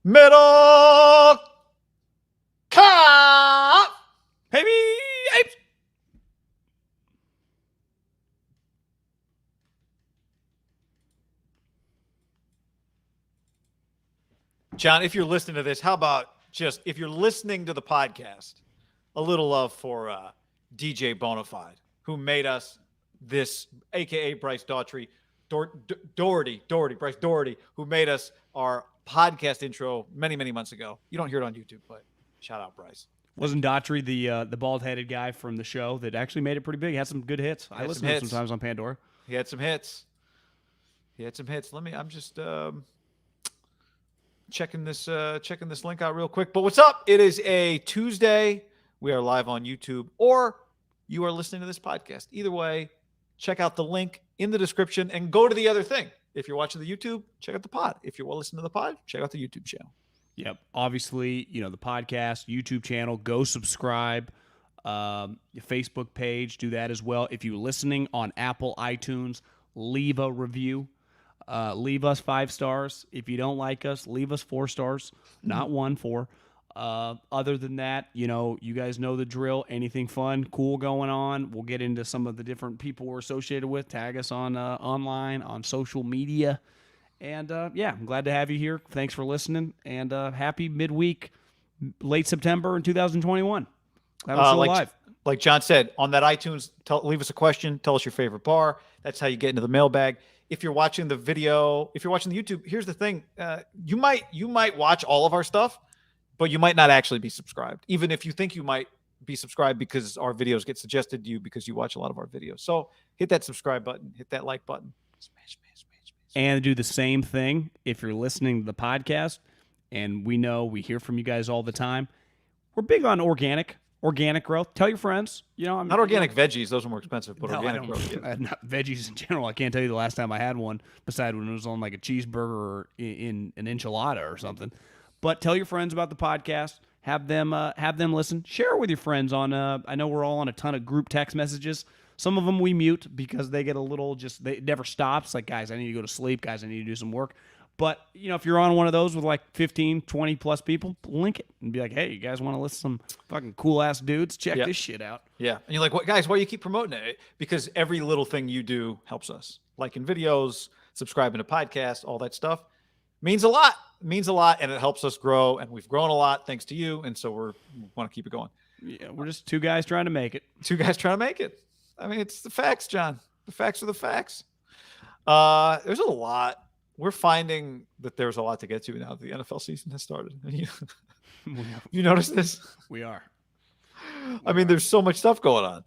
Middle Cup. Baby apes. John, if you're listening to this, how about just if you're listening to the podcast, a little love for DJ Bonafide, who made us this, a.k.a. Bryce Daugherty, Bryce Daugherty, who made us our podcast intro many, many months ago. You don't hear it on YouTube, but shout out Bryce. Wasn't Daugherty the bald-headed guy from the show that actually made it pretty big? He had some good hits. I listen to him sometimes on Pandora. He had some hits. I'm just checking this link out real quick. But what's up? It is a Tuesday. We are live on YouTube, or you are listening to this podcast. Either way, check out the link in the description and go to the other thing. If you're watching the YouTube, check out the pod. If you're listening to the pod, check out the YouTube channel. Yep. Obviously, the podcast, YouTube channel, go subscribe. Your Facebook page, do that as well. If you're listening on Apple iTunes, leave a review. Leave us 5 stars. If you don't like us, leave us 4 stars. Not 1, 4. Other than that, you guys know the drill. Anything fun, cool going on, we'll get into some of the different people we're associated with. Tag us on online, on social media. And, I'm glad to have you here. Thanks for listening. And happy midweek, late September in 2021. Glad we're still alive. Like John said, on that iTunes, leave us a question. Tell us your favorite bar. That's how you get into the mailbag. If you're watching the video, if you're watching the YouTube, here's the thing. You might watch all of our stuff, but you might not actually be subscribed, even if you think you might be subscribed because our videos get suggested to you because you watch a lot of our videos. So hit that subscribe button, hit that like button. Smash. And do the same thing if you're listening to the podcast, and we hear from you guys all the time. We're big on organic growth. Tell your friends. Not organic veggies; those are more expensive. But organic growth, yeah. Not veggies in general. I can't tell you the last time I had one, besides when it was on like a cheeseburger or in an enchilada or something. But tell your friends about the podcast. Have them listen. Share it with your friends on. I know we're all on a ton of group text messages. Some of them we mute because they get a little it never stops. Like, guys, I need to go to sleep. Guys, I need to do some work. But, if you're on one of those with like 15, 20 plus people, link it and be like, hey, you guys want to listen to some fucking cool ass dudes? Check this shit out. Yeah. And you're like, what, guys, why do you keep promoting it? Because every little thing you do helps us. Liking videos, subscribing to podcasts, all that stuff means a lot. It means a lot, and it helps us grow. And we've grown a lot thanks to you. And so we want to keep it going. Yeah, we're just 2 guys trying to make it. 2 guys trying to make it. I mean, it's the facts, John. The facts are the facts. There's a lot. We're finding that there's a lot to get to now that the NFL season has started. You notice this? We are. I mean, there's so much stuff going on.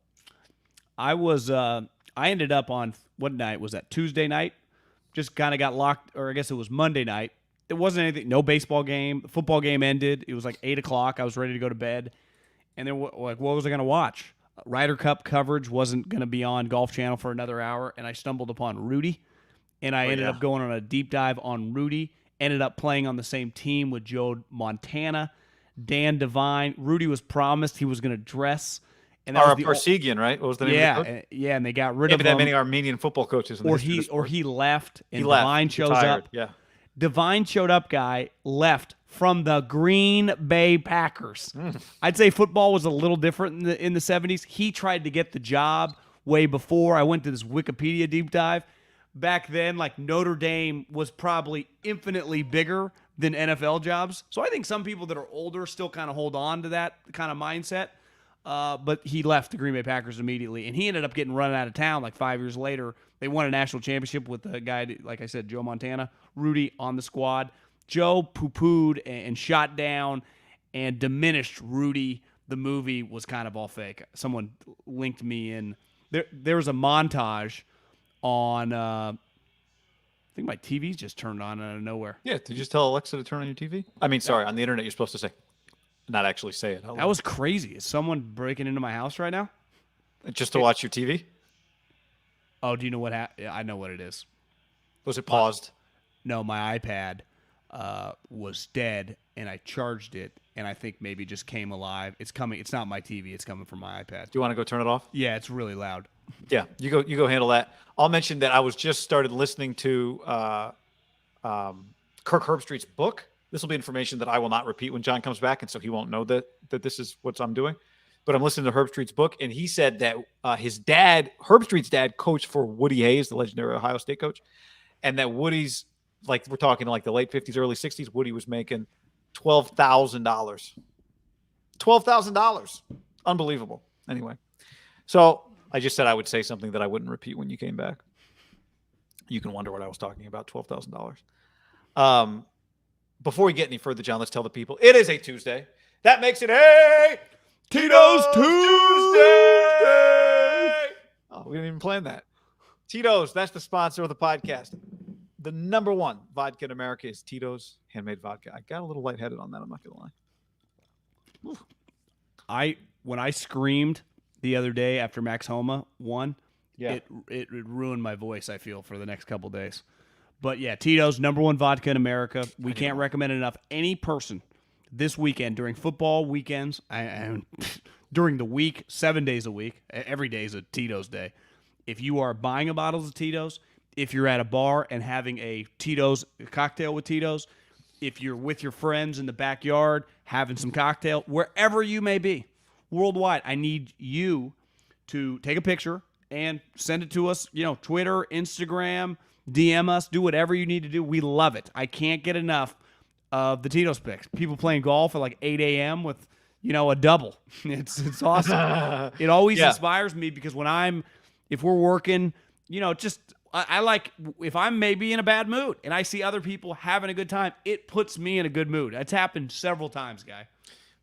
I ended up on, what night was that? Tuesday night? Just kind of got locked, or I guess it was Monday night. It wasn't anything, no baseball game. The football game ended. It was like 8 o'clock. I was ready to go to bed. And then, what was I going to watch? Ryder Cup coverage wasn't going to be on Golf Channel for another hour, and I stumbled upon Rudy, and I ended up going on a deep dive on Rudy, ended up playing on the same team with Joe Montana, Dan Devine. Rudy was promised he was going to dress. And that was Parsegian, right? What was the name of the coach? And they got rid of him. Maybe that many Armenian football coaches. Or he left, and Devine shows up. Yeah. Devine showed up, left from the Green Bay Packers. I'd say football was a little different in the 70s. He tried to get the job way before. I went to this Wikipedia deep dive. Back then, like, Notre Dame was probably infinitely bigger than NFL jobs. So I think some people that are older still kind of hold on to that kind of mindset. But he left the Green Bay Packers immediately, and he ended up getting run out of town like 5 years later. They won a national championship with a guy, like I said, Joe Montana, Rudy on the squad. Joe poo-pooed and shot down and diminished Rudy. The movie was kind of all fake. Someone linked me in. There was a montage on, I think my TV's just turned on out of nowhere. Yeah, did you just tell Alexa to turn on your TV? I mean, sorry, on the internet you're supposed to say, not actually say it. That was crazy. Is someone breaking into my house right now? Just to watch your TV? Oh, do you know what happened? I know what it is. Was it paused? No, my iPad was dead, and I charged it, and I think maybe just came alive. It's coming. It's not my TV. It's coming from my iPad. Do you want to go turn it off? Yeah, it's really loud. Yeah, you go handle that. I'll mention that I was just started listening to Kirk Herbstreit's book. This will be information that I will not repeat when John comes back, and so he won't know that this is what I'm doing. But I'm listening to Herb Street's book, and he said that his dad, Herb Street's dad, coached for Woody Hayes, the legendary Ohio State coach, and that Woody's, like, we're talking like the late 50s, early 60s, Woody was making $12,000. $12,000. Unbelievable. Anyway, so I just said I would say something that I wouldn't repeat when you came back. You can wonder what I was talking about, $12,000. Before we get any further, John, let's tell the people it is a Tuesday. That makes it a Tito's Tuesday. Oh, we didn't even plan that. Tito's, that's the sponsor of the podcast. The number one vodka in America is Tito's handmade vodka. I got a little lightheaded on that. I'm not going to lie. When I screamed the other day after Max Homa won, it ruined my voice, I feel, for the next couple days. But yeah, Tito's, number one vodka in America. We can't recommend it enough. Any person this weekend, during football weekends, during the week, 7 days a week, every day is a Tito's day. If you are buying a bottle of Tito's, if you're at a bar and having a Tito's cocktail with Tito's, if you're with your friends in the backyard having some cocktail, wherever you may be, worldwide, I need you to take a picture and send it to us, Twitter, Instagram, DM us, do whatever you need to do. We love it. I can't get enough of the Tito's picks. People playing golf at like 8 a.m. with, a double. It's awesome. It always inspires me because if we're working, I like, if I'm maybe in a bad mood and I see other people having a good time, it puts me in a good mood. It's happened several times, Guy.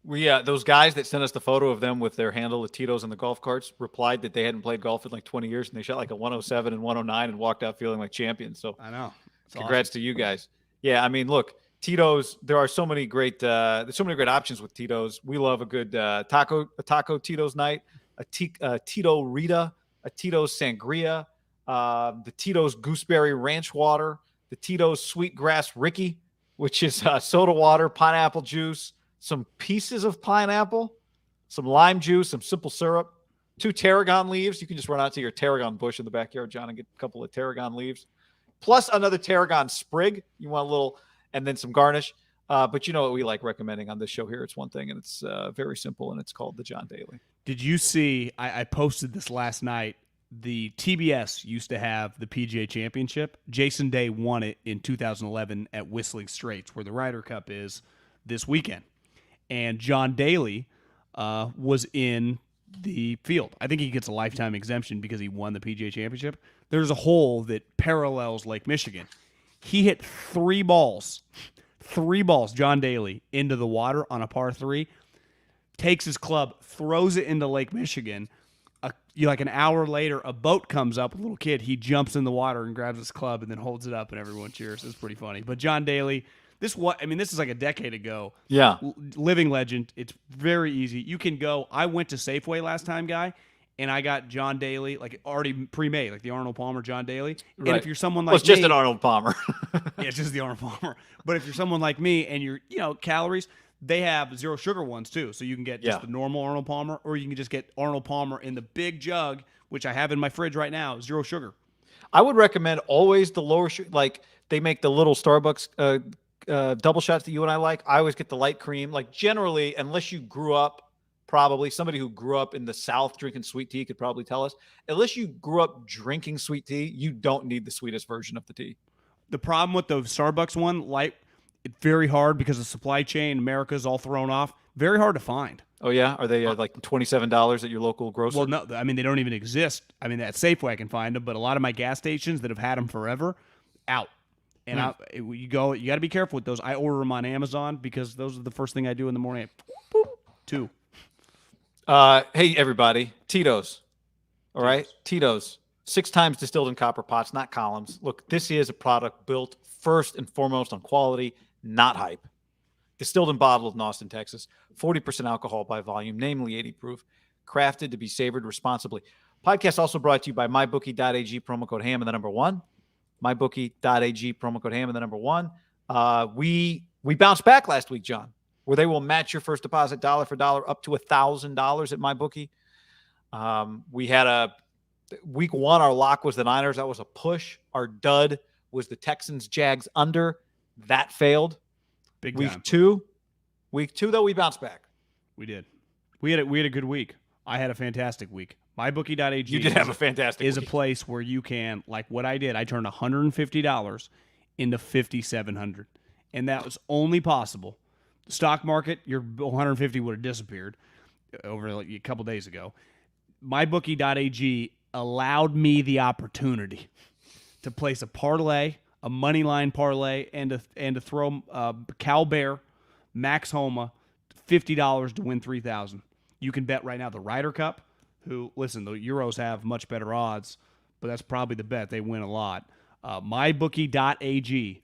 Those guys that sent us the photo of them with their handle of Tito's and the golf carts replied that they hadn't played golf in like 20 years and they shot like a 107 and 109 and walked out feeling like champions. So I know. Congrats to you guys. Yeah, I mean, look, Tito's. There are so many great. There's so many great options with Tito's. We love a good taco Tito's night, a Tito Rita, a Tito's Sangria, the Tito's Gooseberry Ranch Water, the Tito's Sweetgrass Ricky, which is soda water, pineapple juice, some pieces of pineapple, some lime juice, some simple syrup, 2 tarragon leaves. You can just run out to your tarragon bush in the backyard, John, and get a couple of tarragon leaves, plus another tarragon sprig. You want a little, and then some garnish. But you know what we like recommending on this show here? It's one thing, and it's very simple, and it's called the John Daly. Did you see, I posted this last night, the TBS used to have the PGA Championship. Jason Day won it in 2011 at Whistling Straits, where the Ryder Cup is this weekend. And John Daly was in the field. I think he gets a lifetime exemption because he won the PGA Championship. There's a hole that parallels Lake Michigan. He hit 3 balls, John Daly, into the water on a par 3, takes his club, throws it into Lake Michigan. Like an hour later, a boat comes up, a little kid. He jumps in the water and grabs his club and then holds it up, and everyone cheers. It's pretty funny. But John Daly, this is like a decade ago. Yeah. Living legend. It's very easy. You can go. I went to Safeway last time, Guy, and I got John Daly, like already pre-made, like the Arnold Palmer John Daly. Right. And if you're someone like me. It's just an Arnold Palmer. Yeah, it's just the Arnold Palmer. But if you're someone like me and you're, calories, they have 0 sugar ones too. So you can get just the normal Arnold Palmer, or you can just get Arnold Palmer in the big jug, which I have in my fridge right now, 0 sugar. I would recommend always the lower sugar. Like they make the little Starbucks double shots that you and I like. I always get the light cream. Like generally, unless you grew up, probably somebody who grew up in the South drinking sweet tea could probably tell us. Unless you grew up drinking sweet tea, you don't need the sweetest version of the tea. The problem with the Starbucks one, it's very hard because the supply chain, America's all thrown off. Very hard to find. Oh, yeah? Are they like $27 at your local grocery? Well, no. I mean, they don't even exist. I mean, at Safeway I can find them, but a lot of my gas stations that have had them forever, out. And you got to be careful with those. I order them on Amazon because those are the first thing I do in the morning. Boop, 2. Hey, everybody. Tito's. All right? Tito's. 6 times distilled in copper pots, not columns. Look, this is a product built first and foremost on quality, not hype. Distilled and bottled in Austin, Texas. 40% alcohol by volume, namely 80 proof. Crafted to be savored responsibly. Podcast also brought to you by MyBookie.ag, promo code HAM and the number 1. MyBookie.ag, promo code HAM and the number 1. We bounced back last week, John, where they will match your first deposit dollar for dollar up to $1,000 at MyBookie. We had week 1, our lock was the Niners. That was a push. Our dud was the Texans, Jags under. That failed. Big week time. Week two, though, we bounced back. We did. We had a good week. I had a fantastic week. MyBookie.ag You did have a fantastic is week. a place where you can, like what I did, I turned $150 into $5,700. And that was only possible. The stock market, your 150 would have disappeared over like a couple days ago. MyBookie.ag allowed me the opportunity to place a parlay, a money line parlay, and to throw Cal Bear, Max Homa, $50 to win $3,000. You can bet right now the Ryder Cup, who, listen, the Euros have much better odds, but that's probably the bet. They win a lot. MyBookie.ag,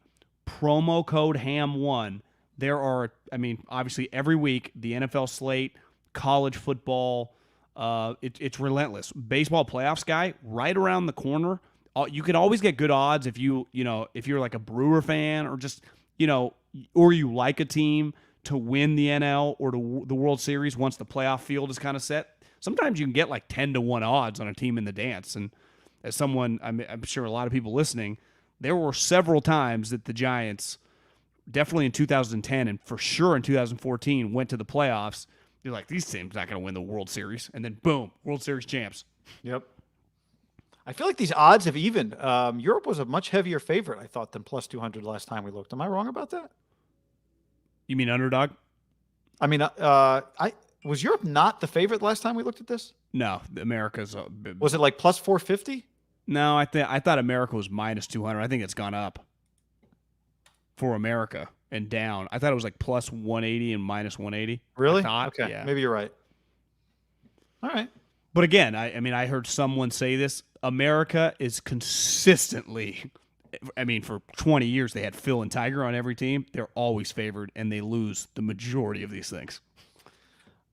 promo code HAM1. There are, obviously every week, the NFL slate, college football, it's relentless. Baseball playoffs guy, right around the corner. You can always get good odds if if you're like a Brewer fan or just, or you like a team to win the NL or the World Series once the playoff field is kind of set. Sometimes you can get like 10-1 odds on a team in the dance. And as someone, I'm sure a lot of people listening, there were several times that the Giants, definitely in 2010 and for sure in 2014, went to the playoffs. You're like, these teams not going to win the World Series. And then boom, World Series champs. Yep. I feel like these odds have evened. Europe was a much heavier favorite, I thought, than plus 200 last time we looked. Am I wrong about that? You mean underdog? Was Europe not the favorite last time we looked at this? No, America's. Was it like plus 450? No, I thought America was minus 200. I think it's gone up for America and down. I thought it was like plus 180 and minus 180. Really? Okay, yeah. Maybe you're right. All right. But again, I heard someone say this. America is consistently, for 20 years they had Phil and Tiger on every team. They're always favored, and they lose the majority of these things.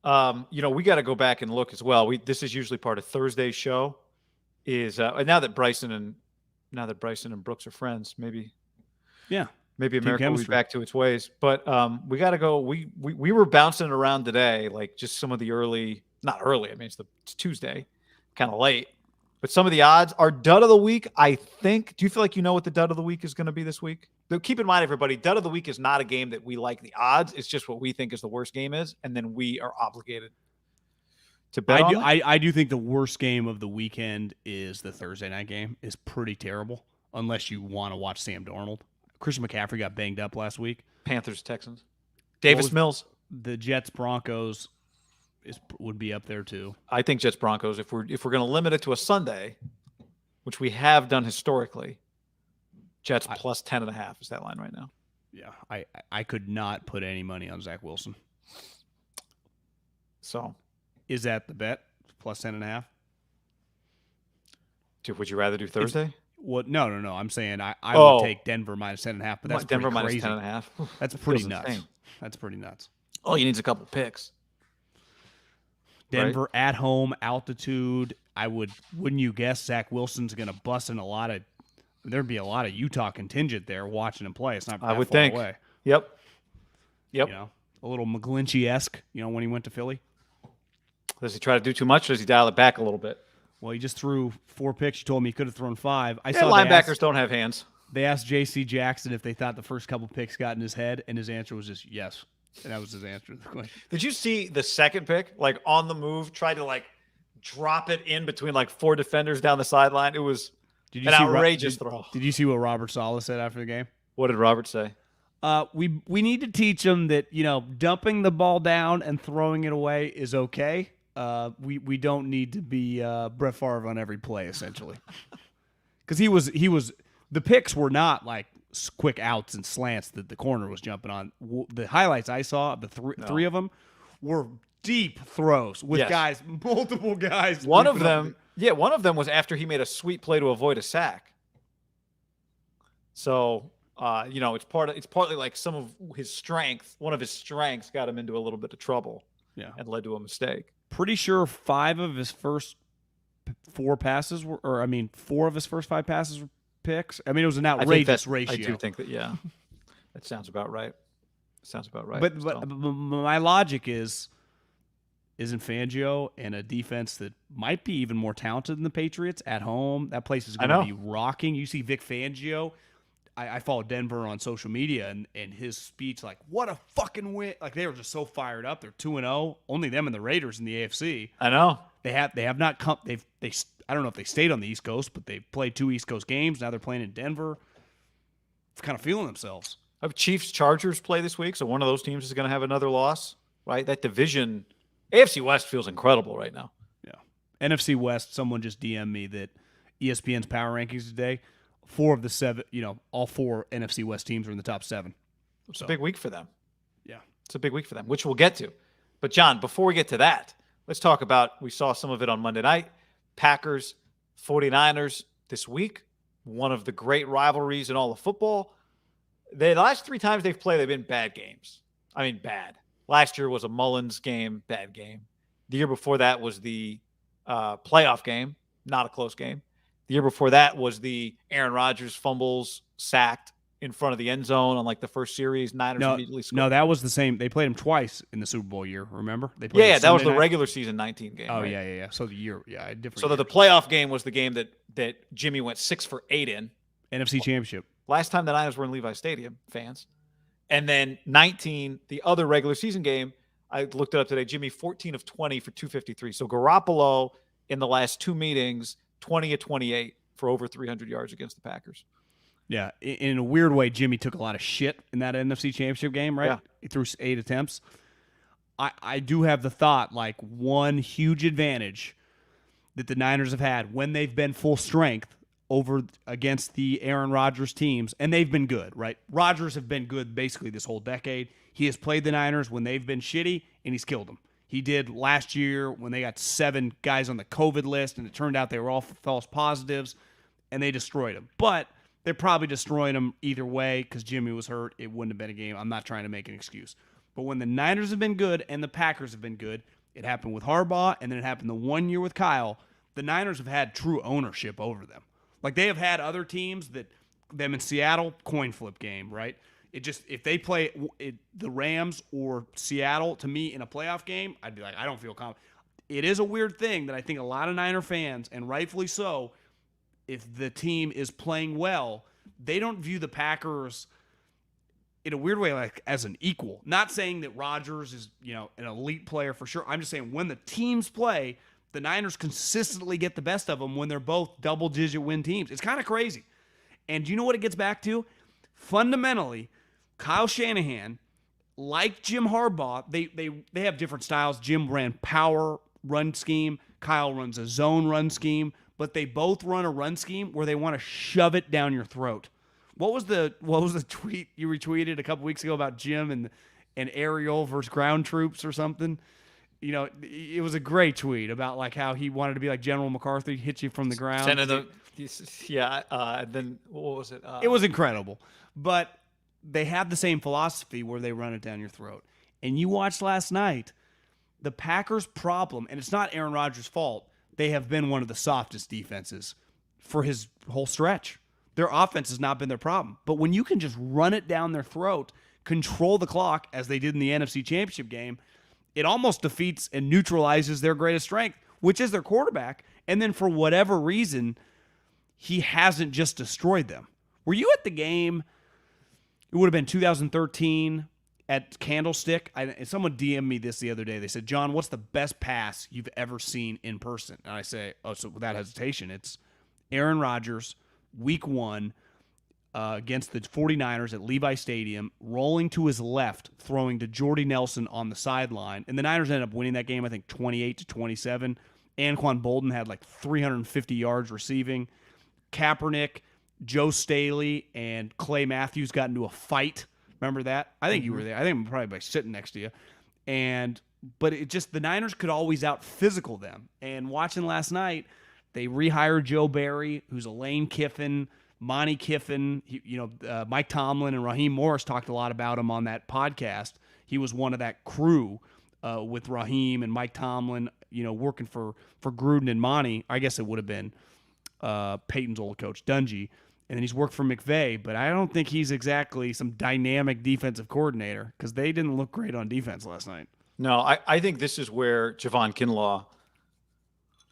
We got to go back and look as well. This is usually part of Thursday's show. Now that Bryson and Brooks are friends, maybe America will be back to its ways. But we got to go. We were bouncing around today, like just some of the early, not early. It's Tuesday, kind of late. But some of the odds are dud of the week. I think. Do you feel like you know what the dud of the week is going to be this week? Though keep in mind, everybody, dud of the week is not a game that we like the odds. It's just what we think is the worst game is, and then we are obligated to bet on it. I do think the worst game of the weekend is the Thursday night game. Is pretty terrible unless you want to watch Sam Darnold. Christian McCaffrey got banged up last week. Panthers, Texans. Davis Mills. The Jets, Broncos would be up there too. I think Jets, Broncos, if we're going to limit it to a Sunday, which we have done historically, Jets plus 10.5 is that line right now. Yeah, I could not put any money on Zach Wilson. So, is that the bet? Plus 10.5? Would you rather do Thursday? No. I'm saying I would take Denver minus 10.5, but that's Denver pretty minus crazy. 10.5. That's pretty nuts. That's pretty nuts. All you need is a couple picks. Denver at home, altitude. Wouldn't you guess Zach Wilson's going to bust in a lot of? There'd be a lot of Utah contingent there watching him play. It's not that far away. Yep. A little McGlinchey-esque, when he went to Philly. Does he try to do too much, or does he dial it back a little bit? Well, he just threw 4 picks. You told me he could have thrown 5. Linebackers don't have hands. They asked J.C. Jackson if they thought the first couple picks got in his head, and his answer was just yes. And that was his answer to the question. Did you see the second pick, like on the move, tried to drop it in between 4 defenders down the sideline? It was an outrageous throw. Did you see what Robert Saleh said after the game? What did Robert say? We need to teach them that, dumping the ball down and throwing it away is okay. We don't need to be Brett Favre on every play, essentially. Because the picks were not like quick outs and slants that the corner was jumping on. The highlights I saw, the three of them, were deep throws with guys, multiple guys. One of them was after he made a sweet play to avoid a sack. So, it's partly like some of his strength. One of his strengths got him into a little bit of trouble. Yeah, and led to a mistake. Pretty sure 5 of his first 4 passes were, 4 of his first 5 passes were picks. It was an outrageous ratio. I do think that, that sounds about right. But my logic isn't Fangio and a defense that might be even more talented than the Patriots at home. That place is going to be rocking. You see Vic Fangio. I follow Denver on social media, and his speech, like, what a fucking win. Like, they were just so fired up. They're 2-0. Only them and the Raiders in the AFC. I know. They have not come. I don't know if they stayed on the East Coast, but they've played 2 East Coast games. Now they're playing in Denver. They're kind of feeling themselves. I have Chiefs-Chargers play this week, so one of those teams is going to have another loss, right? That division, AFC West feels incredible right now. Yeah. NFC West, someone just DM'd me that ESPN's power rankings today, 4 of the 7, all 4 NFC West teams are in the top 7. It's a big week for them. Yeah. It's a big week for them, which we'll get to. But, John, before we get to that, let's talk about, we saw some of it on Monday night, Packers, 49ers this week, one of the great rivalries in all of football. The last 3 times they've played, they've been bad games. I mean, bad. Last year was a Mullins game, bad game. The year before that was the playoff game, not a close game. The year before that was the Aaron Rodgers fumbles, sacked in front of the end zone on like the first series. Niners immediately scored. No, that was the same. They played him twice in the Super Bowl year, remember? They played Yeah, that was the regular season 19 game. Oh, right? yeah. So the year, different. So the playoff game was the game that Jimmy went 6 for 8 in. NFC Championship. Last time the Niners were in Levi Stadium, fans. And then 19, the other regular season game, I looked it up today, Jimmy 14 of 20 for 253. So Garoppolo in the last 2 meetings, 20 of 28 for over 300 yards against the Packers. Yeah, in a weird way, Jimmy took a lot of shit in that NFC Championship game, right? Yeah. He threw 8 attempts. I do have the thought, like, one huge advantage that the Niners have had when they've been full strength over against the Aaron Rodgers teams, and they've been good, right? Rodgers have been good basically this whole decade. He has played the Niners when they've been shitty, and he's killed them. He did last year when they got 7 guys on the COVID list, and it turned out they were all false positives, and they destroyed him. But they're probably destroying him either way because Jimmy was hurt. It wouldn't have been a game. I'm not trying to make an excuse. But when the Niners have been good and the Packers have been good, it happened with Harbaugh, and then it happened the 1 year with Kyle, the Niners have had true ownership over them. Like, they have had other teams that them in Seattle, coin flip game, right? It just, if they play the Rams or Seattle, to me, in a playoff game, I'd be like, I don't feel confident. It is a weird thing that I think a lot of Niner fans, and rightfully so, if the team is playing well, they don't view the Packers in a weird way like as an equal. Not saying that Rodgers is, an elite player for sure. I'm just saying when the teams play, the Niners consistently get the best of them when they're both double-digit win teams. It's kind of crazy. And do you know what it gets back to? Fundamentally, Kyle Shanahan, like Jim Harbaugh, they have different styles. Jim ran power run scheme. Kyle runs a zone run scheme. But they both run a run scheme where they want to shove it down your throat. What was the tweet you retweeted a couple weeks ago about Jim and aerial versus ground troops or something? It was a great tweet about like how he wanted to be like General McCarthy, hit you from the ground. Then what was it? It was incredible. But they have the same philosophy where they run it down your throat. And you watched last night, the Packers' problem, and it's not Aaron Rodgers' fault, they have been one of the softest defenses for his whole stretch. Their offense has not been their problem. But when you can just run it down their throat, control the clock, as they did in the NFC Championship game, it almost defeats and neutralizes their greatest strength, which is their quarterback. And then for whatever reason, he hasn't just destroyed them. Were you at the game? It would have been 2013 at Candlestick. Someone DM'd me this the other day. They said, John, what's the best pass you've ever seen in person? And I say, so without hesitation, it's Aaron Rodgers, week 1, against the 49ers at Levi Stadium, rolling to his left, throwing to Jordy Nelson on the sideline. And the Niners ended up winning that game, I think, 28-27. Anquan Bolden had like 350 yards receiving. Kaepernick, Joe Staley, and Clay Matthews got into a fight. Remember that? I think you were there. I think I'm probably by sitting next to you. But it just, the Niners could always out physical them. And watching last night, they rehired Joe Barry, who's a Lane Kiffin, Monty Kiffin. Mike Tomlin and Raheem Morris talked a lot about him on that podcast. He was one of that crew with Raheem and Mike Tomlin, working for Gruden and Monty. I guess it would have been Peyton's old coach, Dungy. And then he's worked for McVay, but I don't think he's exactly some dynamic defensive coordinator because they didn't look great on defense last night. No, I think this is where Javon Kinlaw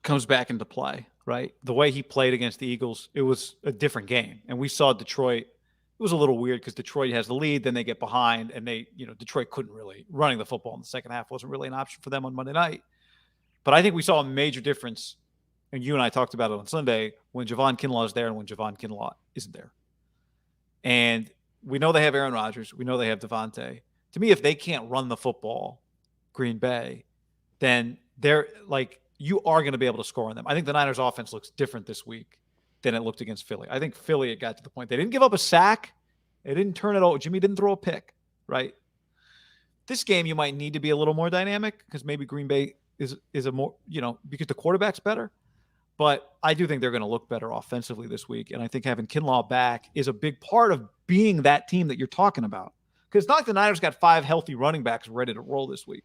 comes back into play, right? The way he played against the Eagles, it was a different game. And we saw Detroit was a little weird because Detroit has the lead, then they get behind, and Detroit couldn't really running the football in the second half wasn't really an option for them on Monday night. But I think we saw a major difference, and you and I talked about it on Sunday, when Javon Kinlaw is there and when Javon Kinlaw isn't there. And we know they have Aaron Rodgers. We know they have Devontae. To me, if they can't run the football, Green Bay, then they're like, you are going to be able to score on them. I think the Niners offense looks different this week than it looked against Philly. I think Philly, it got to the point. They didn't give up a sack. They didn't turn it over. Jimmy didn't throw a pick, right? This game, you might need to be a little more dynamic because maybe Green Bay is a more, because the quarterback's better. But I do think they're going to look better offensively this week. And I think having Kinlaw back is a big part of being that team that you're talking about. Because it's not like the Niners got 5 healthy running backs ready to roll this week.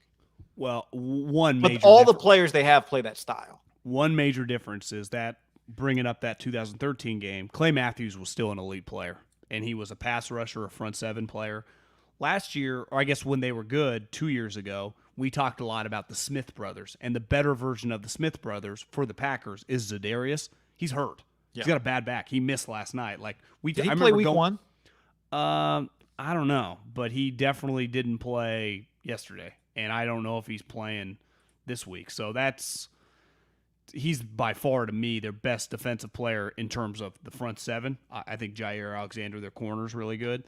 Well, but all the players they have play that style. One major difference is that bringing up that 2013 game, Clay Matthews was still an elite player, and he was a pass rusher, a front seven player. Last year, or I guess when they were good 2 years ago, we talked a lot about the Smith brothers, and the better version of the Smith brothers for the Packers is Zadarius. He's hurt. Yeah. He's got a bad back. He missed last night. Did he play week 1? I don't know, but he definitely didn't play yesterday, and I don't know if he's playing this week. So he's by far, to me, their best defensive player in terms of the front seven. I think Jair Alexander, their corner, is really good.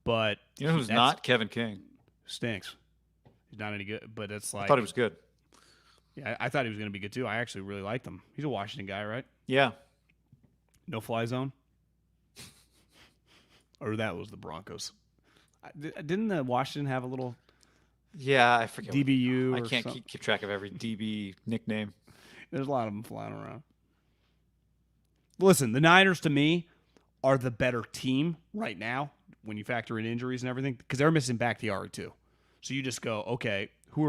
But you know who's not? Kevin King. Stinks. He's not any good, but it's like... I thought he was good. Yeah, I thought he was going to be good, too. I actually really liked him. He's a Washington guy, right? Yeah. No fly zone? Or that was the Broncos. Didn't the Washington have a little... Yeah, I forget. DBU I can't keep track of every DB nickname. There's a lot of them flying around. Listen, the Niners, to me, are the better team right now when you factor in injuries and everything, because they're missing Bakhtiari too. So you just go, okay, who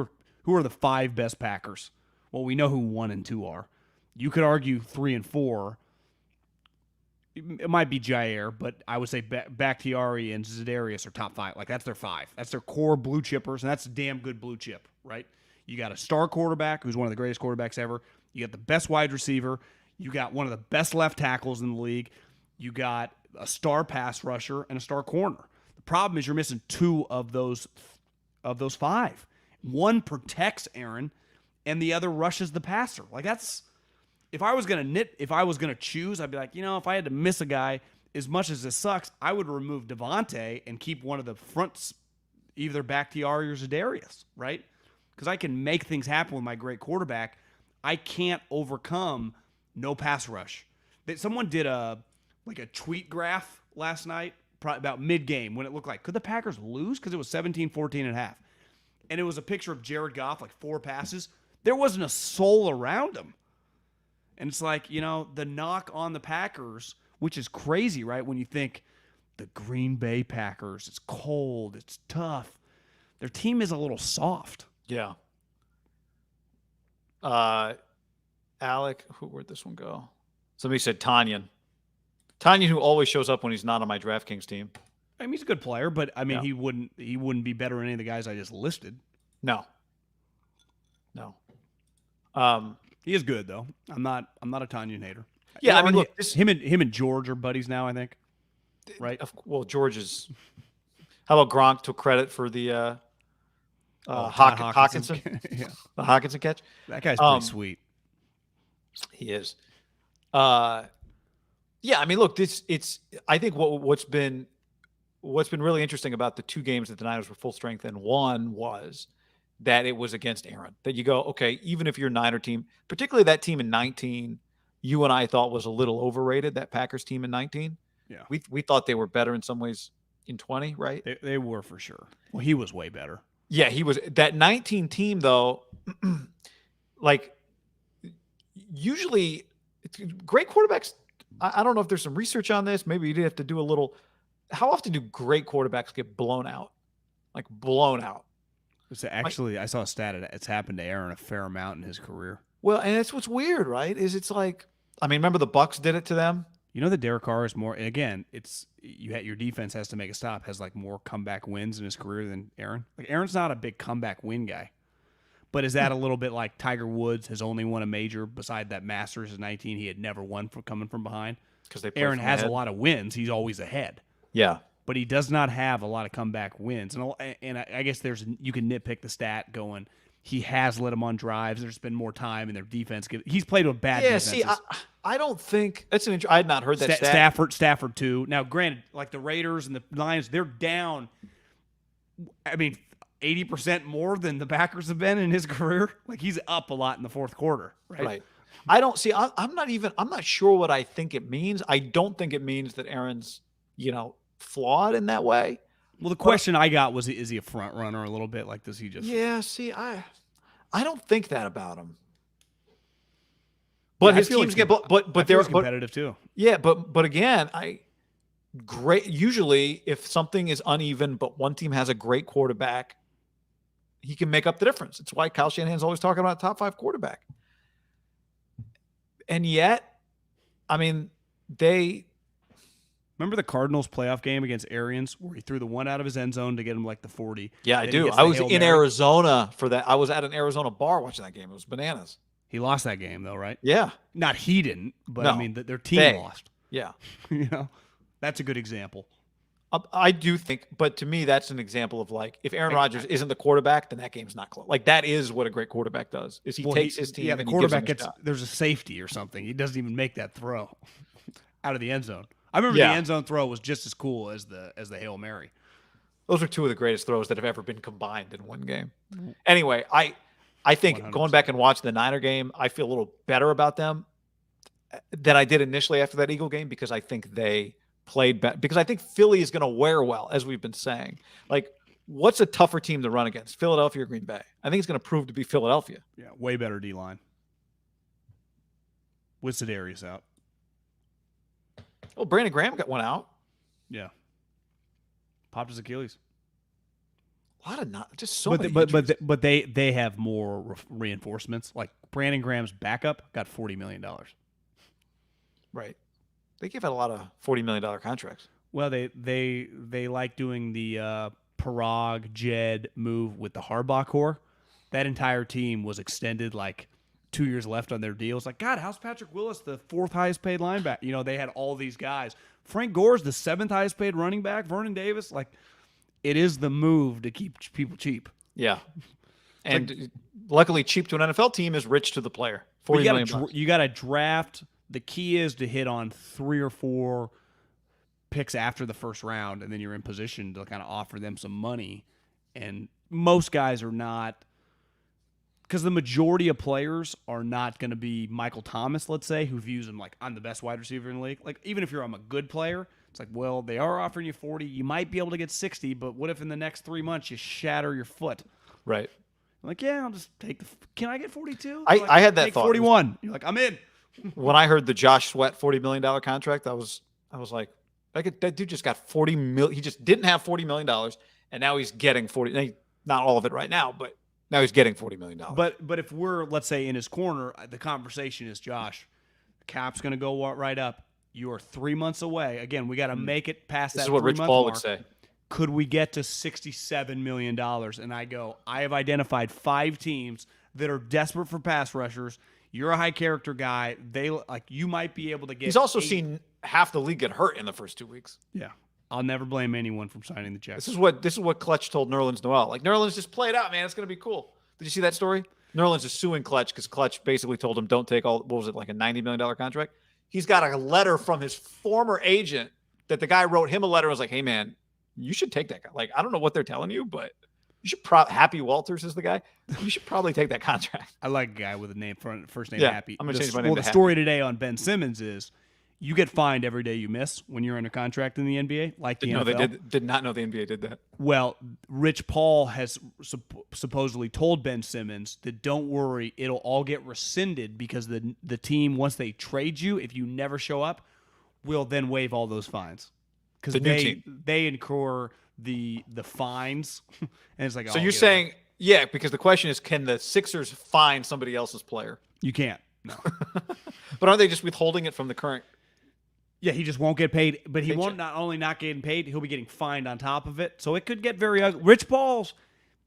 are the 5 best Packers? Well, we know who 1 and 2 are. You could argue 3 and 4. It might be Jair, but I would say Bakhtiari and Zadarius are top 5. Like, that's their 5. That's their core blue chippers, and that's a damn good blue chip, right? You got a star quarterback who's one of the greatest quarterbacks ever. You got the best wide receiver. You got one of the best left tackles in the league. You got a star pass rusher and a star corner. The problem is you're missing 2 of those 5. One protects Aaron, and the other rushes the passer. Like, that's... If I was gonna choose, I'd be like, if I had to miss a guy, as much as this sucks, I would remove Devontae and keep one of the fronts, either Bakhtiari or Zadarius, right? Because I can make things happen with my great quarterback. I can't overcome no pass rush. Someone did a tweet graph last night, probably about mid-game, when it looked like, could the Packers lose? Because it was 17-14 and a half. And it was a picture of Jared Goff, 4 passes. There wasn't a soul around him. And it's like, the knock on the Packers, which is crazy, right? When you think the Green Bay Packers, it's cold, it's tough. Their team is a little soft. Yeah. Alec, where'd this one go? Somebody said Tanyan. Tanyan, who always shows up when he's not on my DraftKings team. I mean, he's a good player, but I mean, he wouldn't be better than any of the guys I just listed. No. He is good though. I'm not a Tanyan hater. Yeah, I mean, look, him and George are buddies now, I think. Right? Well, George is. How about Gronk took credit for the Hawkinson? Yeah. The Hawkinson catch. That guy's pretty sweet. He is. Yeah, I mean, look, I think what's been really interesting about the 2 games that the Niners were full strength in, one was that it was against Aaron. That you go, okay, even if you're a Niner team, particularly that team in 19, you and I thought was a little overrated, that Packers team in 19. Yeah. We thought they were better in some ways in 20, right? They were for sure. Well, he was way better. Yeah, he was. That 19 team, though, usually great quarterbacks, I don't know if there's some research on this. Maybe you did have to do a little. How often do great quarterbacks get blown out? Like blown out? So actually, I saw a stat. It's happened to Aaron a fair amount in his career. Well, and that's what's weird, right? It's like, I mean, remember the Bucks did it to them? The Derek Carr is more, and again, your defense has to make a stop, has more comeback wins in his career than Aaron. Like, Aaron's not a big comeback win guy. But is that a little bit like Tiger Woods has only won a major beside that Masters in 19? He had never won from coming from behind. Because Aaron has a lot of wins. He's always ahead. Yeah. but he does not have a lot of comeback wins. And I guess you can nitpick the stat going, he has let them on drives. There's been more time in their defense. He's played with bad defenses. See, I don't think that's I had not heard that stat. Stafford too. Now, granted, like the Raiders and the Lions, they're down. I mean, 80% more than the Packers have been in his career. Like he's up a lot in the fourth quarter, right? Right. I don't see. I'm not sure what I think it means. I don't think it means that Aaron's, flawed in that way. Well, the question I got was, is he a front runner a little bit? Like, does he just? Yeah. See, I don't think that about him. But his teams get, but they're competitive too. Yeah, but again, usually if something is uneven, but one team has a great quarterback, he can make up the difference. It's why Kyle Shanahan's always talking about a top 5 quarterback. And yet, I mean, remember the Cardinals playoff game against Arians where he threw the one out of his end zone to get him like the 40? Yeah, I do. I was in Arizona for that. I was at an Arizona bar watching that game. It was bananas. He lost that game though, right? Yeah. Not he didn't, but No, I mean their team lost. Yeah. That's a good example. I do think, but to me, that's an example of like, if Aaron Rodgers isn't the quarterback, then that game's not close. Like that is what a great quarterback does. Is he takes his team. Yeah, the and quarterback he gives them a shot. there's a safety or something. He doesn't even make that throw out of the end zone. I remember the end zone throw was just as cool as the Hail Mary. Those are two of the greatest throws that have ever been combined in one game. Anyway, I think 100%. Going back and watching the Niner game, I feel a little better about them than I did initially after that Eagle game because I think they played better. Because I think Philly is going to wear well, as we've been saying. Like, what's a tougher team to run against, Philadelphia or Green Bay? I think it's going to prove to be Philadelphia. Yeah, way better D-line. With Sedarius out. Oh, Brandon Graham got one out. Yeah. Popped his Achilles. A lot of just so many injuries. But they have more reinforcements. Like Brandon Graham's backup got $40 million. Right. They give out a lot of $40 million contracts. Well, they like doing the Parag Jed move with the Harbaugh core. That entire team was extended like 2 years left on their deals. Like, God, how's Patrick Willis the 4th highest paid linebacker? They had all these guys. Frank Gore's the 7th highest paid running back. Vernon Davis, like, it is the move to keep people cheap. Yeah. And luckily, cheap to an NFL team is rich to the player. $40 million. You got to draft. The key is to hit on 3 or 4 picks after the first round, and then you're in position to kind of offer them some money. And most guys are not, because the majority of players are not going to be Michael Thomas, let's say, who views him like, I'm the best wide receiver in the league. Like, even if I'm a good player, it's like, well, they are offering you 40. You might be able to get 60, but what if in the next 3 months you shatter your foot? Right. I'm like, yeah, I'll just take can I get 42? I had that thought. 41. You're like, I'm in. When I heard the Josh Sweat $40 million contract, I was like, that dude just got $40 million. He just didn't have $40 million, and now he's getting 40. Not all of it right now, but now he's getting $40 million. But if we're, let's say, in his corner, the conversation is, Josh, cap's going to go right up. You are 3 months away. Again, we got to make it past that 3 month mark. This is what Rich Paul would say. Could we get to $67 million? And I go, I have identified 5 teams that are desperate for pass rushers. You're a high character guy. You might be able to get. He's also seen half the league get hurt in the first 2 weeks. Yeah. I'll never blame anyone from signing the check. This is what Clutch told Nerlens Noel. Like, Nerlens, just play it out, man. It's going to be cool. Did you see that story? Nerlens is suing Clutch because Clutch basically told him, don't take like a $90 million contract? He's got a letter from his former agent that the guy wrote him a letter and was like, hey, man, you should take that guy. Like, I don't know what they're telling you, but you should Happy Walters is the guy. You should probably take that contract. I like a guy with a name, first name Happy. I'm going to change my name to the story today on Ben Simmons is you get fined every day you miss when you're under contract in the NBA, like the NFL. Did not know the NBA did that. Well, Rich Paul has supposedly told Ben Simmons that don't worry, it'll all get rescinded because the team, once they trade you, if you never show up, will then waive all those fines. Because they incur the fines. And it's like, so you're saying, yeah, because the question is, can the Sixers fine somebody else's player? You can't. No. But aren't they just withholding it from the current? Yeah, he just won't get paid, but he won't not only not getting paid, he'll be getting fined on top of it. So it could get very ugly. Rich Paul's,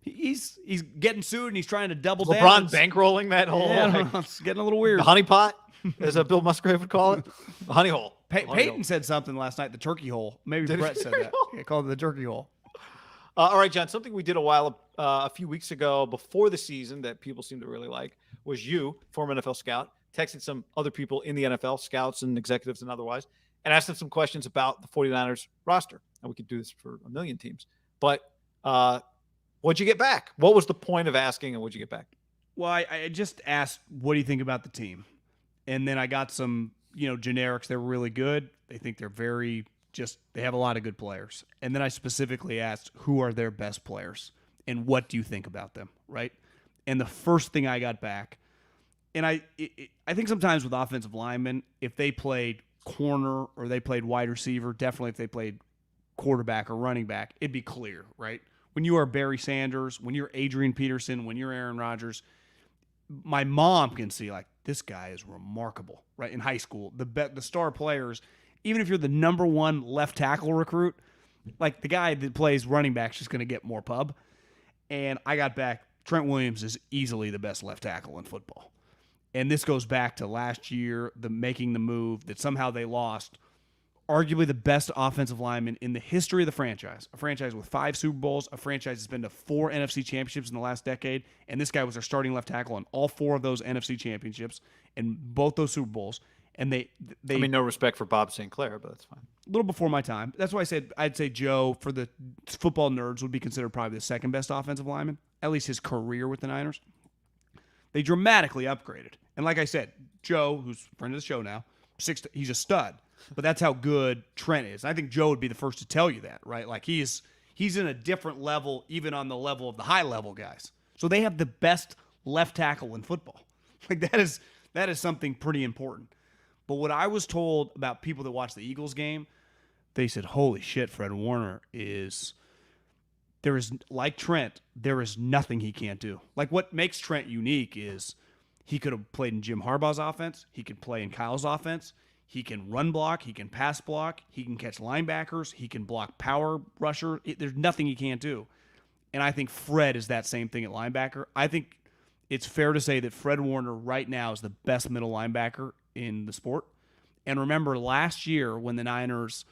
he's getting sued and he's trying to double down. LeBron bankrolling that whole. Yeah, I don't know. It's getting a little weird. The honeypot. as Bill Musgrave would call it. The honey hole. Honey Peyton hole. said something last night, the turkey hole. Maybe Did he Brett say said turkey that. hole? He called it the turkey hole. All right, John, something we did a few weeks ago before the season that people seem to really like was you, former NFL scout, texted some other people in the NFL, scouts and executives and otherwise, and asked them some questions about the 49ers roster. And we could do this for a million teams. But what'd you get back? What was the point of asking, and what'd you get back? Well, I just asked, what do you think about the team? And then I got some, generics. They're really good. They think they're they have a lot of good players. And then I specifically asked, who are their best players? And what do you think about them, right? And the first thing I got back, and I think sometimes with offensive linemen, if they played corner or they played wide receiver, definitely if they played quarterback or running back, it'd be clear, right? When you are Barry Sanders, when you're Adrian Peterson, when you're Aaron Rodgers, my mom can see, like, this guy is remarkable, right? In high school, the star players, even if you're the number one left tackle recruit, like the guy that plays running back is just going to get more pub. And I got back, Trent Williams is easily the best left tackle in football. And this goes back to last year, making the move that somehow they lost, arguably the best offensive lineman in the history of the franchise. A franchise with 5 Super Bowls, a franchise that's been to 4 NFC championships in the last decade, and this guy was their starting left tackle on all 4 of those NFC championships and both those Super Bowls. And they no respect for Bob St. Clair, but that's fine. A little before my time. That's why I said I'd say Joe, for the football nerds, would be considered probably the second best offensive lineman, at least his career with the Niners. They dramatically upgraded. And like I said, Joe, who's a friend of the show now, he's a stud. But that's how good Trent is. And I think Joe would be the first to tell you that, right? Like he's in a different level, even on the level of the high-level guys. So they have the best left tackle in football. Like that is something pretty important. But what I was told about people that watch the Eagles game, they said, holy shit, Fred Warner like Trent, there is nothing he can't do. Like what makes Trent unique is he could have played in Jim Harbaugh's offense. He could play in Kyle's offense. He can run block. He can pass block. He can catch linebackers. He can block power rusher. There's nothing he can't do. And I think Fred is that same thing at linebacker. I think it's fair to say that Fred Warner right now is the best middle linebacker in the sport. And remember last year when the Niners,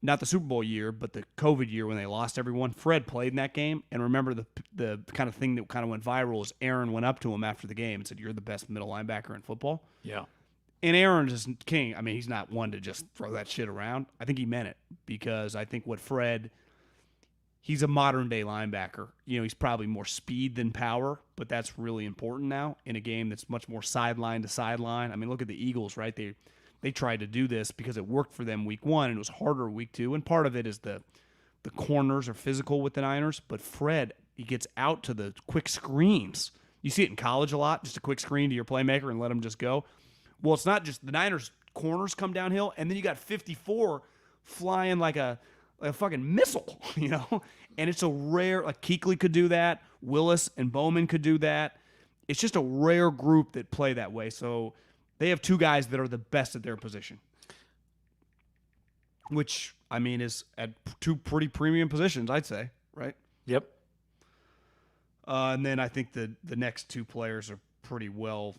not the Super Bowl year, but the COVID year when they lost everyone, Fred played in that game. And remember the kind of thing that kind of went viral is Aaron went up to him after the game and said, you're the best middle linebacker in football. Yeah. And Aaron is king. I mean, he's not one to just throw that shit around. I think he meant it because I think he's a modern-day linebacker. He's probably more speed than power, but that's really important now in a game that's much more sideline to sideline. I mean, look at the Eagles, right? They tried to do this because it worked for them week 1, and it was harder week 2, and part of it is the corners are physical with the Niners, but Fred, he gets out to the quick screens. You see it in college a lot, just a quick screen to your playmaker and let him just go. Well, it's not just the Niners corners come downhill, and then you got 54 flying like a fucking missile, And it's a rare, like Kuechly could do that. Willis and Bowman could do that. It's just a rare group that play that way. So they have 2 guys that are the best at their position, which, I mean, is at 2 pretty premium positions, I'd say, right? Yep. And then I think the next 2 players are pretty well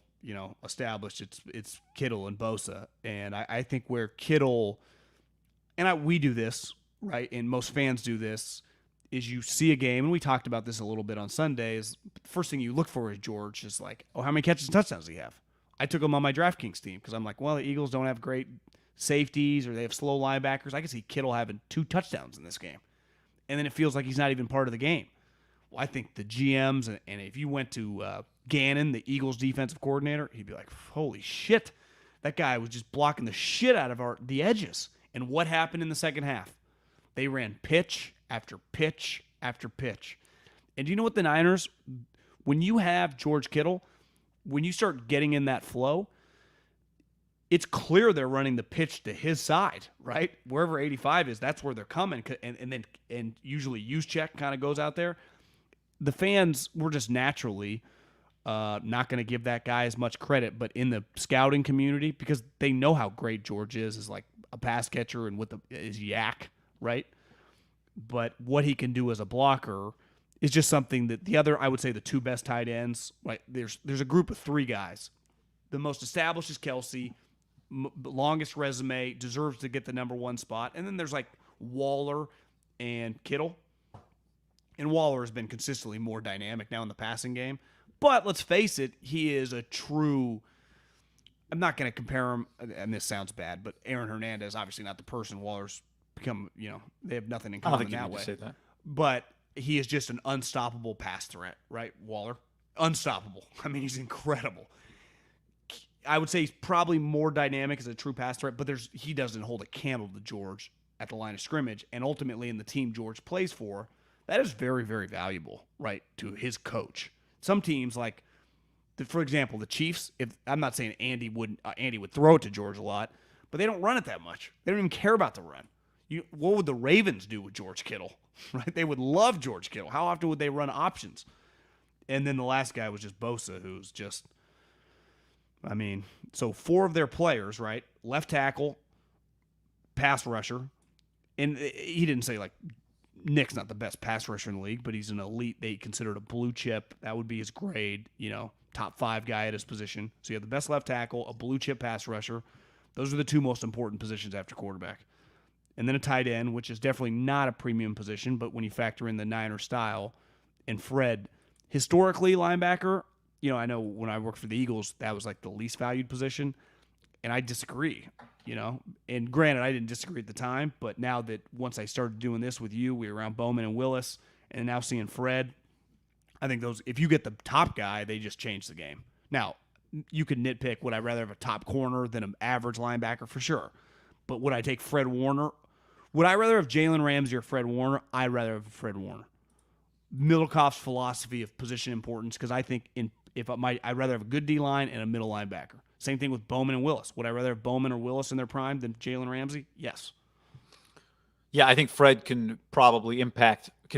established. It's Kittle and Bosa. And I think where Kittle, and we do this, right, and most fans do this, is you see a game, and we talked about this a little bit on Sunday, is the first thing you look for is George is like, how many catches and touchdowns does he have? I took him on my DraftKings team because I'm like, well, the Eagles don't have great safeties or they have slow linebackers. I can see Kittle having 2 touchdowns in this game. And then it feels like he's not even part of the game. Well, I think the GMs, and if you went to Gannon, the Eagles defensive coordinator, he'd be like, holy shit, that guy was just blocking the shit out of the edges. And what happened in the second half? They ran pitch after pitch after pitch. And do you know what the Niners, when you have George Kittle, when you start getting in that flow, it's clear they're running the pitch to his side, right? Wherever 85 is, that's where they're coming. And usually Juszczyk kind of goes out there. The fans were just naturally not going to give that guy as much credit, but in the scouting community, because they know how great George is like a pass catcher and with his yak, right? But what he can do as a blocker is just something that I would say the 2 best tight ends, right? There's a group of 3 guys The most established is Kelsey. Longest resume, deserves to get the number 1 spot. And then there's like Waller and Kittle. And Waller has been consistently more dynamic now in the passing game. But let's face it, he is a true... I'm not going to compare him, and this sounds bad, but Aaron Hernandez, obviously not the person. Waller's become, they have nothing in common that way. Say that. But he is just an unstoppable pass threat, right? Waller, unstoppable. I mean, he's incredible. I would say he's probably more dynamic as a true pass threat, but he doesn't hold a candle to George at the line of scrimmage, and ultimately in the team George plays for, that is very, very valuable, right, to his coach. Some teams like. For example, the Chiefs, I'm not saying Andy would throw it to George a lot, but they don't run it that much. They don't even care about the run. What would the Ravens do with George Kittle? Right? They would love George Kittle. How often would they run options? And then the last guy was just Bosa, who's just, so 4 of their players, right? Left tackle, pass rusher, and he didn't say like Nick's not the best pass rusher in the league, but he's an elite. They considered a blue chip. That would be his grade, top 5 guy at his position. So you have the best left tackle, a blue chip pass rusher. Those are the 2 most important positions after quarterback. And then a tight end, which is definitely not a premium position, but when you factor in the Niner style, and Fred, historically linebacker, I know when I worked for the Eagles, that was like the least valued position, and I disagree, And granted, I didn't disagree at the time, but now that once I started doing this with you, we were around Bowman and Willis, and now seeing Fred, I think if you get the top guy, they just change the game. Now, you could nitpick, would I rather have a top corner than an average linebacker? For sure. But would I take Fred Warner? Would I rather have Jalen Ramsey or Fred Warner? I'd rather have Fred Warner. Middlecoff's philosophy of position importance, because I think I'd rather have a good D-line and a middle linebacker. Same thing with Bowman and Willis. Would I rather have Bowman or Willis in their prime than Jalen Ramsey? Yes. Yeah, I think Fred can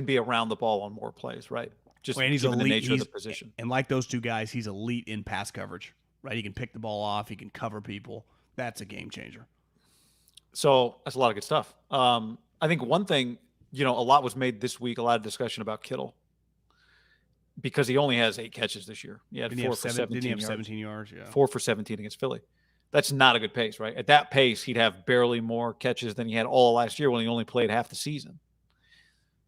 be around the ball on more plays, right? Just and he's given elite, the nature of the position. And like those 2 guys, he's elite in pass coverage, right? He can pick the ball off. He can cover people. That's a game changer. So that's a lot of good stuff. I think one thing, a lot was made this week, a lot of discussion about Kittle, because he only has 8 catches this year. He had 4 for 17 Didn't he have yards. 17 yards? Yeah. 4 for 17 against Philly. That's not a good pace, right? At that pace, he'd have barely more catches than he had all last year when he only played half the season.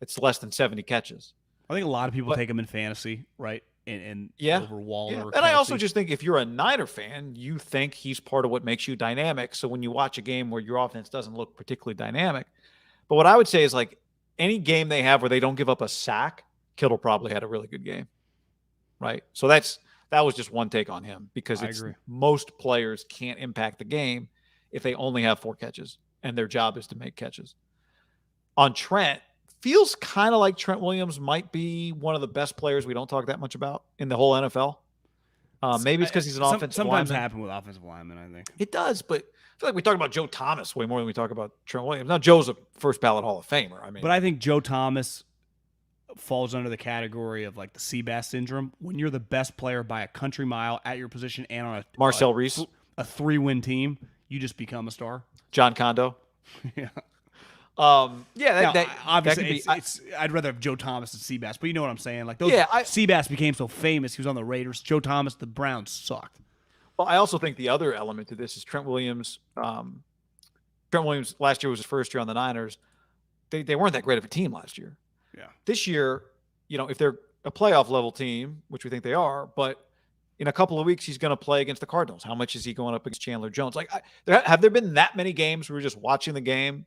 It's less than 70 catches. I think a lot of people take him in fantasy, right? And over Waller. Yeah. Or and I also just think if you're a Niner fan, you think he's part of what makes you dynamic. So when you watch a game where your offense doesn't look particularly dynamic, but what I would say is like any game they have where they don't give up a sack, Kittle probably had a really good game, right? So that was just one take on him, because most players can't impact the game if they only have 4 catches, and their job is to make catches. On Trent, feels kind of like Trent Williams might be one of the best players we don't talk that much about in the whole NFL. Maybe it's because he's an offensive lineman. Sometimes happen with offensive linemen, I think. It does, but I feel like we talk about Joe Thomas way more than we talk about Trent Williams. Now, Joe's a first ballot Hall of Famer. But I think Joe Thomas falls under the category of like the Seabass syndrome. When you're the best player by a country mile at your position and on Marcel Reese, a 3-win team, you just become a star. John Kondo. Yeah. Obviously, I'd rather have Joe Thomas than Seabass, but you know what I'm saying. Like Seabass became so famous, he was on the Raiders. Joe Thomas, the Browns sucked. Well, I also think the other element to this is Trent Williams. Trent Williams last year was his first year on the Niners. They weren't that great of a team last year. Yeah. This year, if they're a playoff level team, which we think they are, but in a couple of weeks he's going to play against the Cardinals. How much is he going up against Chandler Jones? Like, have there been that many games where we're just watching the game,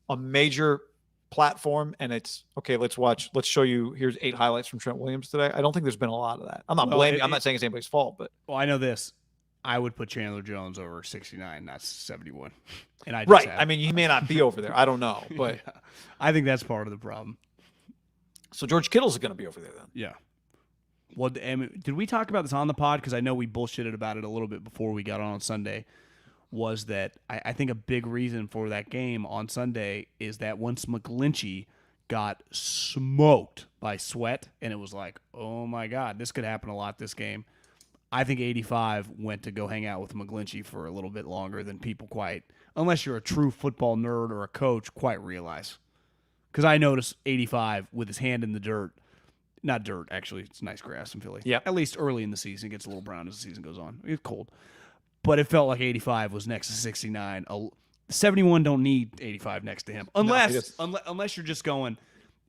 a major platform, and it's okay, let's show you, here's 8 highlights from Trent Williams today? I don't think there's been a lot of that. I'm not saying it's anybody's fault, but I know this. I would put Chandler Jones over 69, not 71. And I mean, he may not be over there. I don't know, but yeah, I think that's part of the problem. So George Kittle's going to be over there then. Yeah. Well, did we talk about this on the pod? Because I know we bullshitted about it a little bit before we got on Sunday. Was that I think a big reason for that game on Sunday is that once McGlinchey got smoked by Sweat, and it was like, oh my God, this could happen a lot this game. I think 85 went to go hang out with McGlinchey for a little bit longer than people quite, unless you're a true football nerd or a coach, quite realize. Because I noticed 85 with his hand in the dirt. Not dirt, actually. It's nice grass in Philly. Yeah. At least early in the season. It gets a little brown as the season goes on. It's cold. But it felt like 85 was next to 69. 71 don't need 85 next to him. Unless you're just going,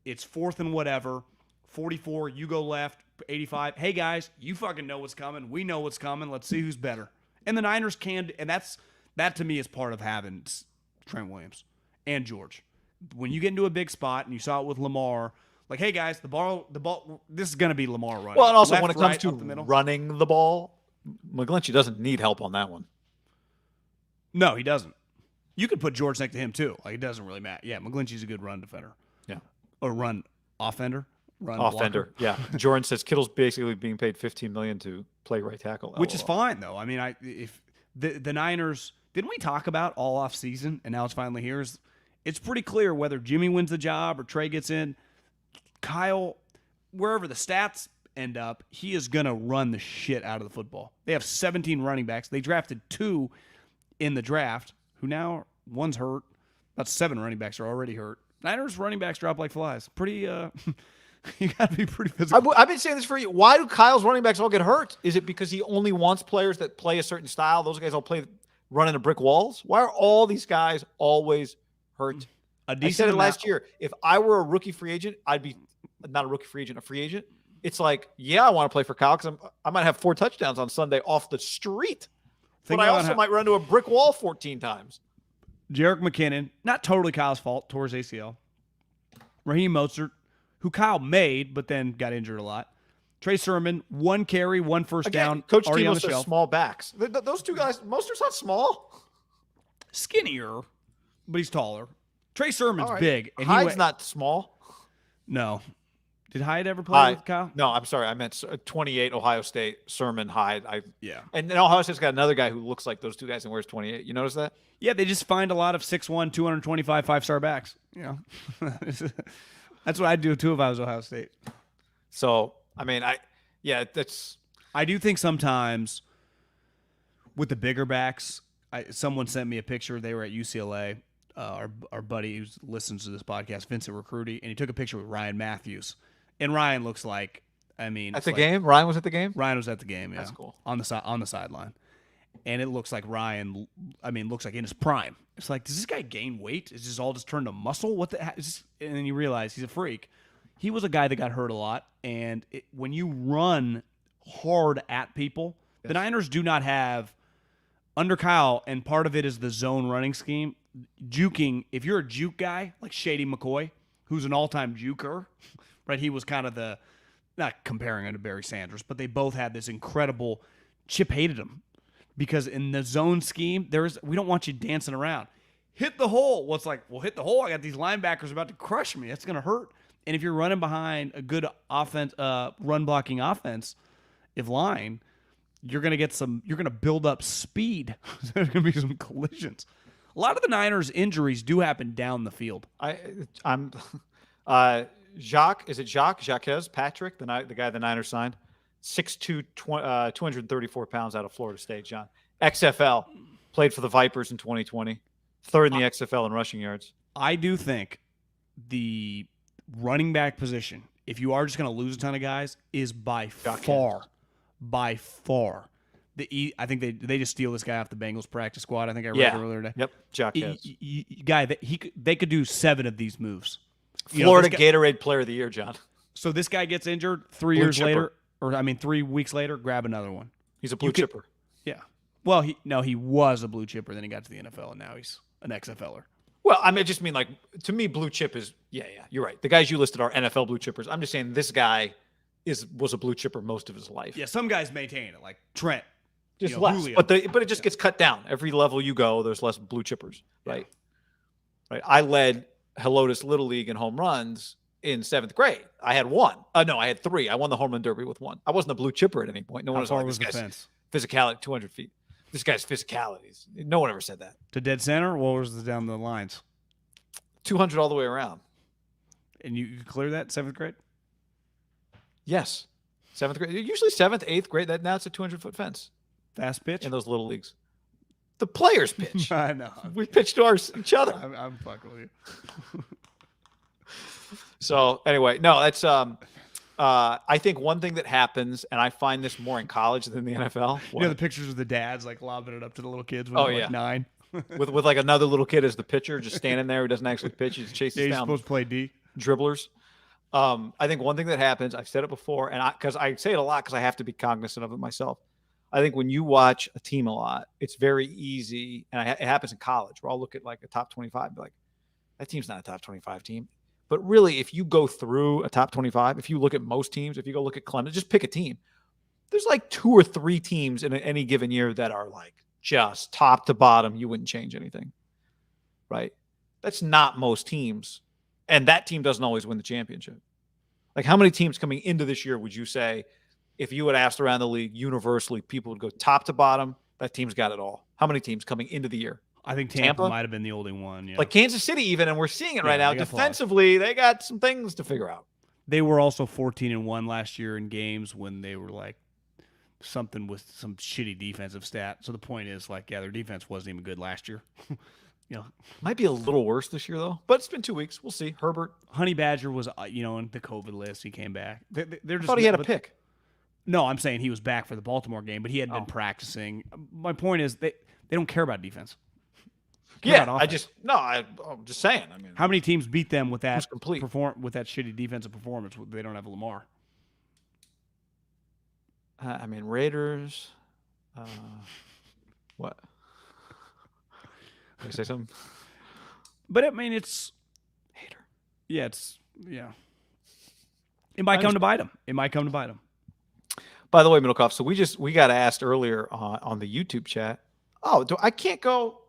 it's fourth and whatever, 44, you go left, 85. Hey, guys, you fucking know what's coming. We know what's coming. Let's see who's better. And the Niners can, and that to me is part of having Trent Williams and George. When you get into a big spot, and you saw it with Lamar, like, hey, guys, the ball, this is going to be Lamar running. Well, and also left, when it comes right, to up the middle. running the ball, McGlinchey doesn't need help on that one. No, he doesn't. You could put George next to him, too. Like, it doesn't really matter. Yeah, McGlinchey's a good run defender. Yeah. Or run offender. Run offender. blocker. Yeah. Jordan says Kittle's basically being paid $15 million to play right tackle. Which is fine, though. I mean, if the Niners, didn't we talk about all off season, and now it's finally here? It's pretty clear whether Jimmy wins the job or Trey gets in. Kyle, wherever the stats end up, he is going to run the shit out of the football. They have 17 running backs. They drafted 2 in the draft, who now one's hurt. About 7 running backs are already hurt. Niners running backs drop like flies. Pretty, you got to be pretty physical. I've been saying this for you. Why do Kyle's running backs all get hurt? Is it because he only wants players that play a certain style? Those guys all play running to brick walls. Why are all these guys always hurt? I said it last year. If I were a rookie free agent, I'd be not a rookie free agent, a free agent. It's like, yeah, I want to play for Kyle because I might have 4 touchdowns on Sunday off the street. But I also might run to a brick wall 14 times. Jerick McKinnon, not totally Kyle's fault, tore his ACL. Raheem Mostert, who Kyle made, but then got injured a lot. Trey Sermon, 1 carry, 1 first down. Coach already Timo on the says shelf. small backs. Those 2 guys, Mostert's not small. Skinnier, but he's taller. Trey Sermon's big. And Hyde's not small. No. Did Hyde ever play with Kyle? No, I'm sorry. I meant 28 Ohio State, Sermon, Hyde. Yeah. And then Ohio State's got another guy who looks like those 2 guys and wears 28. You notice that? Yeah, they just find a lot of 6'1", 225 5-star backs. You know, that's what I'd do too if I was Ohio State. So, I mean, I do think sometimes with the bigger backs, someone sent me a picture. They were at UCLA. Our buddy who listens to this podcast, Vincent Recruity, and he took a picture with Ryan Matthews. And Ryan looks like, I mean, at the game. Ryan was at the game. Ryan was at the game. Yeah, that's cool. On the sideline, and it looks like Ryan. I mean, looks like in his prime. It's like, does this guy gain weight? Is this all just turned to muscle? What the? And then you realize he's a freak. He was a guy that got hurt a lot, and when you run hard at people, the Niners do not have under Kyle, and part of it is the zone running scheme. Juking. If you're a juke guy like Shady McCoy, who's an all-time juker. Right, he was kind of not comparing him to Barry Sanders, but they both had this incredible. Chip hated him because in the zone scheme, we don't want you dancing around. Hit the hole. Well, it's like, well, hit the hole. I got these linebackers about to crush me. That's going to hurt. And if you're running behind a good offense, run blocking offense, line, you're going to get some. You're going to build up speed. There's going to be some collisions. A lot of the Niners' injuries do happen down the field. Jacques Patrick, the guy the Niners signed, 6'2", 234 pounds out of Florida State, John. XFL, played for the Vipers in 2020, 3rd in the XFL in rushing yards. I do think the running back position, if you are just going to lose a ton of guys, is by far. I think they just steal this guy off the Bengals practice squad. I think I read earlier today. Yep, Jacques. Guy, they could do 7 of these moves. Florida Gatorade Player of the Year, John. So this guy gets injured 3 years later, 3 weeks later, grab another one. He's a blue chipper. Yeah. Well, he was a blue chipper, then he got to the NFL, and now he's an XFLer. Well, I just mean, like, to me, blue chip is, you're right. The guys you listed are NFL blue chippers. I'm just saying this guy was a blue chipper most of his life. Yeah, some guys maintain it, like Trent. Just less. Julio. But it just gets cut down. Every level you go, there's less blue chippers, right? Yeah. Right. I led Helotes Little League in home runs in 7th grade. I had 1. No, I had 3. I won the home run derby with 1. I wasn't a blue chipper at any point. No one was like, this guy's physicality, 200 feet. This guy's physicality. No one ever said that. To dead center, or what was down the lines? 200 all the way around. And you clear that 7th grade? Yes. 7th grade. Usually 7th, 8th grade. Now it's a 200-foot fence. Fast pitch? In those little leagues. The players pitch. I know. We pitch to each other. I'm fucking with you. So anyway, no, that's I think one thing that happens, and I find this more in college than the NFL. You know the pictures of the dads like lobbing it up to the little kids when Oh, they're yeah. like 9. with like another little kid as the pitcher, just standing there who doesn't actually pitch. He just chases Yeah, he's down supposed to play D. dribblers. I think one thing that happens, I've said it before, and because I say it a lot because I have to be cognizant of it myself. I think when you watch a team a lot, it's very easy, and it happens in college, where I'll look at like a top 25 and be like, that team's not a top 25 team. But really, if you go through a top 25, if you look at most teams, if you go look at Clemson, just pick a team. There's like 2 or 3 teams in any given year that are like just top to bottom. You wouldn't change anything, right? That's not most teams. And that team doesn't always win the championship. Like, how many teams coming into this year would you say, if you had asked around the league universally, people would go top to bottom, that team's got it all? How many teams coming into the year? I think Tampa might have been the only one. Yeah. Like Kansas City even, and we're seeing it right now. Defensively, they got some things to figure out. They were also 14-1 last year in games when they were like something with some shitty defensive stat. So the point is, like, yeah, their defense wasn't even good last year. Might be a little worse this year though, but it's been 2 weeks. We'll see. Herbert, Honey Badger was, in the COVID list. He came back. They're just, I thought he had a pick. No, I'm saying he was back for the Baltimore game, but he hadn't been practicing. My point is they don't care about defense. I'm just saying. I mean, how many teams beat them with that with that shitty defensive performance? They don't have Lamar. Raiders. What? Did I say something? But I mean, it's hater. Yeah, It might come to bite them. By the way, Middlecoff, so we got asked earlier on the YouTube chat. Oh, I can't go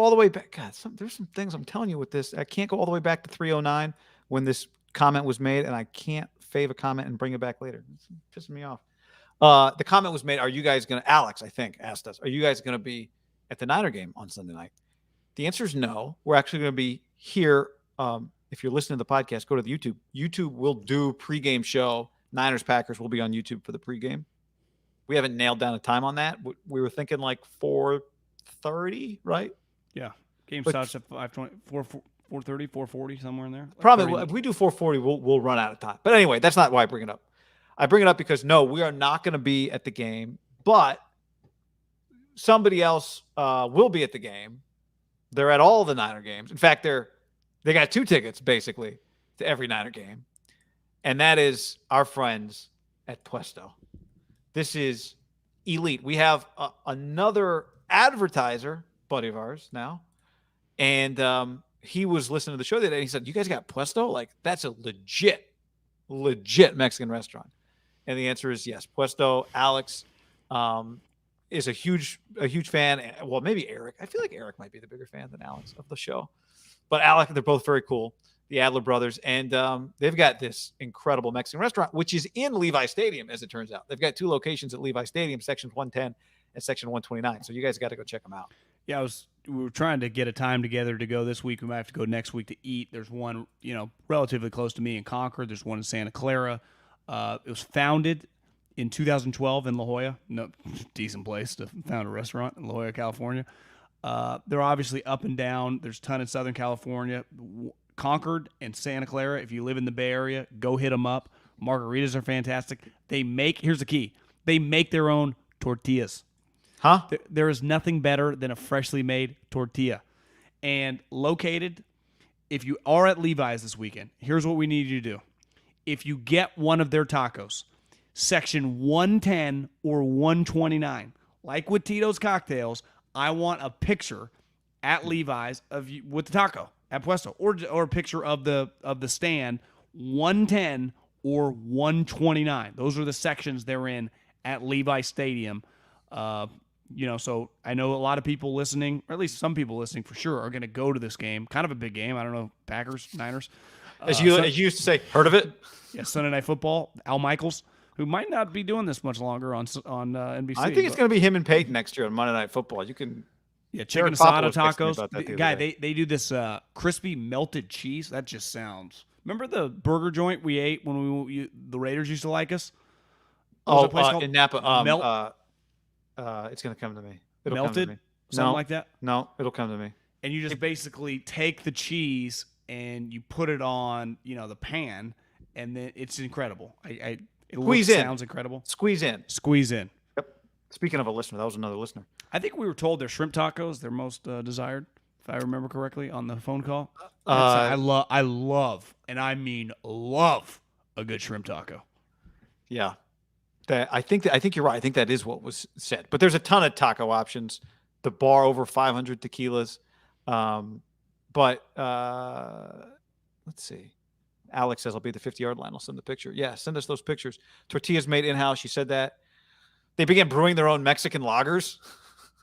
all the way back. God, there's some things I'm telling you with this. I can't go all the way back to 309 when this comment was made, and I can't fave a comment and bring it back later. It's pissing me off. The comment was made, are you guys going to, Alex, I think, asked us, are you guys going to be at the Niner game on Sunday night? The answer is no. We're actually going to be here. If you're listening to the podcast, go to the YouTube. YouTube will do pregame show. Niners Packers will be on YouTube for the pregame. We haven't nailed down a time on that. We were thinking like 4:30, right? Yeah. Game starts at 5:20, 4:30, 4:40, somewhere in there. Like probably. If we do 4:40, we'll run out of time. But anyway, that's not why I bring it up. I bring it up because, no, we are not going to be at the game, but somebody else will be at the game. They're at all the Niner games. In fact, they got 2 tickets, basically, to every Niner game. And that is our friends at Puesto. This is elite. We have another advertiser, buddy of ours now, and he was listening to the show the other day. He said, you guys got Puesto? Like, that's a legit Mexican restaurant. And the answer is yes. Puesto. Alex is a huge fan. Well, maybe Eric. I feel like Eric might be the bigger fan than Alex of the show. But Alex, they're both very cool. The Adler brothers. And they've got this incredible Mexican restaurant, which is in Levi Stadium, as it turns out. They've got 2 locations at Levi Stadium, Section 110 and Section 129. So you guys got to go check them out. Yeah, we were trying to get a time together to go this week. We might have to go next week to eat. There's one, relatively close to me in Concord. There's one in Santa Clara. It was founded in 2012 in La Jolla. No, decent place to found a restaurant in La Jolla, California. They're obviously up and down. There's a ton in Southern California. Concord and Santa Clara, if you live in the Bay Area, go hit them up. Margaritas are fantastic. Here's the key. They make their own tortillas. Huh? There is nothing better than a freshly made tortilla. And located, if you are at Levi's this weekend, here's what we need you to do. If you get one of their tacos, Section 110 or 129, like with Tito's Cocktails, I want a picture at Levi's of you with the taco at Puesto, or a picture of the stand, 110 or 129. Those are the sections they're in at Levi Stadium. So I know a lot of people listening, or at least some people listening for sure, are going to go to this game. Kind of a big game. I don't know, Packers, Niners. As you used to say, heard of it? Yeah, Sunday Night Football. Al Michaels, who might not be doing this much longer on NBC. I think it's going to be him and Peyton next year on Monday Night Football. You can. Yeah, chicken asada tacos. Guy, they do this crispy melted cheese. That just sounds. Remember the burger joint we ate when the Raiders used to like us? In Napa. It's going to come to me. It'll melted? Come to me. Something like that? No, it'll come to me. And you just basically take the cheese and you put it on, the pan, and then it's incredible. Sounds incredible. Squeeze in. Squeeze in. Yep. Speaking of a listener, that was another listener. I think we were told they're shrimp tacos. They're most desired, if I remember correctly, on the phone call. I love, and I mean love, a good shrimp taco. Yeah. I think you're right. I think that is what was said. But there's a ton of taco options. The bar over 500 tequilas. But let's see. Alex says I'll be at the 50-yard line. I'll send the picture. Yeah, send us those pictures. Tortillas made in-house. She said that. They began brewing their own Mexican lagers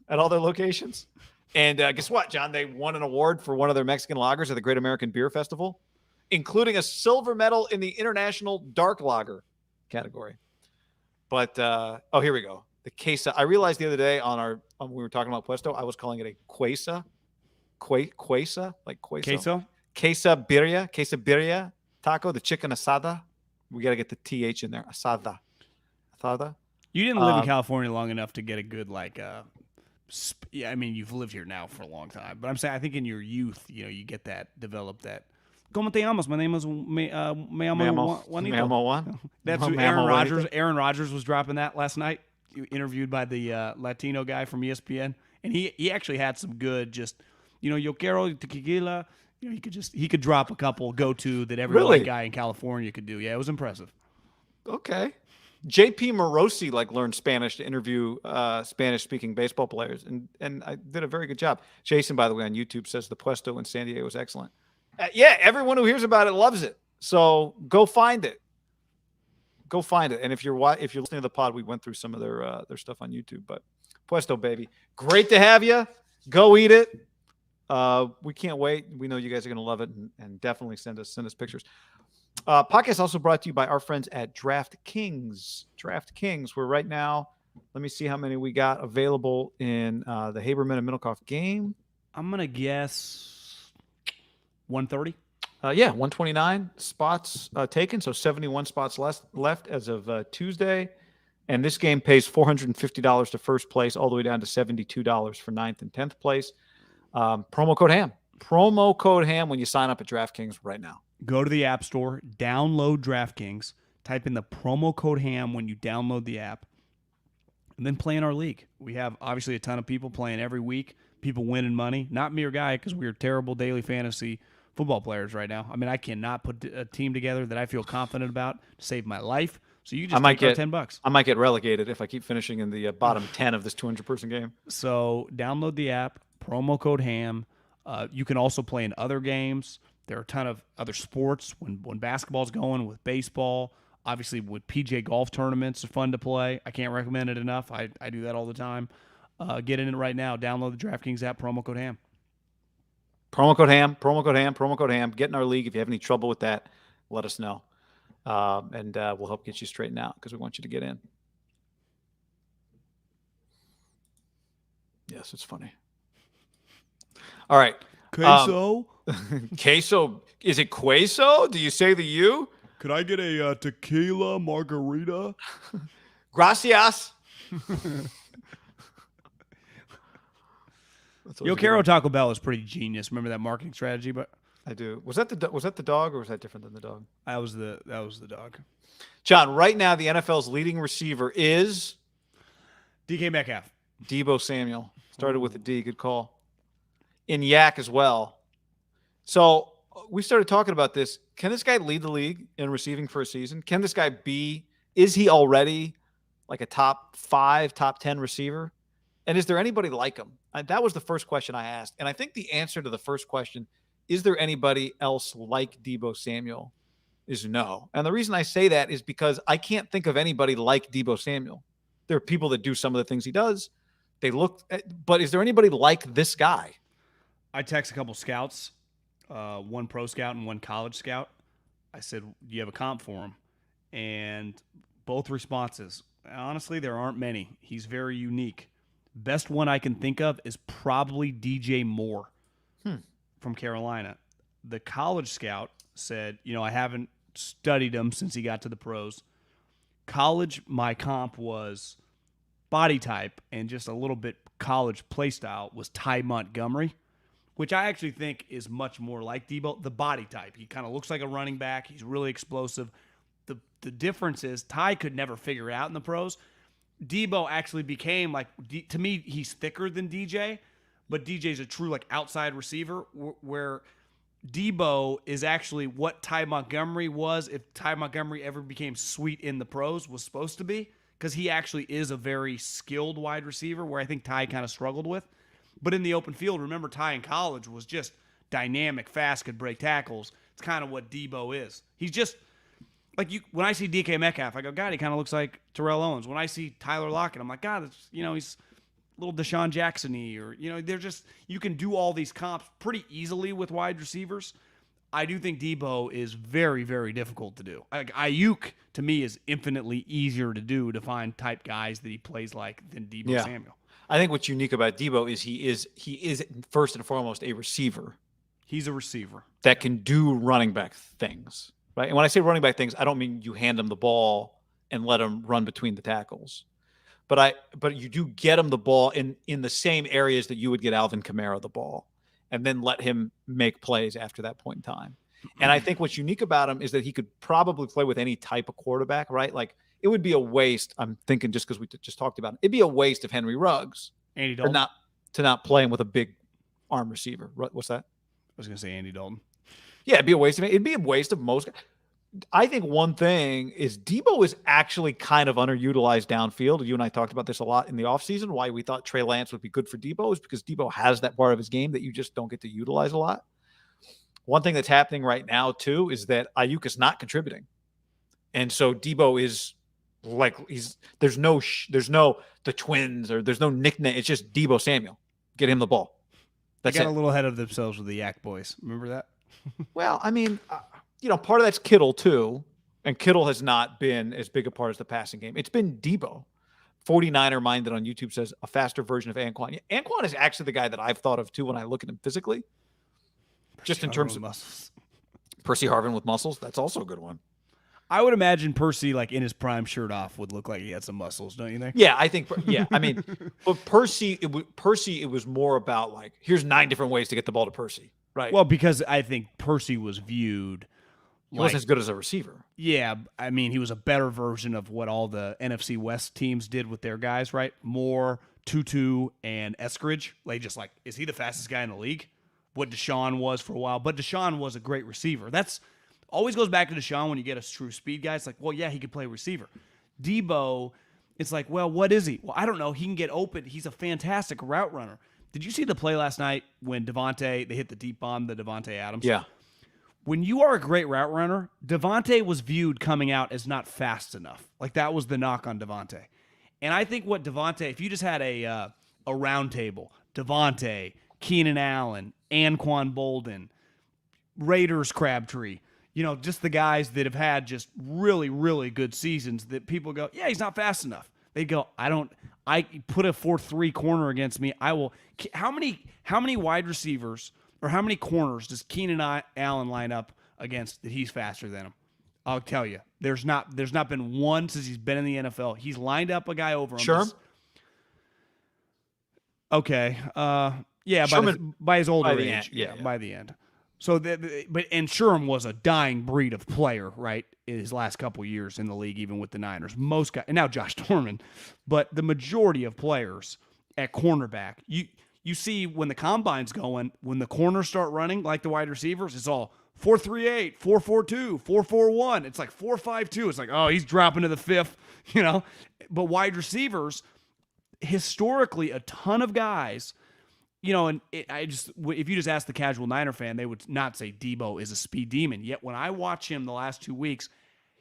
at all their locations. And guess what, John? They won an award for one of their Mexican lagers at the Great American Beer Festival, including a silver medal in the International Dark Lager category. But, here we go. The queso. I realized the other day when we were talking about Puesto, I was calling it a quesa. Quesa? Like queso? Quesabirria taco, the chicken asada. We got to get the TH in there. Asada. You didn't live in California long enough to get a good, I mean, you've lived here now for a long time. But I'm saying, I think in your youth, you get that, develop that. ¿Cómo te llamas? My name is me llamo Juanito. Me llamo Juan. That's who Aaron Rodgers. Aaron Rodgers was dropping that last night. Interviewed by the Latino guy from ESPN, and he actually had some good yo quiero tequila. He could drop a couple go-to that every white guy in California could do. Yeah, it was impressive. Okay. JP Morosi learned Spanish to interview Spanish-speaking baseball players, and I did a very good job. Jason, by the way, on YouTube says the Puesto in San Diego was excellent. Everyone who hears about it loves it. So go find it. And if you're listening to the pod, we went through some of their stuff on YouTube. But Puesto, baby, great to have you. Go eat it. We can't wait. We know you guys are going to love it, and definitely send us pictures. Podcast also brought to you by our friends at DraftKings. DraftKings, where right now, let me see how many we got available in the Haberman and Middlecoff game. I'm gonna guess 130. 129 spots taken, so 71 spots left as of Tuesday. And this game pays $450 to first place, all the way down to $72 for 9th and 10th place. Promo code HAM. Promo code HAM when you sign up at DraftKings right now. Go to the App Store, download DraftKings, type in the promo code HAM when you download the app, and then play in our league. We have obviously a ton of people playing every week, people winning money. Not me or Guy, because we're terrible daily fantasy football players right now. I mean, I cannot put a team together that I feel confident about to save my life. So you just take our $10. I might get relegated if I keep finishing in the bottom 10 of this 200-person game. So download the app, promo code HAM. You can also play in other games. There are a ton of other sports when basketball's going, with baseball. Obviously, with PJ golf tournaments are fun to play. I can't recommend it enough. I do that all the time. Get in it right now. Download the DraftKings app, promo code HAM. Promo code HAM, promo code HAM, promo code HAM. Get in our league. If you have any trouble with that, let us know. And we'll help get you straightened out, because we want you to get in. Yes, it's funny. All right. Queso? Queso. Is it queso? Do you say the U? Could I get a tequila margarita? Gracias. Yo Quiero Taco Bell is pretty genius. Remember that marketing strategy? But I do. Was that the dog, or was that different than the dog? That was the dog. John, right now the NFL's leading receiver is DK Metcalf. Deebo Samuel. Started with a D. Good call. In Yak as well. So we started talking about this. Can this guy lead the league in receiving for a season? Can this guy is he already like a top 5, top 10 receiver? And is there anybody like him? That was the first question I asked. And I think the answer to the first question, is there anybody else like Deebo Samuel, is no. And the reason I say that is because I can't think of anybody like Deebo Samuel. There are people that do some of the things he does. But is there anybody like this guy? I text a couple scouts, one pro scout and one college scout. I said, do you have a comp for him? And both responses, honestly, there aren't many. He's very unique. Best one I can think of is probably DJ Moore from Carolina. The college scout said, I haven't studied him since he got to the pros. College, my comp was body type and just a little bit college play style was Ty Montgomery. which I actually think is much more like Deebo, the body type. He kind of looks like a running back. He's really explosive. The difference is Ty could never figure it out in the pros. Deebo actually became to me, he's thicker than DJ, but DJ's a true outside receiver where Deebo is actually what Ty Montgomery was if Ty Montgomery ever became sweet in the pros was supposed to be, because he actually is a very skilled wide receiver where I think Ty kind of struggled with. But in the open field, remember Ty in college was just dynamic, fast, could break tackles. It's kind of what Deebo is. He's just when I see DK Metcalf, I go, God, he kind of looks like Terrell Owens. When I see Tyler Lockett, I'm like, God, he's a little Deshaun Jackson-y, or they're just, you can do all these comps pretty easily with wide receivers. I do think Deebo is very, very difficult to do. Ayuk to me is infinitely easier to do, to find type guys that he plays like than Deebo Samuel. I think what's unique about Deebo is he is first and foremost a receiver. He's a receiver that can do running back things. Right. And when I say running back things, I don't mean you hand him the ball and let him run between the tackles. But you do get him the ball in the same areas that you would get Alvin Kamara the ball, and then let him make plays after that point in time. And I think what's unique about him is that he could probably play with any type of quarterback, right? Like, it would be a waste, I'm thinking, just because we just talked about it, it'd be a waste of Henry Ruggs Andy Dalton. to not play him with a big arm receiver. What's that? I was going to say Andy Dalton. Yeah, it'd be a waste of it. It'd be a waste of most. I think one thing is Deebo is actually kind of underutilized downfield. You and I talked about this a lot in the offseason. Why we thought Trey Lance would be good for Deebo is because Deebo has that part of his game that you just don't get to utilize a lot. One thing that's happening right now, too, is that Ayuk is not contributing. And so Deebo is there's no the twins, or there's no nickname. It's just Deebo Samuel. Get him the ball. They got a little ahead of themselves with the Yak Boys. Remember that? Well, I mean, part of that's Kittle too, and Kittle has not been as big a part as the passing game. It's been Deebo. 49er Minded on YouTube says a faster version of Anquan. Anquan is actually the guy that I've thought of too when I look at him physically. Just in terms of muscles. Percy Harvin with muscles, that's also a good one. I would imagine Percy, in his prime shirt off, would look like he had some muscles, don't you think? Yeah, I think. Yeah, I mean, but Percy, it was more about here's 9 different ways to get the ball to Percy, right? Well, because I think Percy was viewed. He wasn't as good as a receiver. Yeah, I mean, he was a better version of what all the NFC West teams did with their guys, right? Moore, Tutu, and Eskridge. Is he the fastest guy in the league? What Deshaun was for a while. But Deshaun was a great receiver. That's always goes back to Deshaun when you get a true speed guy. It's he could play receiver. Deebo, it's what is he? Well, I don't know. He can get open. He's a fantastic route runner. Did you see the play last night when they hit the deep bomb to Devontae Adams? Yeah. When you are a great route runner, Devontae was viewed coming out as not fast enough. That was the knock on Devontae. And I think what Devontae, if you just had a round table, Devontae, Keenan Allen, Anquan Bolden, Raiders Crabtree, just the guys that have had just really, really good seasons that people go, yeah, he's not fast enough. They go, I put a 4-3 corner against me. I will. How many wide receivers or how many corners does Keenan Allen line up against that he's faster than him? I'll tell you, there's not been one since he's been in the NFL. He's lined up a guy over him. Sherm? Okay. Yeah, by his older age. Yeah, by the end. So, and Sherm was a dying breed of player, right, in his last couple of years in the league, even with the Niners. Most guys, and now Josh Norman, but the majority of players at cornerback, you see when the combine's going, when the corners start running like the wide receivers, it's all 4-3-8, 4-4-2, 4-4-1. It's 4-5-2. It's oh, he's dropping to the fifth, But wide receivers, historically, a ton of guys. And if you just ask the casual Niner fan, they would not say Deebo is a speed demon. Yet when I watch him the last 2 weeks,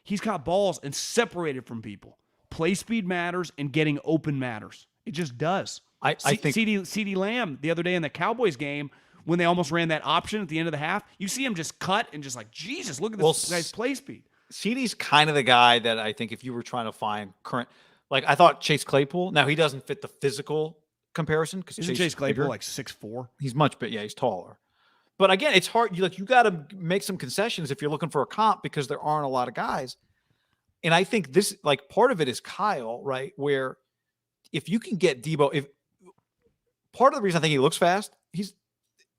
he's got balls and separated from people. Play speed matters and getting open matters. It just does. I think CeeDee Lamb the other day in the Cowboys game, when they almost ran that option at the end of the half, you see him just cut and just Jesus, look at this guy's play speed. CeeDee's kind of the guy that I think if you were trying to find current, I thought Chase Claypool. Now he doesn't fit the physical comparison because Chase Claypool 6'4"? He's much bigger. Yeah, he's taller. But again, it's hard. You got to make some concessions if you're looking for a comp because there aren't a lot of guys. And I think this, part of it is Kyle, right? Where if you can get Deebo, if part of the reason I think he looks fast,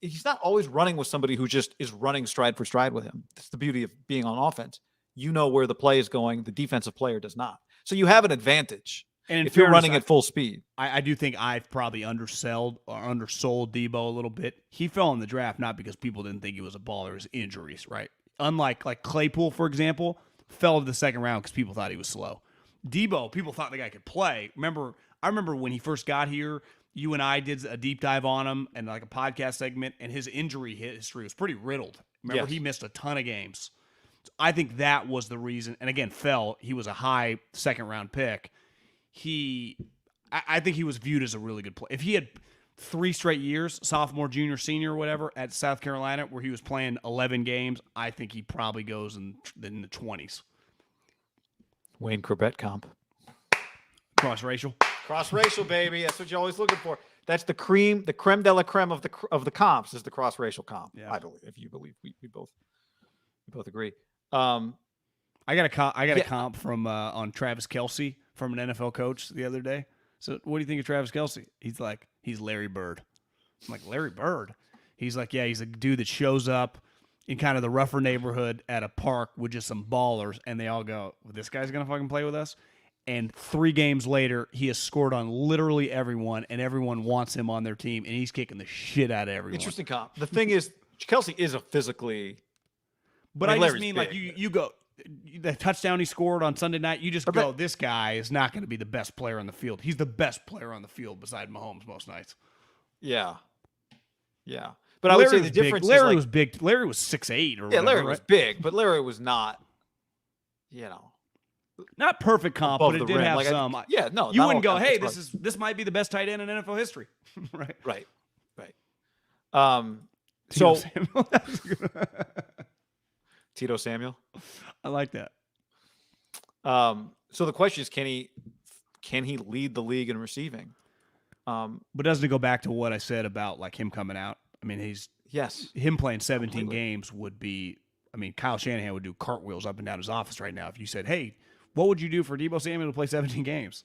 he's not always running with somebody who just is running stride for stride with him. That's the beauty of being on offense. You know where the play is going. The defensive player does not. So you have an advantage And if you're running at full speed. I do think I've probably undersold Deebo a little bit. He fell in the draft not because people didn't think he was a baller, his injuries, right? Unlike like Claypool, for example, fell to the second round because people thought he was slow. Deebo, people thought the guy could play. I remember when he first got here, you and I did a deep dive on him and like a podcast segment, and his injury history was pretty riddled. Remember, he missed a ton of games. So I think that was the reason. And again, he was a high second-round pick. I think he was viewed as a really good player. If he had 3 straight years, sophomore, junior, senior, whatever, at South Carolina, where he was playing 11 games, I think he probably goes in the 20s. Wayne Corbett comp. Cross-racial. Cross-racial, baby. That's what you're always looking for. That's the creme de la creme of the comps is the cross-racial comp. Yeah. I believe. If you believe, we both agree. I got a comp from on Travis Kelce from an NFL coach the other day. So what do you think of Travis Kelce? He's like, he's Larry Bird. I'm like, Larry Bird? He's like, yeah, he's a dude that shows up in kind of the rougher neighborhood at a park with just some ballers, and they all go, well, this guy's going to fucking play with us? And 3 games later, he has scored on literally everyone, and everyone wants him on their team, and he's kicking the shit out of everyone. Interesting comp. The thing is, Kelce is a physically... But I just mean, big. Like, you go... The touchdown he scored on Sunday night, you just go, this guy is not going to be the best player on the field. He's the best player on the field beside Mahomes most nights. Yeah. Yeah. But I would say the difference is Larry was big. Larry was 6'8" or whatever. Yeah, Larry was big, but Larry was not, not perfect comp, but it did have some. You wouldn't go, hey, this might be the best tight end in NFL history. Right. So Tito Samuel. I like that. So the question is, can he lead the league in receiving? But doesn't it go back to what I said about like him coming out? I mean, him playing 17 games would be. I mean, Kyle Shanahan would do cartwheels up and down his office right now if you said, "Hey, what would you do for Deebo Samuel to play 17 games?"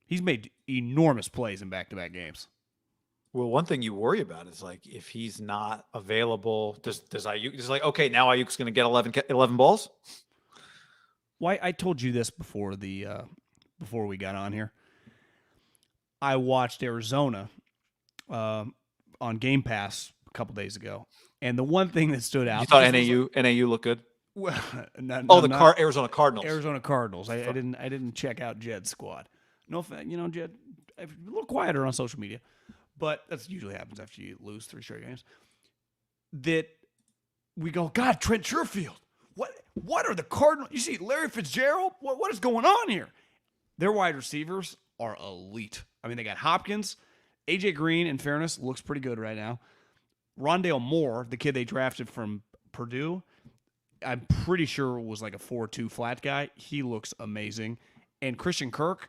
He's made enormous plays in back-to-back games. Well, one thing you worry about is like if he's not available, does Ayuk just like, okay, now Ayuk's going to get 11 balls? Why I told you this before before we got on here. I watched Arizona on Game Pass a couple days ago, and the one thing that stood out. You thought NAU looked good? Well, Arizona Cardinals. Arizona Cardinals. I didn't check out Jed's squad. No, Jed, a little quieter on social media. But that usually happens after you lose 3 straight games. That we go, God, Trent Sherfield. What are the Cardinals? You see Larry Fitzgerald? What is going on here? Their wide receivers are elite. I mean, they got Hopkins. AJ Green, in fairness, looks pretty good right now. Rondale Moore, the kid they drafted from Purdue, I'm pretty sure was like a 4.2 flat guy. He looks amazing. And Christian Kirk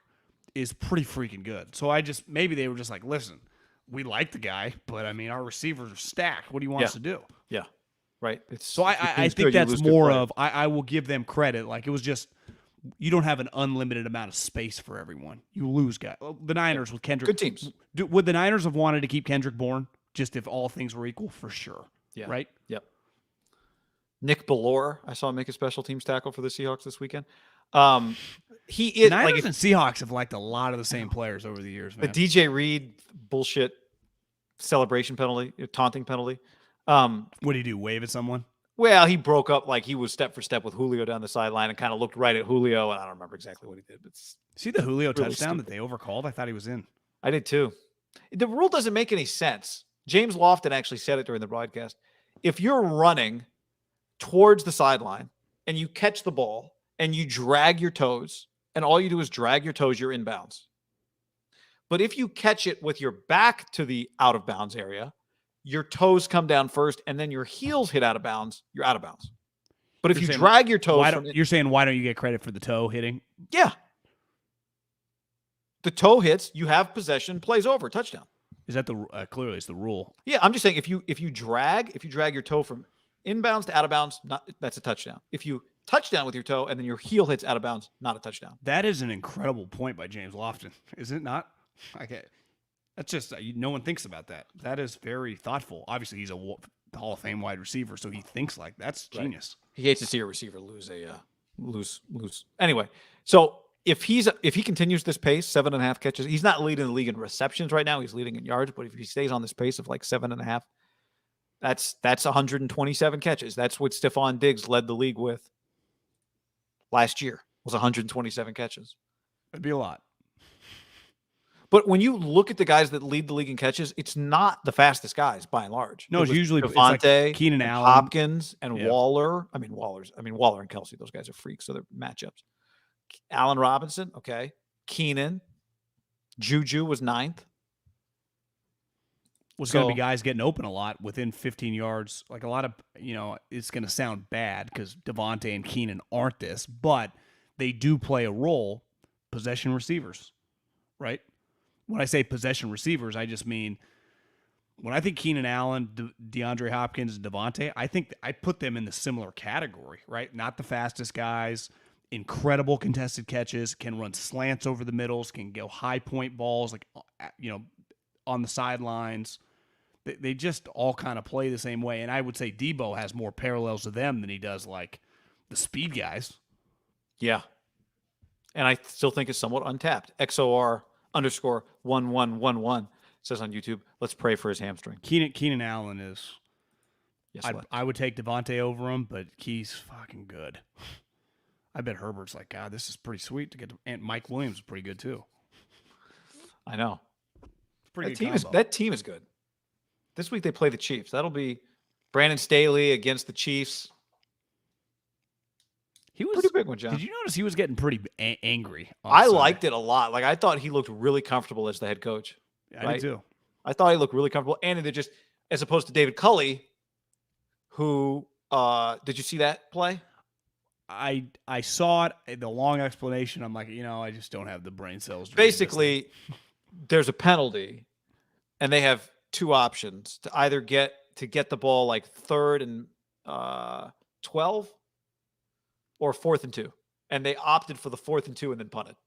is pretty freaking good. So maybe they were just like, listen, we like the guy, but I mean, our receivers are stacked. What do you want us to do? Yeah, right. I think that's more of, I will give them credit. Like, it was just, you don't have an unlimited amount of space for everyone. You lose guys. The Niners with Kendrick. Good teams. Would the Niners have wanted to keep Kendrick Bourne just if all things were equal? For sure. Yeah. Right? Yep. Nick Bellore, I saw him make a special teams tackle for the Seahawks this weekend. He is Niners and Seahawks have liked a lot of the same players over the years, man. The DJ Reed bullshit celebration penalty, taunting penalty. What did he do? Wave at someone? Well, he broke up like he was step for step with Julio down the sideline and kind of looked right at Julio. And I don't remember exactly what he did. But see the Julio really touchdown that they overcalled? I thought he was in. I did too. The rule doesn't make any sense. James Lofton actually said it during the broadcast. If you're running towards the sideline and you catch the ball and you drag your toes, and all you do is drag your toes, you're in bounds. But if you catch it with your back to the out of bounds area, your toes come down first, and then your heels hit out of bounds, you're out of bounds. But if you drag your toes... You're saying why don't you get credit for the toe hitting? Yeah. The toe hits, you have possession, plays over, touchdown. Is that clearly it's the rule? Yeah, I'm just saying if you drag your toe from inbounds to out of bounds, that's a touchdown. If you touchdown with your toe and then your heel hits out of bounds, not a touchdown. That is an incredible point by James Lofton, is it not? Okay. That's just no one thinks about that. That is very thoughtful. Obviously, he's a Hall of Fame wide receiver, so he thinks like that's genius. Right. He hates to see a receiver lose. Anyway, so if he continues this pace, 7.5 catches, he's not leading the league in receptions right now. He's leading in yards, but if he stays on this pace of like 7.5, that's 127 catches. That's what Stephon Diggs led the league with last year. Was 127 catches. That'd be a lot. But when you look at the guys that lead the league in catches, it's not the fastest guys by and large. No, it's usually Devontae, like Keenan Allen, Hopkins, and Waller. Waller and Kelsey, those guys are freaks, so they're matchups. Allen Robinson, okay. Keenan. Juju was 9th. Was going to be guys getting open a lot within 15 yards. Like a lot of, it's going to sound bad because Devontae and Keenan aren't this, but they do play a role, possession receivers, right? When I say possession receivers, I just mean when I think Keenan Allen, DeAndre Hopkins, and Devontae, I think I put them in the similar category, right? Not the fastest guys, incredible contested catches, can run slants over the middles, can go high point balls, like, on the sidelines. They just all kind of play the same way. And I would say Deebo has more parallels to them than he does like the speed guys. Yeah. And I still think it's somewhat untapped. XOR_1111 says on YouTube, let's pray for his hamstring. Keenan Allen is. Yes, I would take Devontae over him, but he's fucking good. I bet Herbert's like, God, this is pretty sweet to get. And Mike Williams is pretty good too. I know. Pretty That team is good. This week they play the Chiefs. That'll be Brandon Staley against the Chiefs. He was pretty big one, John. Did you notice he was getting pretty angry? I liked it a lot. Like I thought he looked really comfortable as the head coach. Yeah, I did too. I thought he looked really comfortable, and they're just as opposed to David Culley, who did you see that play? I saw it. The long explanation. I'm like, I just don't have the brain cells. Basically, there's a penalty, and they have two options to either get the ball like 3rd and 12 or 4th and 2. And they opted for the 4th and 2 and then punted.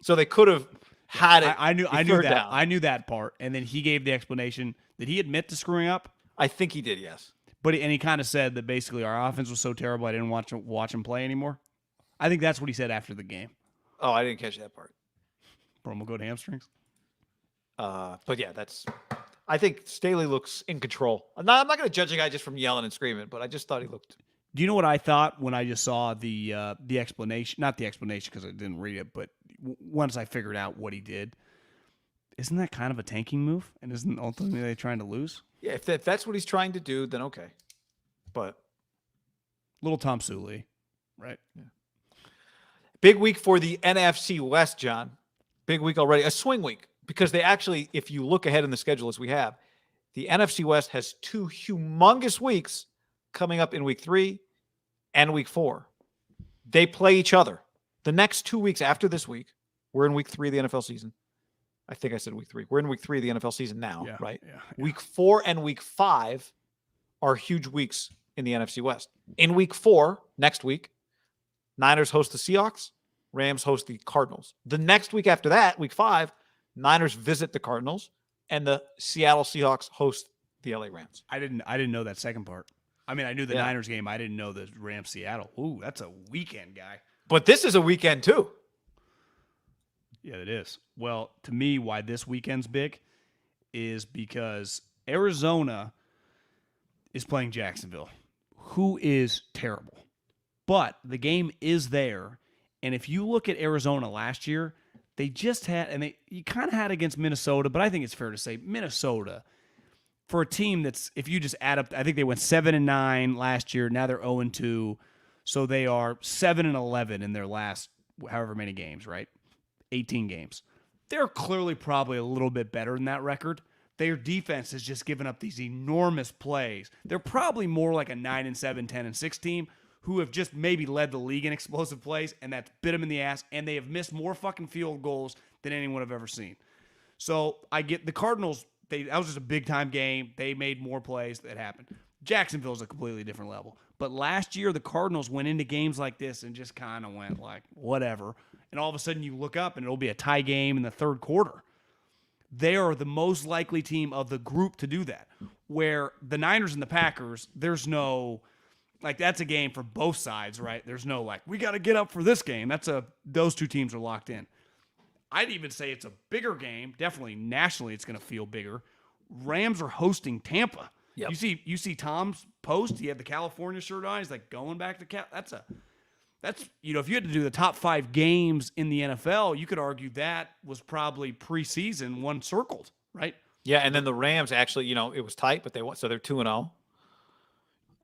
So they could have had it. I knew that. Down. I knew that part. And then he gave the explanation. Did he admit to screwing up? I think he did, yes. But he kind of said that basically our offense was so terrible I didn't watch him play anymore. I think that's what he said after the game. Oh, I didn't catch that part. Promo code hamstrings. But yeah, I think Staley looks in control. I'm not going to judge a guy just from yelling and screaming, but I just thought he looked. Do you know what I thought when I just saw the explanation? Not the explanation because I didn't read it, but once I figured out what he did, isn't that kind of a tanking move? And isn't ultimately they trying to lose? Yeah, if that's what he's trying to do, then okay. But little Tom Suley, right? Yeah. Big week for the NFC West, John. Big week already. A swing week. Because they actually, if you look ahead in the schedule as we have, the NFC West has 2 humongous weeks coming up in week 3 and week 4. They play each other. The next 2 weeks after this week, we're in week 3 of the NFL season. I think I said week 3. We're in week 3 of the NFL season now, right? Yeah. Week 4 and week 5 are huge weeks in the NFC West. In week 4, next week, Niners host the Seahawks, Rams host the Cardinals. The next week after that, week 5, Niners visit the Cardinals, and the Seattle Seahawks host the LA Rams. I didn't know that second part. I mean, I knew the Niners game. I didn't know the Rams Seattle. Ooh, that's a weekend guy. But this is a weekend too. Yeah, it is. Well, to me, why this weekend's big is because Arizona is playing Jacksonville, who is terrible. But the game is there, and if you look at Arizona last year, they just had, and you kind of had against Minnesota, but I think it's fair to say Minnesota, for a team that's, if you just add up, I think they went 7-9 last year. Now they're 0-2. So they are 7-11 in their last however many games, right? 18 games. They're clearly probably a little bit better than that record. Their defense has just given up these enormous plays. They're probably more like a 9-7, 10-6 team who have just maybe led the league in explosive plays, and that's bit them in the ass, and they have missed more fucking field goals than anyone I've ever seen. So I get the Cardinals, that was just a big-time game. They made more plays that happened. Jacksonville's a completely different level. But last year, the Cardinals went into games like this and just kind of went like, whatever, and all of a sudden you look up and it'll be a tie game in the third quarter. They are the most likely team of the group to do that. Where the Niners and the Packers, there's no, like, that's a game for both sides, right? There's no, like, we got to get up for this game. Those two teams are locked in. I'd even say it's a bigger game. Definitely nationally, it's going to feel bigger. Rams are hosting Tampa. Yep. You see Tom's post. He had the California shirt on. He's like going back to That's if you had to do the top 5 games in the NFL, you could argue that was probably preseason one circled, right? Yeah, and then the Rams actually, it was tight, but so they're 2-0.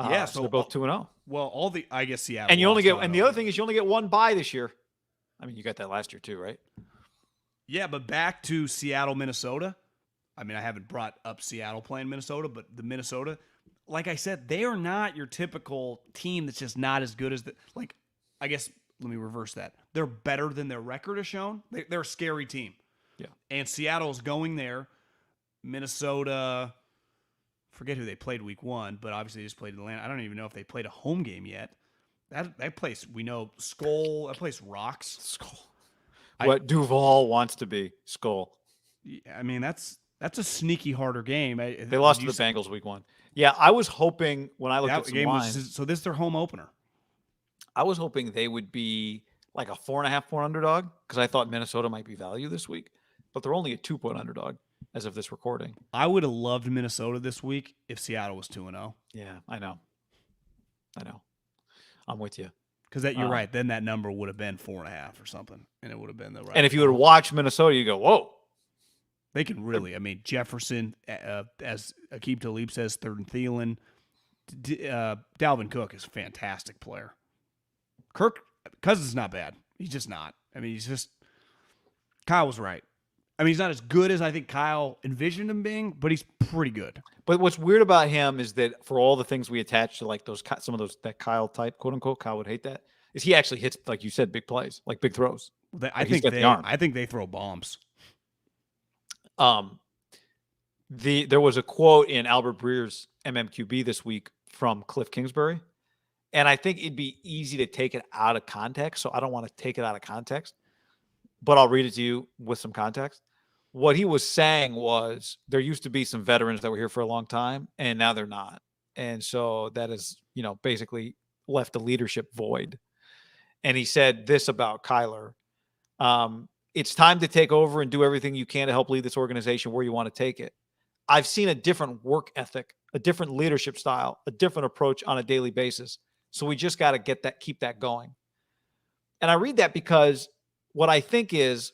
Yeah, so they're both 2-0. Well, I guess Seattle. And the other thing is you only get one bye this year. I mean, you got that last year too, right? Yeah, but back to Seattle, Minnesota. I mean, I haven't brought up Seattle playing Minnesota, but the Minnesota, like I said, they are not your typical team that's just not as good as I guess let me reverse that. They're better than their record has shown. They're a scary team. Yeah. And Seattle's going there. Minnesota, forget who they played week 1, but obviously they just played Atlanta. I don't even know if they played a home game yet. That place, we know, Skull, that place rocks. Skull. What Duval wants to be, Skull. I mean, that's a sneaky harder game. They lost to the Bengals week 1. Yeah, I was hoping when I looked at some game lines. So this is their home opener. I was hoping they would be like a 4.5-point underdog because I thought Minnesota might be value this week, but they're only a 2-point underdog as of this recording. I would have loved Minnesota this week if Seattle was 2-0. Yeah, I know. I'm with you. Because you're right. Then that number would have been 4.5 or something, and it would have been the right. And if you would have watched Minnesota, you go, whoa. They can really. I mean, Jefferson, as Aqib Talib says, third and Thielen. Dalvin Cook is a fantastic player. Kirk Cousins is not bad. He's just not. I mean, Kyle was right. I mean, he's not as good as I think Kyle envisioned him being, but he's pretty good. But what's weird about him is that for all the things we attach to like that Kyle type, quote unquote, Kyle would hate that, is he actually hits, like you said, big plays, like big throws. I think they throw bombs. There was a quote in Albert Breer's MMQB this week from Cliff Kingsbury, and I think it'd be easy to take it out of context, so I don't want to take it out of context, but I'll read it to you with some context. What he was saying was there used to be some veterans that were here for a long time, and now they're not. And so that is, basically left a leadership void. And he said this about Kyler. It's time to take over and do everything you can to help lead this organization where you want to take it. I've seen a different work ethic, a different leadership style, a different approach on a daily basis. So we just got to keep that going. And I read that because what I think is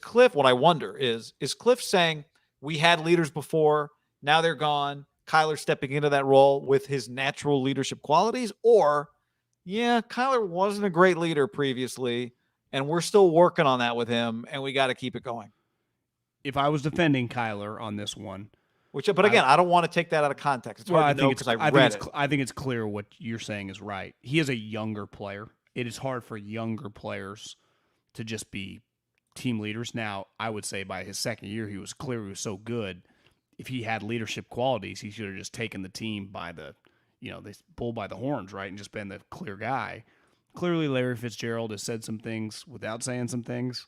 Cliff, what I wonder is Cliff saying we had leaders before, now they're gone, Kyler stepping into that role with his natural leadership qualities? Or, yeah, Kyler wasn't a great leader previously, and we're still working on that with him, and we got to keep it going. If I was defending Kyler on this one, but again, I don't want to take that out of context. It's hard to know because I read it. I think it's clear what you're saying is right. He is a younger player. It is hard for younger players to just be team leaders. Now, I would say by his second year, he was so good. If he had leadership qualities, he should have just taken the team by the, they bull by the horns, right, and just been the clear guy. Clearly, Larry Fitzgerald has said some things without saying some things.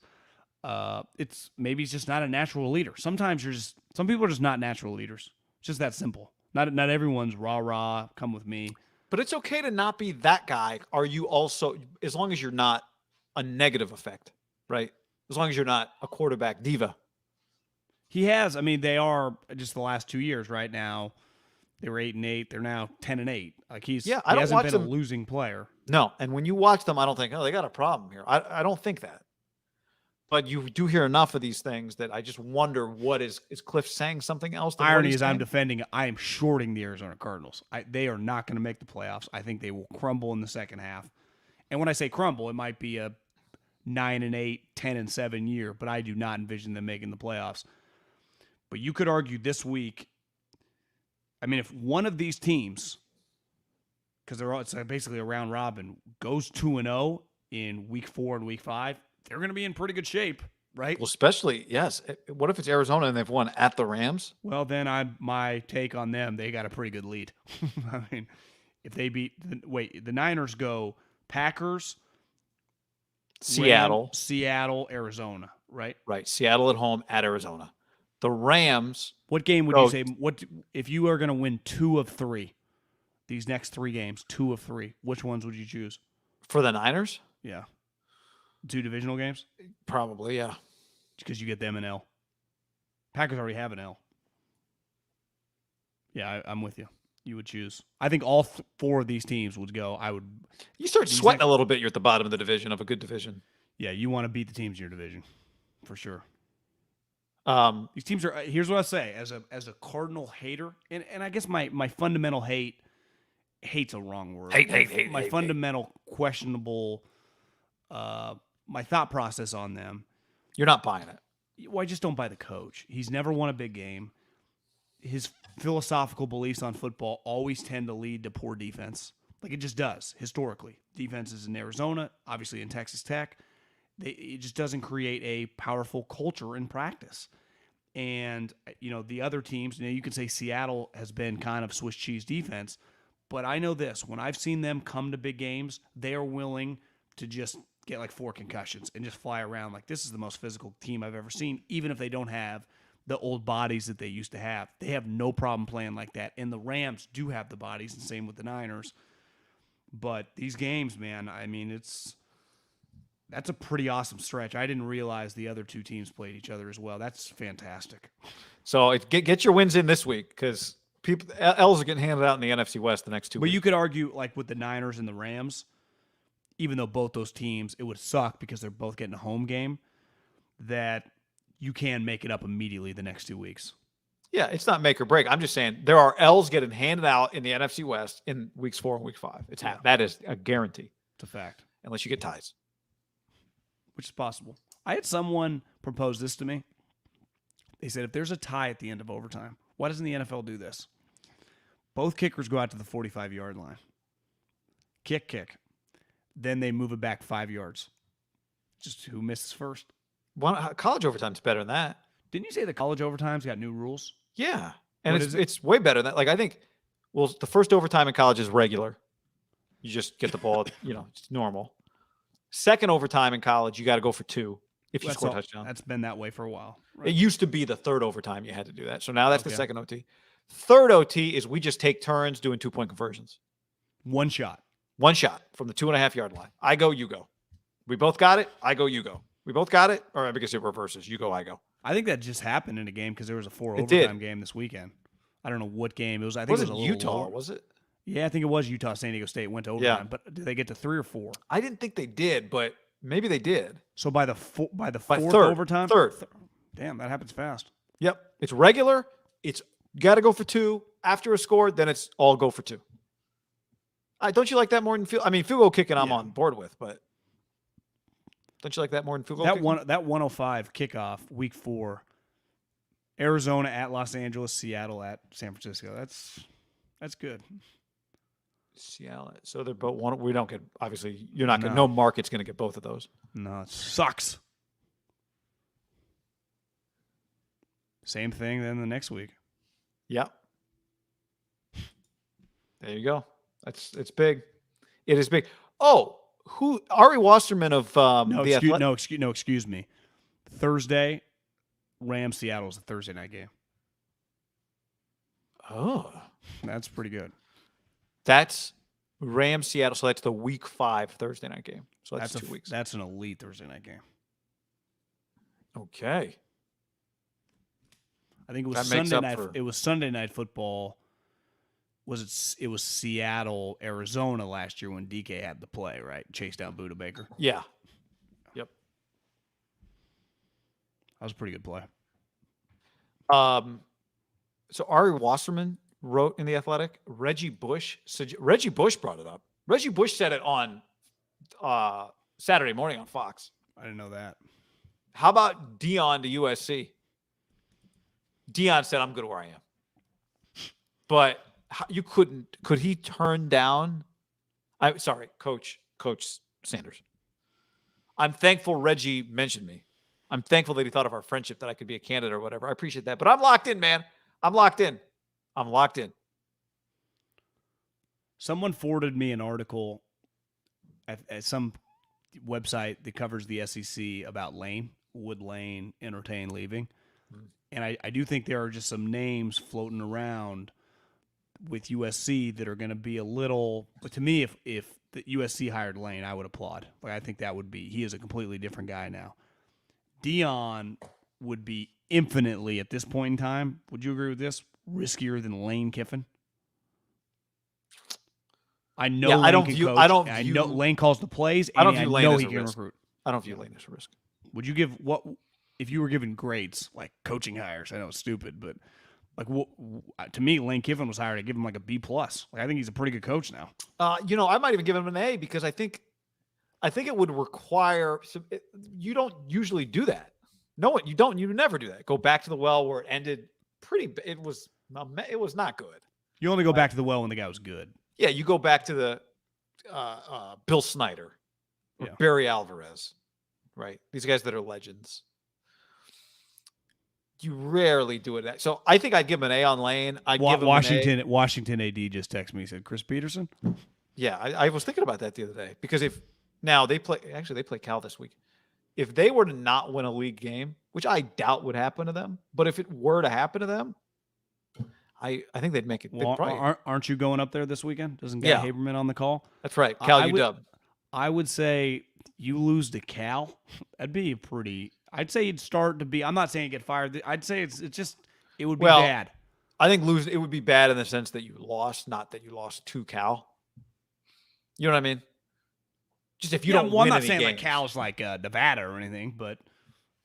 Maybe he's just not a natural leader. Sometimes some people are just not natural leaders. It's just that simple. Not everyone's rah, come with me. But it's okay to not be that guy. Are you also, as long as you're not a negative effect, right? As long as you're not a quarterback diva. He has. I mean, they are just the last 2 years right now. They were 8-8. They're now 10-8. Like he hasn't been a losing player. No, and when you watch them, I don't think, they got a problem here. I don't think that. But you do hear enough of these things that I just wonder what is Cliff saying something else? Irony is I am shorting the Arizona Cardinals. They are not going to make the playoffs. I think they will crumble in the second half. And when I say crumble, it might be a 9-8, 10-7 year, but I do not envision them making the playoffs. But you could argue this week, I mean, if one of these teams, because it's basically a round robin, goes 2-0 in week 4 and week 5, they're going to be in pretty good shape, right? Well, especially, yes. What if it's Arizona and they've won at the Rams? Well, then my take on them, they got a pretty good lead. I mean, if they beat the Niners go Packers, Seattle. Seattle, Arizona, right? Right. Seattle at home at Arizona. The Rams. What game would go- you say? What if you are going to win 2 of 3? These next 3 games, 2 of 3. Which ones would you choose? For the Niners? Yeah. 2 divisional games? Probably, yeah. Because you get them an L. Packers already have an L. Yeah, I'm with you. You would choose. I think all 4 of these teams would go. You start sweating a little bit, you're at the bottom of the division, of a good division. Yeah, you want to beat the teams in your division. For sure. These teams are. Here's what I say as a Cardinal hater, and I guess my fundamental hate's a wrong word. My fundamental questionable, my thought process on them. You're not buying it. Well, I just don't buy the coach. He's never won a big game. His philosophical beliefs on football always tend to lead to poor defense. Like it just does historically. Defenses in Arizona, obviously in Texas Tech. It just doesn't create a powerful culture in practice. And, the other teams, you can say Seattle has been kind of Swiss cheese defense, but I know this. When I've seen them come to big games, they are willing to just get like 4 concussions and just fly around. Like this is the most physical team I've ever seen, even if they don't have the old bodies that they used to have. They have no problem playing like that. And the Rams do have the bodies, and same with the Niners. But these games, man, I mean, that's a pretty awesome stretch. I didn't realize the other 2 teams played each other as well. That's fantastic. So get your wins in this week because L's are getting handed out in the NFC West the next 2 weeks. But you could argue, like with the Niners and the Rams, even though both those teams, it would suck because they're both getting a home game, that you can make it up immediately the next 2 weeks. Yeah, it's not make or break. I'm just saying there are L's getting handed out in the NFC West in weeks 4 and week 5. That is a guarantee. It's a fact. Unless you get ties. Which is possible. I had someone propose this to me. They said if there's a tie at the end of overtime, why doesn't the NFL do this? Both kickers go out to the 45-yard line. Kick. Then they move it back 5 yards. Just who misses first. College overtime's better than that. Didn't you say the college overtime's got new rules? Yeah. And it's way better than that. Like I think, the first overtime in college is regular. You just get the ball, it's normal. Second overtime in college, you got to go for 2 if you score a touchdown. That's been that way for a while. Right? It used to be the third overtime you had to do that. So now that's the second OT. Third OT is we just take turns doing 2-point conversions. One shot from the 2.5-yard line. I go, you go. We both got it. I go, you go. We both got it. Or because it reverses. You go, I go. I think that just happened in a game because there was a 4 overtime game this weekend. I don't know what game it was. I think it was a little Utah, lower. was it? Yeah, I think it was Utah. San Diego State went to overtime. Yeah. But did they get to 3 or 4? I didn't think they did, but maybe they did. So by the fourth overtime? Third. Damn, that happens fast. Yep. It's regular. It's got to go for 2. After a score, then it's all go for 2. Don't you like that more than field goal kicking I'm on board with, but don't you like that more than field goal kicking? That 105 kickoff, week 4, Arizona at Los Angeles, Seattle at San Francisco. That's good. Seattle. So they're both one. We don't get, obviously, you're not going to, no market's going to get both of those. No, it sucks. Same thing then the next week. Yep. There you go. It's big. It is big. Oh, who Ari Wasserman of excuse me. Thursday, Rams Seattle is a Thursday night game. Oh, that's pretty good. That's Rams Seattle. So that's the week 5 Thursday night game. So that's 2 weeks. That's an elite Thursday night game. Okay. I think it was Sunday night. It was Sunday night football. It was Seattle, Arizona last year when DK had the play, right? Chased down Buda Baker. Yeah. Yep. That was a pretty good play. So Ari Wasserman wrote in The Athletic, Reggie Bush brought it up. Reggie Bush said it on Saturday morning on Fox. I didn't know that. How about Dion to USC? Dion said, I'm good where I am. But could he turn down? Coach Sanders. I'm thankful Reggie mentioned me. I'm thankful that he thought of our friendship, that I could be a candidate or whatever. I appreciate that. But I'm locked in, man. I'm locked in. Someone forwarded me an article at some website that covers the SEC about Lane. Would Lane entertain leaving? And I do think there are just some names floating around with USC that are going to be a little. But to me, if the USC hired Lane, I would applaud. Like I think that would be. He is a completely different guy now. Dion would be infinitely at this point in time. Would you agree with this? Riskier than Lane Kiffin. I know. Yeah, Lane can coach. I know Lane calls the plays. And I don't view Lane as a risk. Recruit. I don't view Lane as a risk. Would you give what if you were given grades like coaching hires? I know it's stupid, but like to me, Lane Kiffin was hired. I give him like a B+. Like I think he's a pretty good coach now. I might even give him an A because I think it would require. You don't usually do that. No, you don't. You never do that. Go back to the well where it ended. It was not good. You only go back to the well when the guy was good. Yeah, you go back to the Bill Snyder or Barry Alvarez, right? These guys that are legends. You rarely do it. So I think I'd give him an A on Lane. I'd give him an A. Washington AD just texted me. He said, Chris Peterson? Yeah, I was thinking about that the other day because they play Cal this week. If they were to not win a league game, which I doubt would happen to them, but if it were to happen to them, I think they'd make it. Well, aren't you going up there this weekend? Doesn't Guy Haberman on the call? That's right. Cal UW. I would say you lose to Cal. That'd be a pretty. I'd say you'd start to be. I'm not saying you get fired. I'd say it would be bad. I think it would be bad in the sense that you lost, not that you lost to Cal. You know what I mean? Just if you don't win I'm not any saying games. like Cal's like Nevada or anything, but.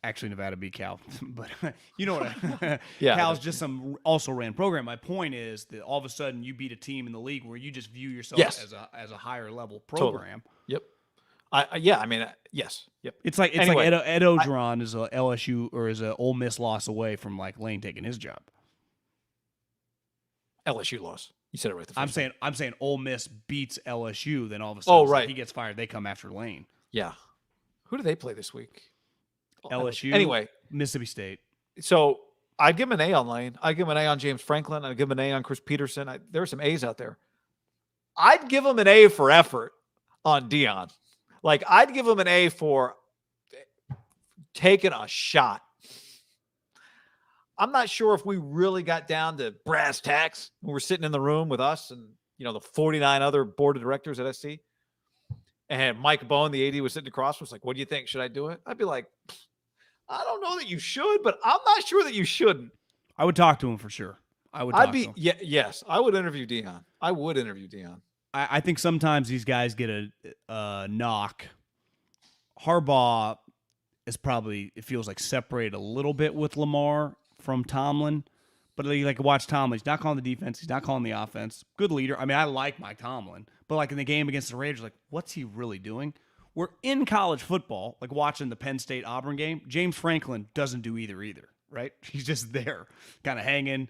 Actually, Nevada beat Cal, but you know what? Cal's just some also ran program. My point is that all of a sudden you beat a team in the league where you just view yourself as a higher level program. Totally. Yep. Yes. Yep. It's like Ed Ogeron is a LSU or is a Ole Miss loss away from like Lane taking his job. LSU loss. You said it right. I'm saying Ole Miss beats LSU, then all of a sudden he gets fired. They come after Lane. Yeah. Who do they play this week? LSU. Anyway, Mississippi State. So I'd give him an A on Lane. I'd give him an A on James Franklin. I'd give him an A on Chris Peterson. There are some A's out there. I'd give him an A for effort on Dion. Like I'd give him an A for taking a shot. I'm not sure if we really got down to brass tacks when we're sitting in the room with us and the 49 other board of directors at SC. And Mike Bowen, the AD, was sitting across, was like, "What do you think? Should I do it?" I'd be like, "I don't know that you should, but I'm not sure that you shouldn't." I would talk to him for sure. Yes, I would interview Dion. I think sometimes these guys get a knock. Harbaugh is probably, it feels like, separated a little bit with Lamar from Tomlin. But like watch Tomlin. He's not calling the defense. He's not calling the offense. Good leader. I mean, I like Mike Tomlin. But like in the game against the Raiders, like, what's he really doing? We're in college football, like watching the Penn State-Auburn game. James Franklin doesn't do either, right? He's just there, kind of hanging.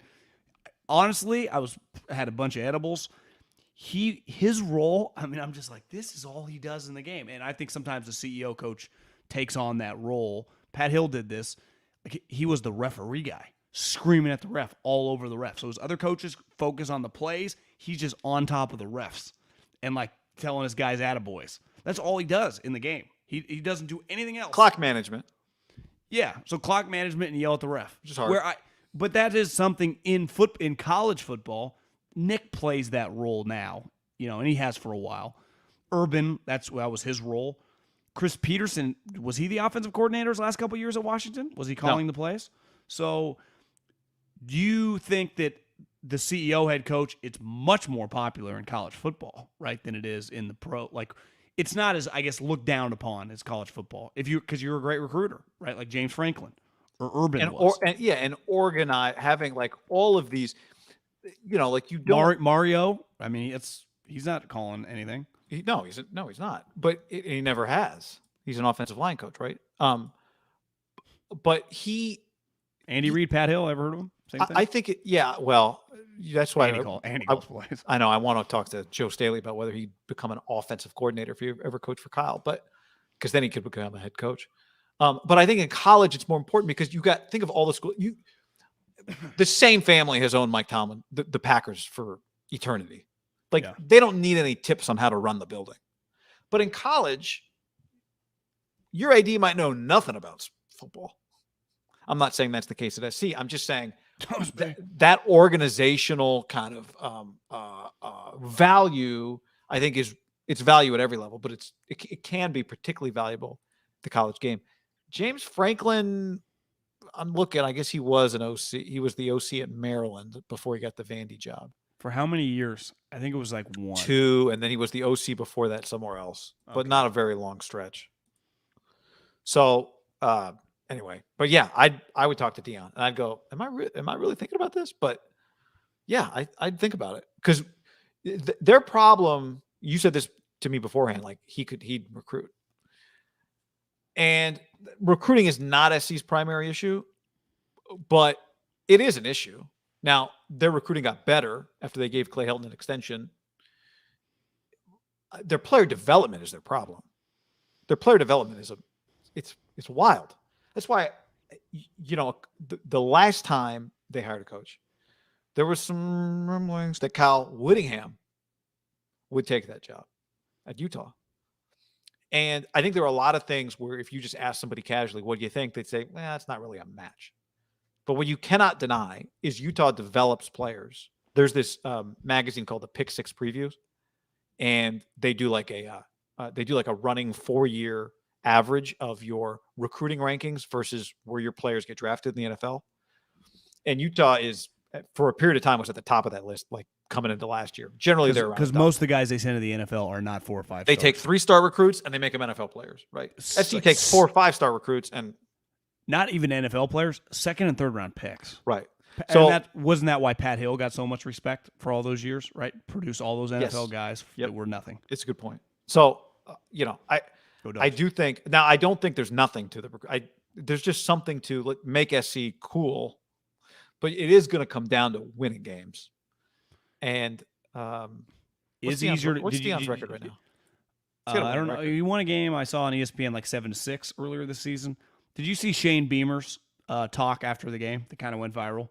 Honestly, I had a bunch of edibles. His role, I mean, I'm just like, this is all he does in the game. And I think sometimes the CEO coach takes on that role. Pat Hill did this. Like, he was the referee guy, screaming at the ref all over the ref. So his other coaches focus on the plays. He's just on top of the refs and like telling his guys attaboys. That's all he does in the game. He doesn't do anything else. Clock management. Yeah, so clock management and yell at the ref. Which is hard. But that is something in college football. Nick plays that role now, and he has for a while. Urban, that was his role. Chris Peterson, was he the offensive coordinator his last couple of years at Washington? Was he calling the plays? So do you think that the CEO head coach, it's much more popular in college football, right, than it is in the pro? Like, it's not as, I guess, looked down upon as college football because you're a great recruiter, right? Like James Franklin or Urban was. And organize, having like all of these, like you don't. Mario, I mean, he's not calling anything. He's not. But he never has. He's an offensive line coach, right? But Andy Reid, Pat Hill, ever heard of him? Same thing? I think well, that's why Andy calls plays. I know. I want to talk to Joe Staley about whether he'd become an offensive coordinator if he ever coached for Kyle, but because then he could become a head coach. But I think in college it's more important because think of all the school. The same family has owned Mike Tomlin, the Packers, for eternity. Like they don't need any tips on how to run the building. But in college, your AD might know nothing about football. I'm not saying that's the case at SC. I'm just saying that organizational kind of value, I think, it's value at every level, but it can be particularly valuable the college game. James Franklin, I'm looking. I guess he was an OC. He was the OC at Maryland before he got the Vandy job. For how many years? I think it was like 1. 2, and then he was the OC before that somewhere else, but not a very long stretch. So anyway, but yeah, I would talk to Deion and I'd go, am I really thinking about this? But yeah, I'd think about it because their problem. You said this to me beforehand, like he'd recruit, and recruiting is not SC's primary issue, but it is an issue. Now, their recruiting got better after they gave Clay Helton an extension. Their player development is their problem. Their player development is it's wild. That's why, the last time they hired a coach, there was some rumblings that Kyle Whittingham would take that job at Utah. And I think there are a lot of things where if you just ask somebody casually, what do you think? They'd say, well, it's not really a match. But what you cannot deny is Utah develops players. There's this magazine called the Pick Six Previews, and they do like a running 4-year average of your recruiting rankings versus where your players get drafted in the NFL. And Utah is, for a period of time, was at the top of that list, like coming into last year. Generally, they're around because most of the guys they send to the NFL are not 4 or 5. They take 3-star recruits and they make them NFL players, right? SC takes 4 or 5-star recruits and not even NFL players, 2nd and 3rd round picks. Right. So wasn't that why Pat Hill got so much respect for all those years, right? Produce all those NFL guys that were nothing. It's a good point. So, I do think now. I don't think there's nothing to there's just something to make SC cool, but it is going to come down to winning games. And what's Deion's record right now? I don't know. He won a game I saw on ESPN like 7-6 earlier this season. Did you see Shane Beamer's talk after the game that kind of went viral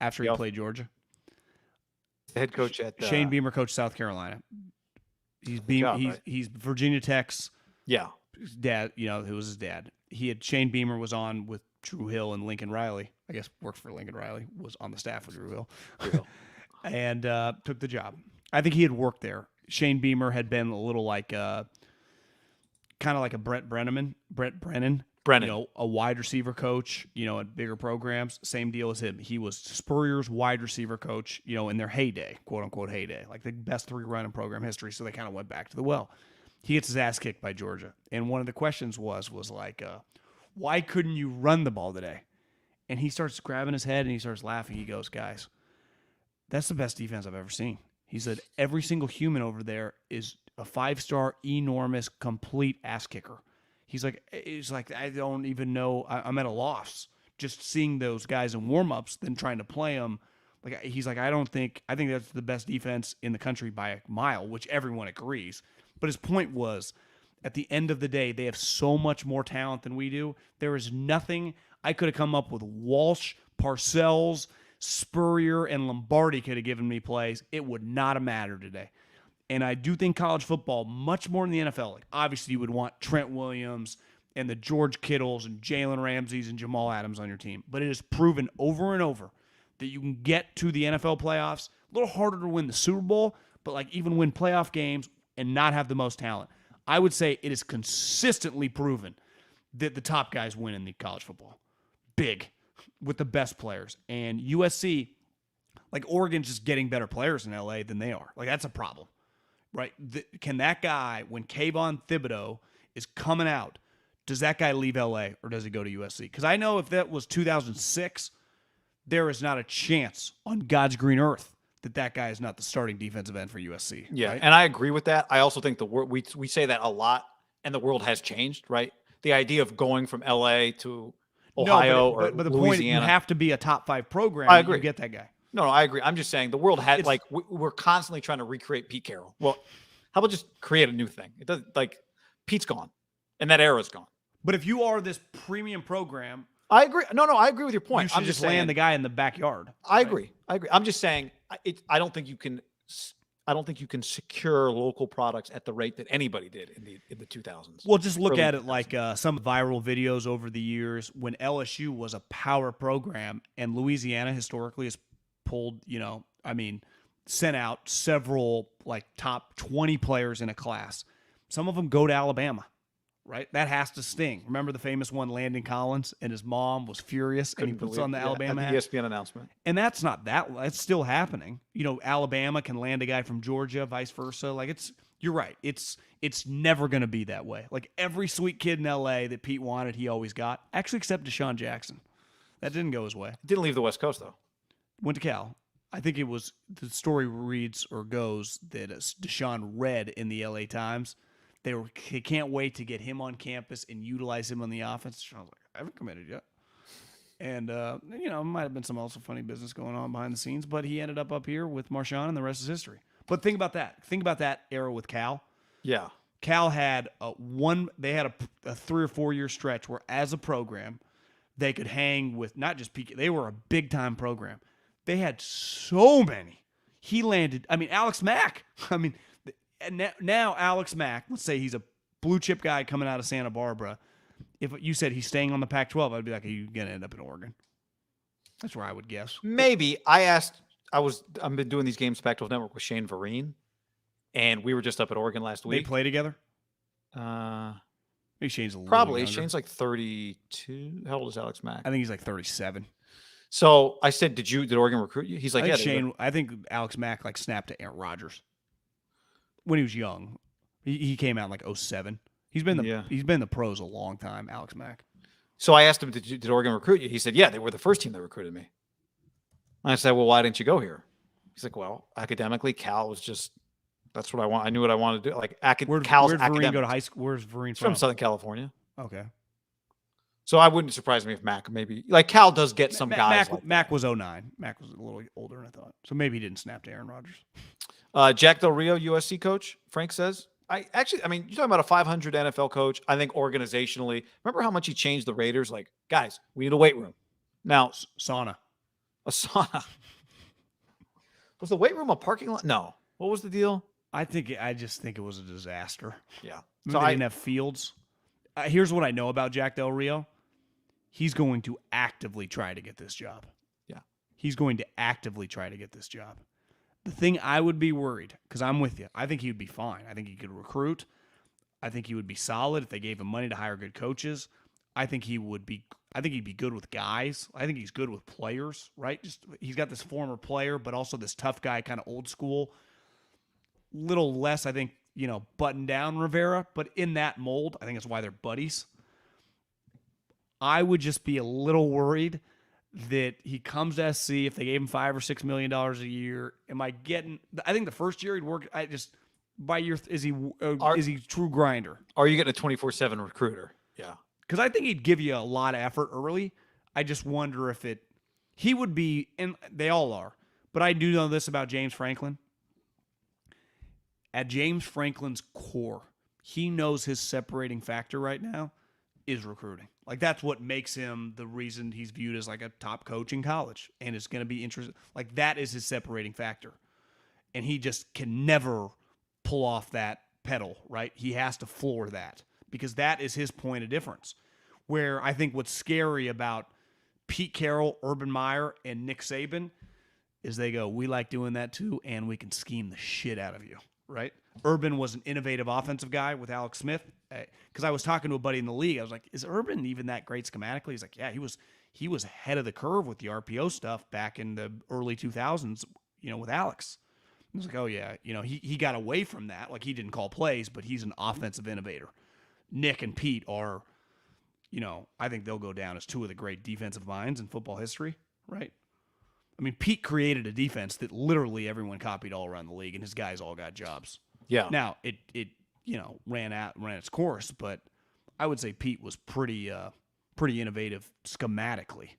after he played Georgia? The head coach at Shane Beamer coached South Carolina. He's Virginia Tech's dad. Who was his dad? Shane Beamer was on with Drew Hill and Lincoln Riley. I guess worked for Lincoln Riley. Was on the staff with Drew Hill, and took the job. I think he had worked there. Shane Beamer had been a little like kind of like a Brent Brennan, a wide receiver coach, at bigger programs. Same deal as him. He was Spurrier's wide receiver coach, in their heyday, quote unquote heyday, like the best 3 in program history. So they kind of went back to the well. He gets his ass kicked by Georgia. And one of the questions was like, why couldn't you run the ball today? And he starts grabbing his head and he starts laughing. He goes, guys, that's the best defense I've ever seen. He said, every single human over there is a 5-star, enormous, complete ass kicker. He's like, I don't even know. I'm at a loss just seeing those guys in warm-ups than trying to play them. He's like, I think that's the best defense in the country by a mile, which everyone agrees. But his point was, at the end of the day, they have so much more talent than we do. There is nothing. I could have come up with Walsh, Parcells, Spurrier, and Lombardi could have given me plays. It would not have mattered today. And I do think college football, much more than the NFL, like obviously you would want Trent Williams and the George Kittles and Jalen Ramseys and Jamal Adams on your team. But it is proven over and over that you can get to the NFL playoffs. A little harder to win the Super Bowl, but even win playoff games and not have the most talent. I would say it is consistently proven that the top guys win in the college football. Big. With the best players. And USC, Oregon's just getting better players in LA than they are. That's a problem. Right? Can that guy, when Kayvon Thibodeau is coming out, does that guy leave LA or does he go to USC? Because I know if that was 2006, there is not a chance on God's green earth that guy is not the starting defensive end for USC. Yeah, right? And I agree with that. I also think the world, we say that a lot, and the world has changed, right? The idea of going from LA to Ohio or but the Louisiana. Point, you have to be a top 5 program. I agree. To get that guy. No, I agree. I'm just saying the world had we're constantly trying to recreate Pete Carroll. Well, how about just create a new thing? It doesn't Pete's gone, and that era's gone. But if you are this premium program, I agree. No, I agree with your point. You should just land the guy in the backyard. I agree. I'm just saying I don't think you can. I don't think you can secure local products at the rate that anybody did in the 2000s. Well, just look Early at it 2000s. like some viral videos over the years when LSU was a power program and Louisiana historically has pulled, sent out several like top 20 players in a class. Some of them go to Alabama, right? That has to sting. Remember the famous one, Landon Collins, and his mom was furious and he puts on the Alabama hat? ESPN announcement. And that's still happening. Alabama can land a guy from Georgia, vice versa. Like you're right. It's never going to be that way. Like every sweet kid in LA that Pete wanted, he always got, actually except Deshaun Jackson. That didn't go his way. Didn't leave the West Coast though. Went to Cal. I think it was, the story reads or goes that Deshaun read in the LA Times. They can't wait to get him on campus and utilize him on the offense. Deshaun was like, I haven't committed yet. And, might have been some also funny business going on behind the scenes, but he ended up here with Marshawn and the rest is history. But think about that. Think about that era with Cal. Yeah. Cal had a 3 or 4 year stretch where as a program, they could hang with not just PK, they were a big time program. They had so many. He landed, Alex Mack. Now Alex Mack, let's say he's a blue chip guy coming out of Santa Barbara. If you said he's staying on the Pac-12, I'd be like, are you going to end up in Oregon? That's where I would guess. Maybe. I've been doing these games Pac-12 Network with Shane Vereen, and we were just up at Oregon last week. They play together? Maybe Shane's a little probably. younger. Shane's like 32. How old is Alex Mack? I think he's like 37. So I said, did Oregon recruit you? He's like, I think Alex Mack snapped to Aaron Rodgers when he was young. He came out in like 07. He's been in the pros a long time, Alex Mack. So I asked him, did Oregon recruit you? He said, yeah, they were the first team that recruited me. I said, well, why didn't you go here? He's like, well, academically, Cal was just, that's what I want. I knew what I wanted to do. Like, Cal's where'd academic. Vereen go to high school? Where's Vereen from Southern California. Okay. So I wouldn't surprise me if Mack maybe, like Cal does get some guys. Mack was 09. Mack was a little older than I thought. So maybe he didn't snap to Aaron Rodgers. Jack Del Rio, USC coach, Frank says. You're talking about a 500 NFL coach. I think organizationally, remember how much he changed the Raiders? Like, guys, we need a weight room. Now, sauna. A sauna. Was the weight room a parking lot? No. What was the deal? I just think it was a disaster. Yeah. So they didn't have fields. Here's what I know about Jack Del Rio. He's going to actively try to get this job. Yeah. He's going to actively try to get this job. The thing I would be worried, because I'm with you, I think he would be fine. I think he could recruit. I think he would be solid if they gave him money to hire good coaches. I think he'd be good with guys. I think he's good with players, right? Just he's got this former player, but also this tough guy, kind of old school. Little less, I think, button down Rivera, but in that mold, I think that's why they're buddies. I would just be a little worried that he comes to SC if they gave him $5 or $6 million a year. I think the first year he'd work. By year, is he true grinder? Are you getting a 24/7 recruiter? Yeah. Because I think he'd give you a lot of effort early. I just wonder if he would be, and they all are, but I do know this about James Franklin. At James Franklin's core, he knows his separating factor right now is recruiting. Like, that's what makes him the reason he's viewed as like a top coach in college and is going to be interested. Like, that is his separating factor. And he just can never pull off that pedal, right? He has to floor that because that is his point of difference. Where I think what's scary about Pete Carroll, Urban Meyer, and Nick Saban is they go, we like doing that too, and we can scheme the shit out of you, right? Urban was an innovative offensive guy with Alex Smith. Because I was talking to a buddy in the league. I was like, is Urban even that great schematically? He's like, yeah, he was ahead of the curve with the RPO stuff back in the early 2000s, with Alex. I was like, oh, yeah, he got away from that. Like, he didn't call plays, but he's an offensive innovator. Nick and Pete are, I think they'll go down as two of the great defensive minds in football history, right? I mean, Pete created a defense that literally everyone copied all around the league, and his guys all got jobs. Yeah. Now, it ran its course, but I would say Pete was pretty innovative schematically.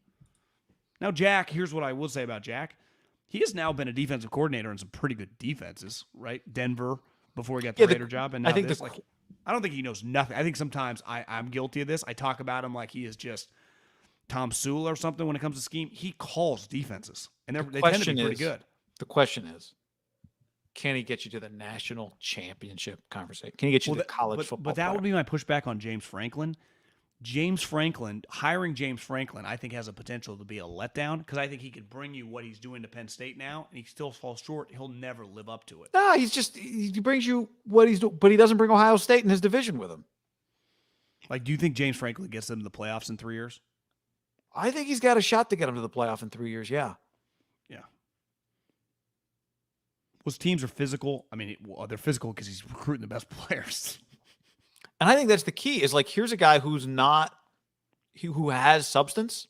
Now, Jack, here's what I will say about Jack. He has now been a defensive coordinator in some pretty good defenses, right? Denver before he got the Raider job, and now I don't think he knows nothing. I think sometimes I'm guilty of this. I talk about him like he is just Tom Sewell or something when it comes to scheme. He calls defenses, and they tend to be pretty good. The question is, Can he get you to the national championship conversation? Can he get you to college football? But that would be my pushback on James Franklin. Hiring James Franklin, I think has a potential to be a letdown because I think he could bring you what he's doing to Penn State now, and he still falls short. He'll never live up to it. No, he brings you what he's doing, but he doesn't bring Ohio State in his division with him. Like, do you think James Franklin gets them to the playoffs in 3 years? I think he's got a shot to get them to the playoff in 3 years. Yeah. Yeah. Those teams are physical. I mean, they're physical because he's recruiting the best players. And I think that's the key is like, here's a guy who has substance,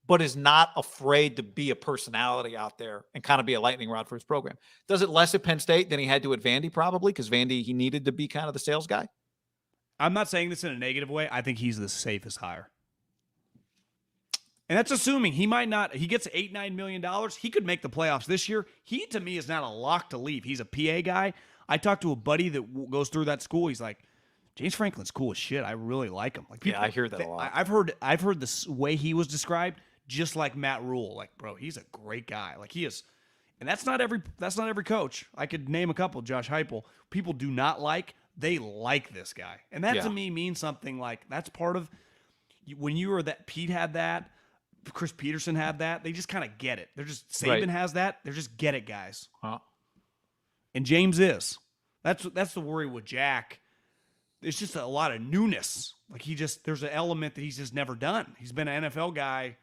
but is not afraid to be a personality out there and kind of be a lightning rod for his program. Does it less at Penn State than he had to at Vandy, probably, because Vandy, he needed to be kind of the sales guy? I'm not saying this in a negative way. I think he's the safest hire. And that's assuming he might not. He gets $8-9 million. He could make the playoffs this year. He, to me, is not a lock to leave. He's a PA guy. I talked to a buddy that goes through that school. He's like, James Franklin's cool as shit. I really like him. Like, people, yeah, I hear that a lot. I've heard the way he was described just like Matt Rule. Like, bro, he's a great guy. Like, he is. And that's not every coach. I could name a couple. Josh Heupel. People do not like. They like this guy. And that to me means something. Like, that's part of when you were that. Pete had that. Chris Peterson had that. They just kind of get it. They're just Saban has that. They're just get it guys. Huh. And James is. That's the worry with Jack. It's just a lot of newness. Like there's an element that he's just never done. He's been an NFL guy.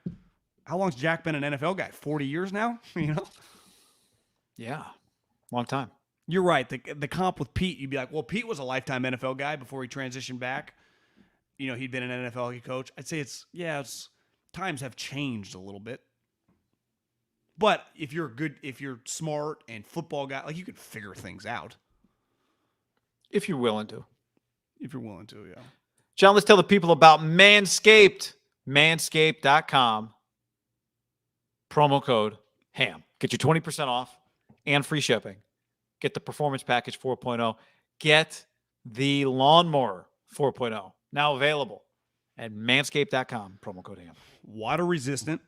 How long's Jack been an NFL guy? 40 years now? You know? Yeah. Long time. You're right. The comp with Pete, you'd be like, well, Pete was a lifetime NFL guy before he transitioned back. You know, he'd been an NFL coach. I'd say it's times have changed a little bit. But if you're smart and football guy, like you could figure things out. If you're willing to. If you're willing to, yeah. John, let's tell the people about Manscaped. Manscaped.com. Promo code HAM. Get you 20% off and free shipping. Get the Performance Package 4.0. Get the Lawnmower 4.0. Now available at manscaped.com. Promo code HAM. Water resistant.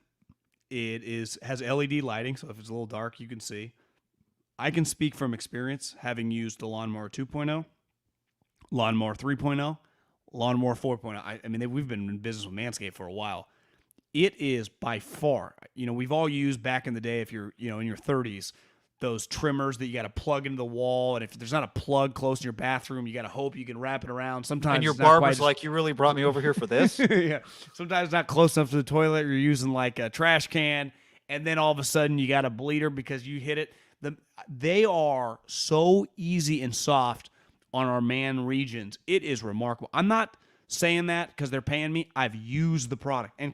It has LED lighting, so if it's a little dark, you can see. I can speak from experience, having used the Lawnmower 2.0, Lawnmower 3.0, Lawnmower 4.0. I mean, we've been in business with Manscaped for a while. It is by far, we've all used back in the day, if you're, in your 30s, those trimmers that you got to plug into the wall. And if there's not a plug close in your bathroom, you got to hope you can wrap it around. Sometimes and your barber's like, you really brought me over here for this? Yeah. Sometimes it's not close enough to the toilet. You're using like a trash can. And then all of a sudden you got a bleeder because you hit it. They are so easy and soft on our man regions. It is remarkable. I'm not saying that because they're paying me. I've used the product and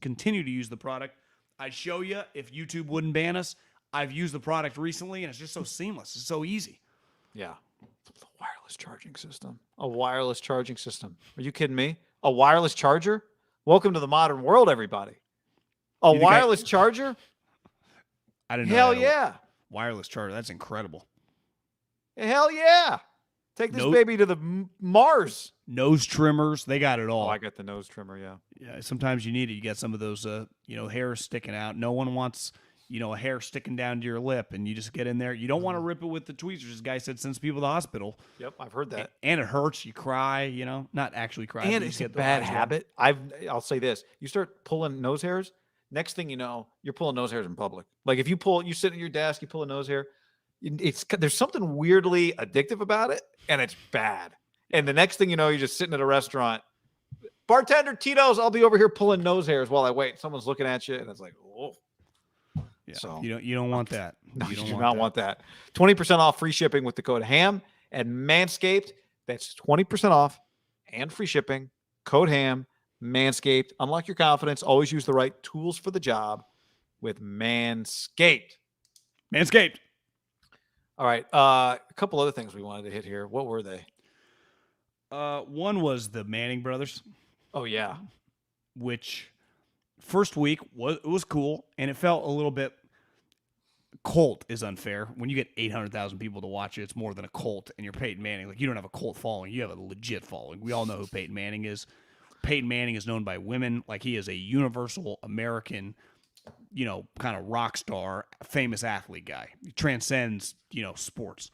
continue to use the product. I'd show you if YouTube wouldn't ban us. I've used the product recently, and it's just so seamless. It's so easy. Yeah. The wireless charging system. A wireless charging system. Are you kidding me? A wireless charger? Welcome to the modern world, everybody. A wireless charger? I didn't know. Hell yeah. Wireless charger. That's incredible. Hell yeah. Take this baby to the Mars. Nose trimmers. They got it all. Oh, I got the nose trimmer, yeah. Yeah, sometimes you need it. You got some of those, hairs sticking out. No one wants... a hair sticking down to your lip, and you just get in there. You don't want to rip it with the tweezers. This guy said sends people to the hospital. Yep, I've heard that. And it hurts. You cry, not actually cry. And it's a bad habit. I'll say this. You start pulling nose hairs, next thing you know, you're pulling nose hairs in public. Like if you sit at your desk, you pull a nose hair, there's something weirdly addictive about it, and it's bad. And the next thing you know, you're just sitting at a restaurant. Bartender, Tito's, I'll be over here pulling nose hairs while I wait. Someone's looking at you, and it's like, oh. Yeah. So you don't want that. No, you do not want that. 20% off free shipping with the code HAM at Manscaped. That's 20% off and free shipping. Code HAM, Manscaped. Unlock your confidence. Always use the right tools for the job with Manscaped. Manscaped. All right. A couple other things we wanted to hit here. What were they? One was the Manning brothers. Oh, yeah. Which... first week was cool, and it felt a little bit cult is unfair. When you get 800,000 people to watch it, it's more than a cult, and you're Peyton Manning. Like, you don't have a cult following. You have a legit following. We all know who Peyton Manning is. Peyton Manning is known by women. Like, he is a universal American kind of rock star, famous athlete guy. He transcends, sports.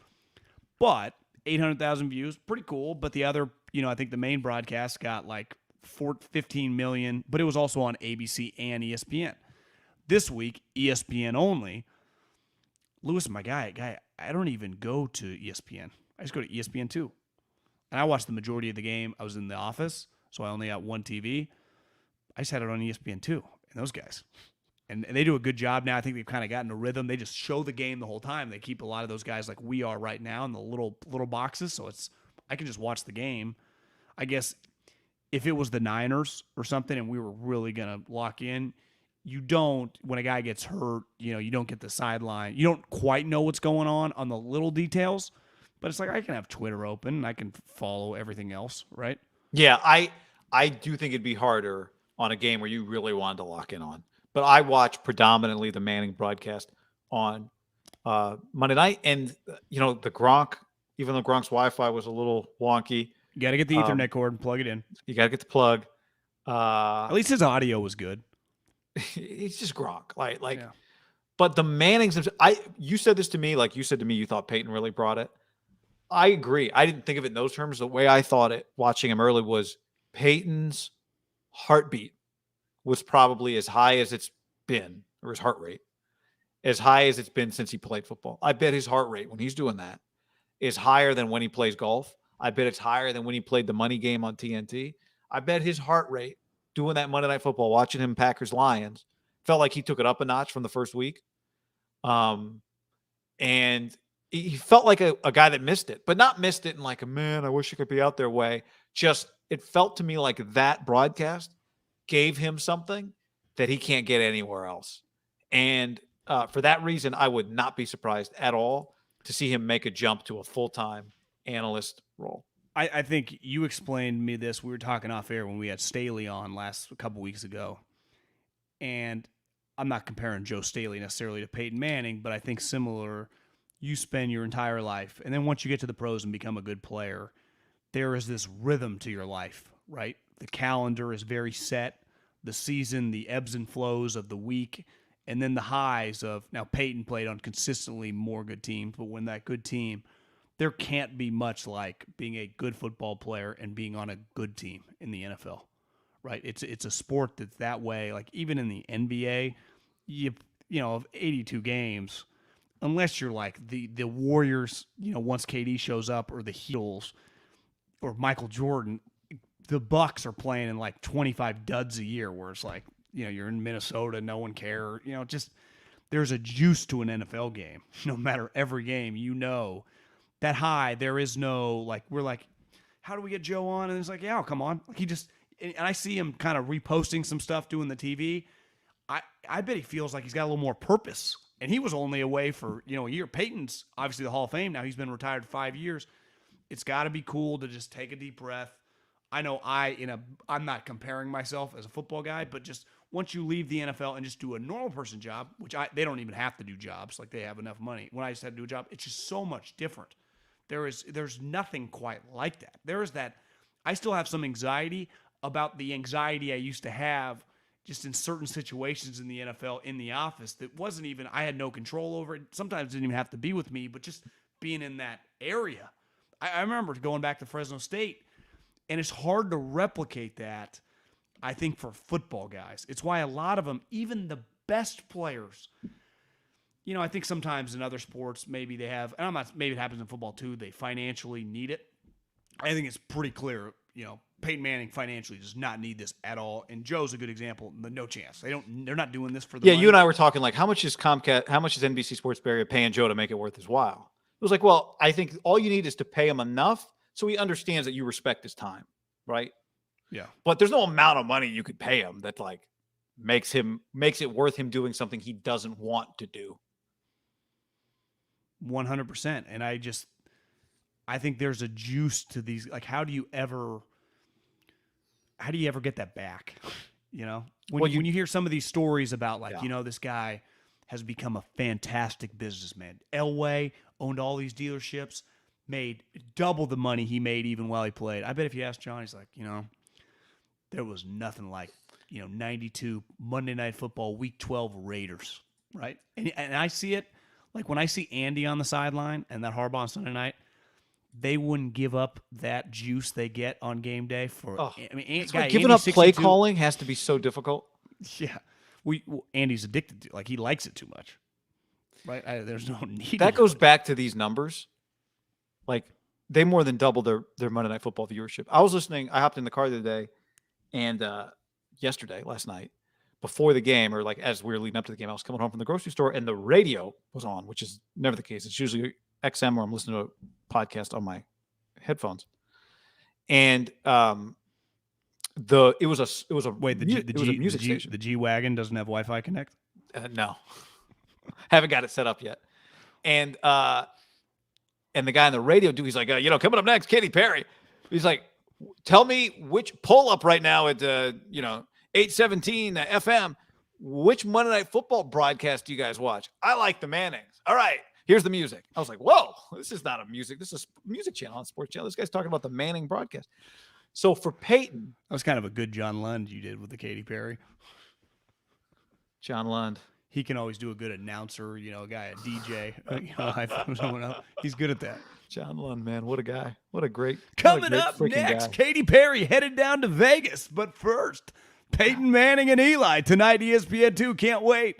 But 800,000 views, pretty cool. But the other, I think the main broadcast got like 15 million, but it was also on ABC and ESPN. This week, ESPN only. Lewis, my guy, I don't even go to ESPN. I just go to ESPN2. And I watched the majority of the game. I was in the office, so I only got one TV. I just had it on ESPN2, and those guys. And they do a good job now. I think they've kind of gotten a rhythm. They just show the game the whole time. They keep a lot of those guys like we are right now in the little boxes, so I can just watch the game. I guess if it was the Niners or something and we were really going to lock in, you don't, when a guy gets hurt, you don't get the sideline. You don't quite know what's going on the little details, but it's like I can have Twitter open and I can follow everything else, right? Yeah, I do think it'd be harder on a game where you really wanted to lock in on. But I watch predominantly the Manning broadcast on Monday night. And, the Gronk, even though Gronk's Wi-Fi was a little wonky. You got to get the Ethernet cord and plug it in. You got to get the plug. At least his audio was good. It's just Gronk. Like, yeah. But the Mannings, you said this to me, like you said to me, you thought Peyton really brought it. I agree. I didn't think of it in those terms. The way I thought it watching him early was Peyton's heartbeat was probably as high as it's been, or his heart rate, as high as it's been since he played football. I bet his heart rate when he's doing that is higher than when he plays golf. I bet it's higher than when he played the money game on TNT. I bet his heart rate doing that Monday Night Football, watching him Packers-Lions, felt like he took it up a notch from the first week. And he felt like a guy that missed it, but not missed it in like a, man, I wish I could be out there way. Just, it felt to me like that broadcast gave him something that he can't get anywhere else. And for that reason, I would not be surprised at all to see him make a jump to a full-time analyst role. I think you explained me this. We were talking off air when we had Staley on a couple weeks ago. And I'm not comparing Joe Staley necessarily to Peyton Manning, but I think similar. You spend your entire life, and then once you get to the pros and become a good player, there is this rhythm to your life, right? The calendar is very set. The season, the ebbs and flows of the week, and then the highs of, now Peyton played on consistently more good teams, but when that good team, there can't be much like being a good football player and being on a good team in the NFL, right? It's a sport that's that way. Like even in the NBA, of 82 games, unless you're like the Warriors, once KD shows up, or the Heels, or Michael Jordan, the Bucks are playing in like 25 duds a year, where it's like, you're in Minnesota, no one cares. Just there's a juice to an NFL game. No matter every game, that high, there is no, like, we're like, how do we get Joe on? And it's like, yeah, I'll come on. Like and I see him kind of reposting some stuff, doing the TV. I bet he feels like he's got a little more purpose. And he was only away for, a year. Peyton's obviously the Hall of Fame now. He's been retired 5 years. It's got to be cool to just take a deep breath. I know I'm not comparing myself as a football guy, but just once you leave the NFL and just do a normal person job, which they don't even have to do jobs, like they have enough money. When I just had to do a job, it's just so much different. There's nothing quite like that. There is that. I still have some anxiety about the anxiety I used to have just in certain situations in the NFL, in the office, that wasn't even, I had no control over it. Sometimes it didn't even have to be with me, but just being in that area. I remember going back to Fresno State, and it's hard to replicate that, I think, for football guys. It's why a lot of them, even the best players, I think sometimes in other sports, maybe they have, and maybe it happens in football too, they financially need it. I think it's pretty clear, Peyton Manning financially does not need this at all, and Joe's a good example. No chance. They're not doing this for the money. You and I were talking like, how much is NBC Sports Bay paying Joe to make it worth his while? It was like, well, I think all you need is to pay him enough so he understands that you respect his time, right? Yeah. But there's no amount of money you could pay him that like makes it worth him doing something he doesn't want to do. 100%. And I think there's a juice to these. Like, how do you ever get that back? When you hear some of these stories about like, this guy has become a fantastic businessman. Elway owned all these dealerships, made double the money he made even while he played. I bet if you ask John, he's like, there was nothing like 92 Monday Night Football Week 12 Raiders, right? And I see it, like when I see Andy on the sideline and that Harbaugh on Sunday night, they wouldn't give up that juice they get on game day for. Oh, I mean, giving up play calling has to be so difficult. Yeah, Andy's addicted to, like, he likes it too much, right? There's no need. That goes back to these numbers. Like, they more than doubled their Monday Night Football viewership. I hopped in the car the other day, and last night, before the game, or like as we were leading up to the game, I was coming home from the grocery store, and the radio was on, which is never the case. It's usually XM, or I'm listening to a podcast on my headphones. And it was a music station. The G-Wagon doesn't have Wi-Fi connect? No, haven't got it set up yet. And the guy on the radio he's like, coming up next, Katy Perry. He's like, tell me which pull up right now at 817 FM. Which Monday Night Football broadcast do you guys watch? I like the Mannings. All right, here's the music. I was like, whoa, this is not a music. This is a music channel on Sports Channel. This guy's talking about the Manning broadcast. So for Peyton, that was kind of a good John Lund you did with the Katy Perry. John Lund. He can always do a good announcer, a guy, a DJ. Someone else. He's good at that. John Lund, man, what a guy. What a great Coming up next, Katy Perry headed down to Vegas. But first, Peyton Manning and Eli. Tonight, ESPN 2. Can't wait.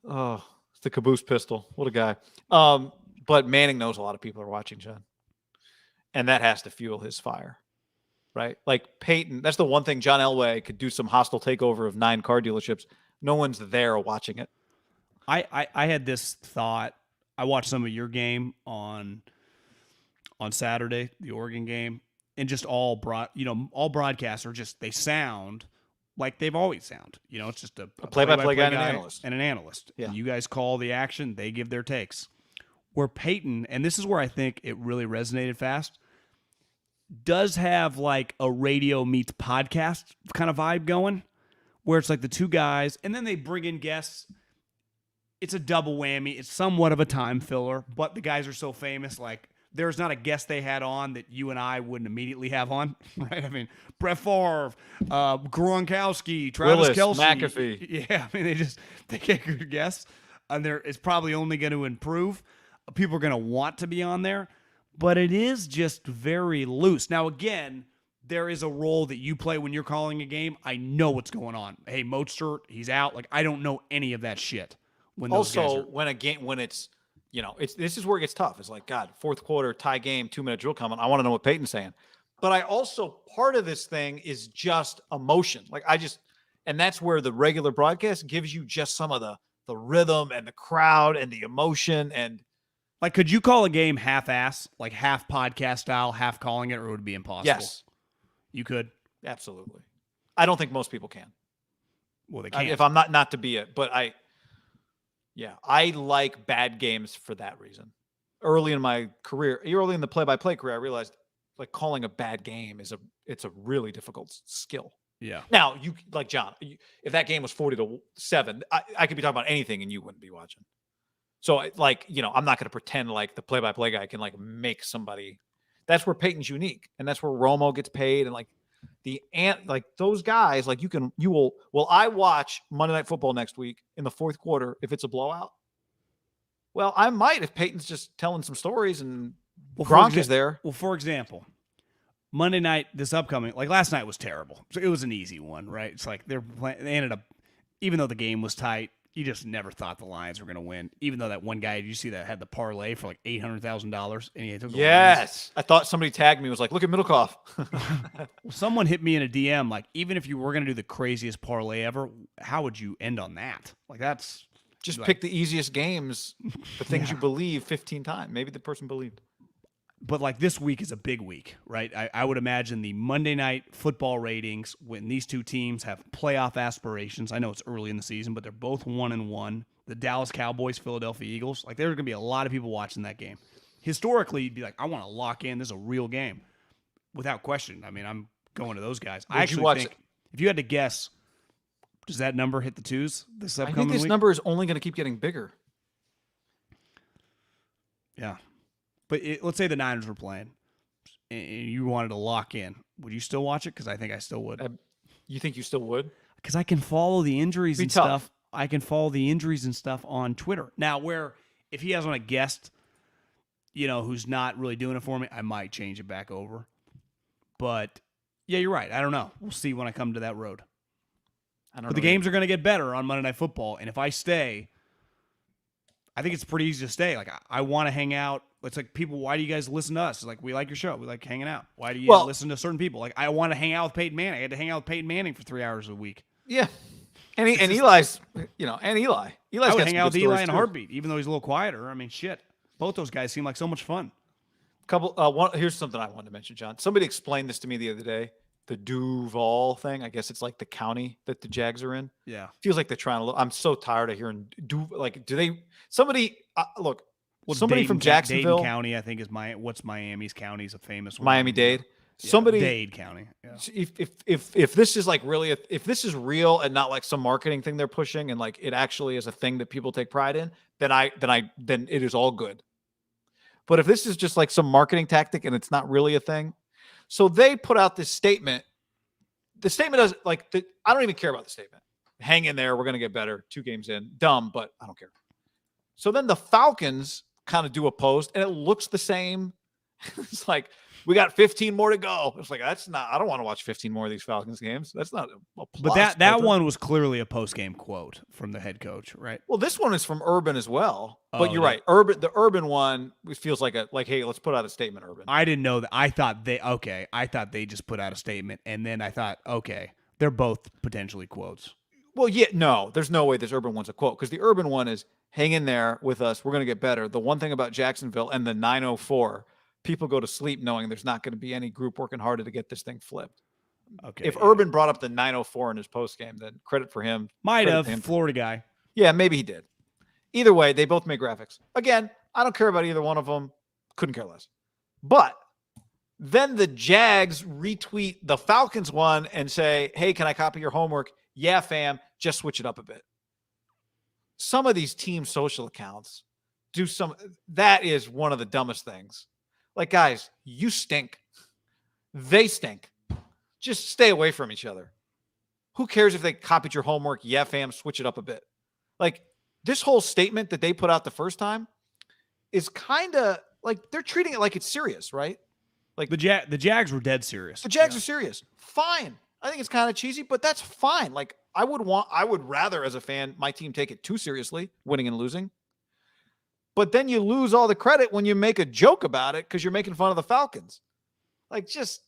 Oh, it's the caboose pistol. What a guy. But Manning knows a lot of people are watching, John. And that has to fuel his fire, right? Like Peyton, that's the one thing John Elway could do some hostile takeover of 9 car dealerships. No one's there watching it. I had this thought. I watched some of your game on Saturday, the Oregon game, and just all broadcasts are just, they sound like they've always sound. It's just a play-by-play guy and an analyst. Yeah. And you guys call the action, they give their takes. Where Peyton, and this is where I think it really resonated fast, does have like a radio meets podcast kind of vibe going, where it's like the two guys, and then they bring in guests. It's a double whammy. It's somewhat of a time filler, but the guys are so famous. Like, there's not a guest they had on that you and I wouldn't immediately have on, right? I mean, Brett Favre, Gronkowski, Travis Kelce, McAfee. Yeah, I mean, they get good guests, and it's probably only going to improve. People are going to want to be on there, but it is just very loose. Now, again, there is a role that you play when you're calling a game. I know what's going on. Hey, Mostert, he's out. Like, I don't know any of that shit. When it's, this is where it gets tough. It's like, God, fourth quarter, tie game, 2-minute drill coming. I want to know what Peyton's saying. But I also, part of this thing is just emotion. Like, and that's where the regular broadcast gives you just some of the rhythm and the crowd and the emotion. And like, could you call a game half-ass, like half podcast style, half calling it, or would it be impossible? Yes. You could? Absolutely. I don't think most people can. Well, they can. If I'm not to be it, but I like bad games for that reason. Early in my career, early in the play-by-play career, I realized like calling a bad game it's a really difficult skill. Yeah. Now, you like John, if that game was 40-7, I could be talking about anything and you wouldn't be watching. So like, I'm not going to pretend like the play-by-play guy can like make somebody. That's where Peyton's unique, and that's where Romo gets paid, and like those guys, like will I watch Monday Night Football next week in the fourth quarter if it's a blowout? Well, I might if Peyton's just telling some stories and Gronk is there. Well, for example, Monday night, this upcoming, like last night was terrible. So it was an easy one, right? It's like they ended up, even though the game was tight, you just never thought the Lions were going to win. Even though that one guy, did you see that had the parlay for like $800,000? And he took the Lions. I thought somebody tagged me, was like, look at Middlecoff. Someone hit me in a DM, like, even if you were going to do the craziest parlay ever, how would you end on that? Like, that's just pick the easiest games, the things you believe 15 times. Maybe the person believed. But like this week is a big week, right? I would imagine the Monday Night Football ratings, when these two teams have playoff aspirations. I know it's early in the season, but they're both 1-1. The Dallas Cowboys, Philadelphia Eagles. Like, there are going to be a lot of people watching that game. Historically, you'd be like, I want to lock in. This is a real game. Without question. I mean, I'm going to those guys. I actually think, if you had to guess, does that number hit the twos this upcoming week? I think this number is only going to keep getting bigger. Yeah. But let's say the Niners were playing and you wanted to lock in. Would you still watch it? Because I think I still would. You think you still would? Because I can follow the injuries Be and tough. stuff. I can follow the injuries and stuff on Twitter. Now, where if he has on a guest, who's not really doing it for me, I might change it back over. But yeah, you're right. I don't know. We'll see when I come to that road. But the games are going to get better on Monday Night Football, and if I stay, I think it's pretty easy to stay. Like I want to hang out. It's like people, why do you guys listen to us? It's like we like your show. We like hanging out. Why do you listen to certain people? Like I want to hang out with Peyton Manning. I had to hang out with Peyton Manning for 3 hours a week. Yeah. And Eli's, and Eli. Eli's I would got hang some out with good Eli stories, in a too. heartbeat, even though he's a little quieter. I mean, shit. Both those guys seem like so much fun. Here's something I wanted to mention, John. Somebody explained this to me the other day. The Duval thing. I guess it's like the county that the Jags are in. Yeah. Feels like they're trying to look. I'm so tired of hearing somebody look. Well, Somebody from Jacksonville. Dade County, I think, is what's Miami's county is a famous one. Miami-Dade. Yeah, Somebody Dade County. Yeah. If this is like really if this is real and not like some marketing thing they're pushing and like it actually is a thing that people take pride in, then it is all good. But if this is just like some marketing tactic and it's not really a thing, so they put out this statement. The statement does I don't even care about the statement. Hang in there, we're gonna get better. 2 games in, dumb, but I don't care. So then the Falcons kind of do a post and it looks the same. It's like, we got 15 more to go. It's like, I don't want to watch 15 more of these Falcons games. That's not a plus. But that one was clearly a post-game quote from the head coach, right? Well, this one is from Urban as well. But you're right. The Urban one feels like hey, let's put out a statement, Urban. I didn't know that. I thought they just put out a statement. And then I thought, okay, they're both potentially quotes. Well, yeah, no, there's no way this Urban one's a quote because the Urban one is, hang in there with us. We're going to get better. The one thing about Jacksonville and the 904, people go to sleep knowing there's not going to be any group working harder to get this thing flipped. Okay. If Urban brought up the 904 in his postgame, then credit for him. Might have. Florida guy. Yeah, maybe he did. Either way, they both make graphics. Again, I don't care about either one of them. Couldn't care less. But then the Jags retweet the Falcons one and say, hey, can I copy your homework? Yeah, fam. Just switch it up a bit. Some of these team social accounts that is one of the dumbest things. Like, guys, you stink. They stink. Just stay away from each other. Who cares if they copied your homework? Yeah, fam, switch it up a bit. Like, this whole statement that they put out the first time is kind of like they're treating it like it's serious, right? Like the Jags were dead serious. The Jags are serious. Fine. I think it's kind of cheesy, but that's fine. Like, I would rather, as a fan, my team take it too seriously, winning and losing. But then you lose all the credit when you make a joke about it because you're making fun of the Falcons. Like, just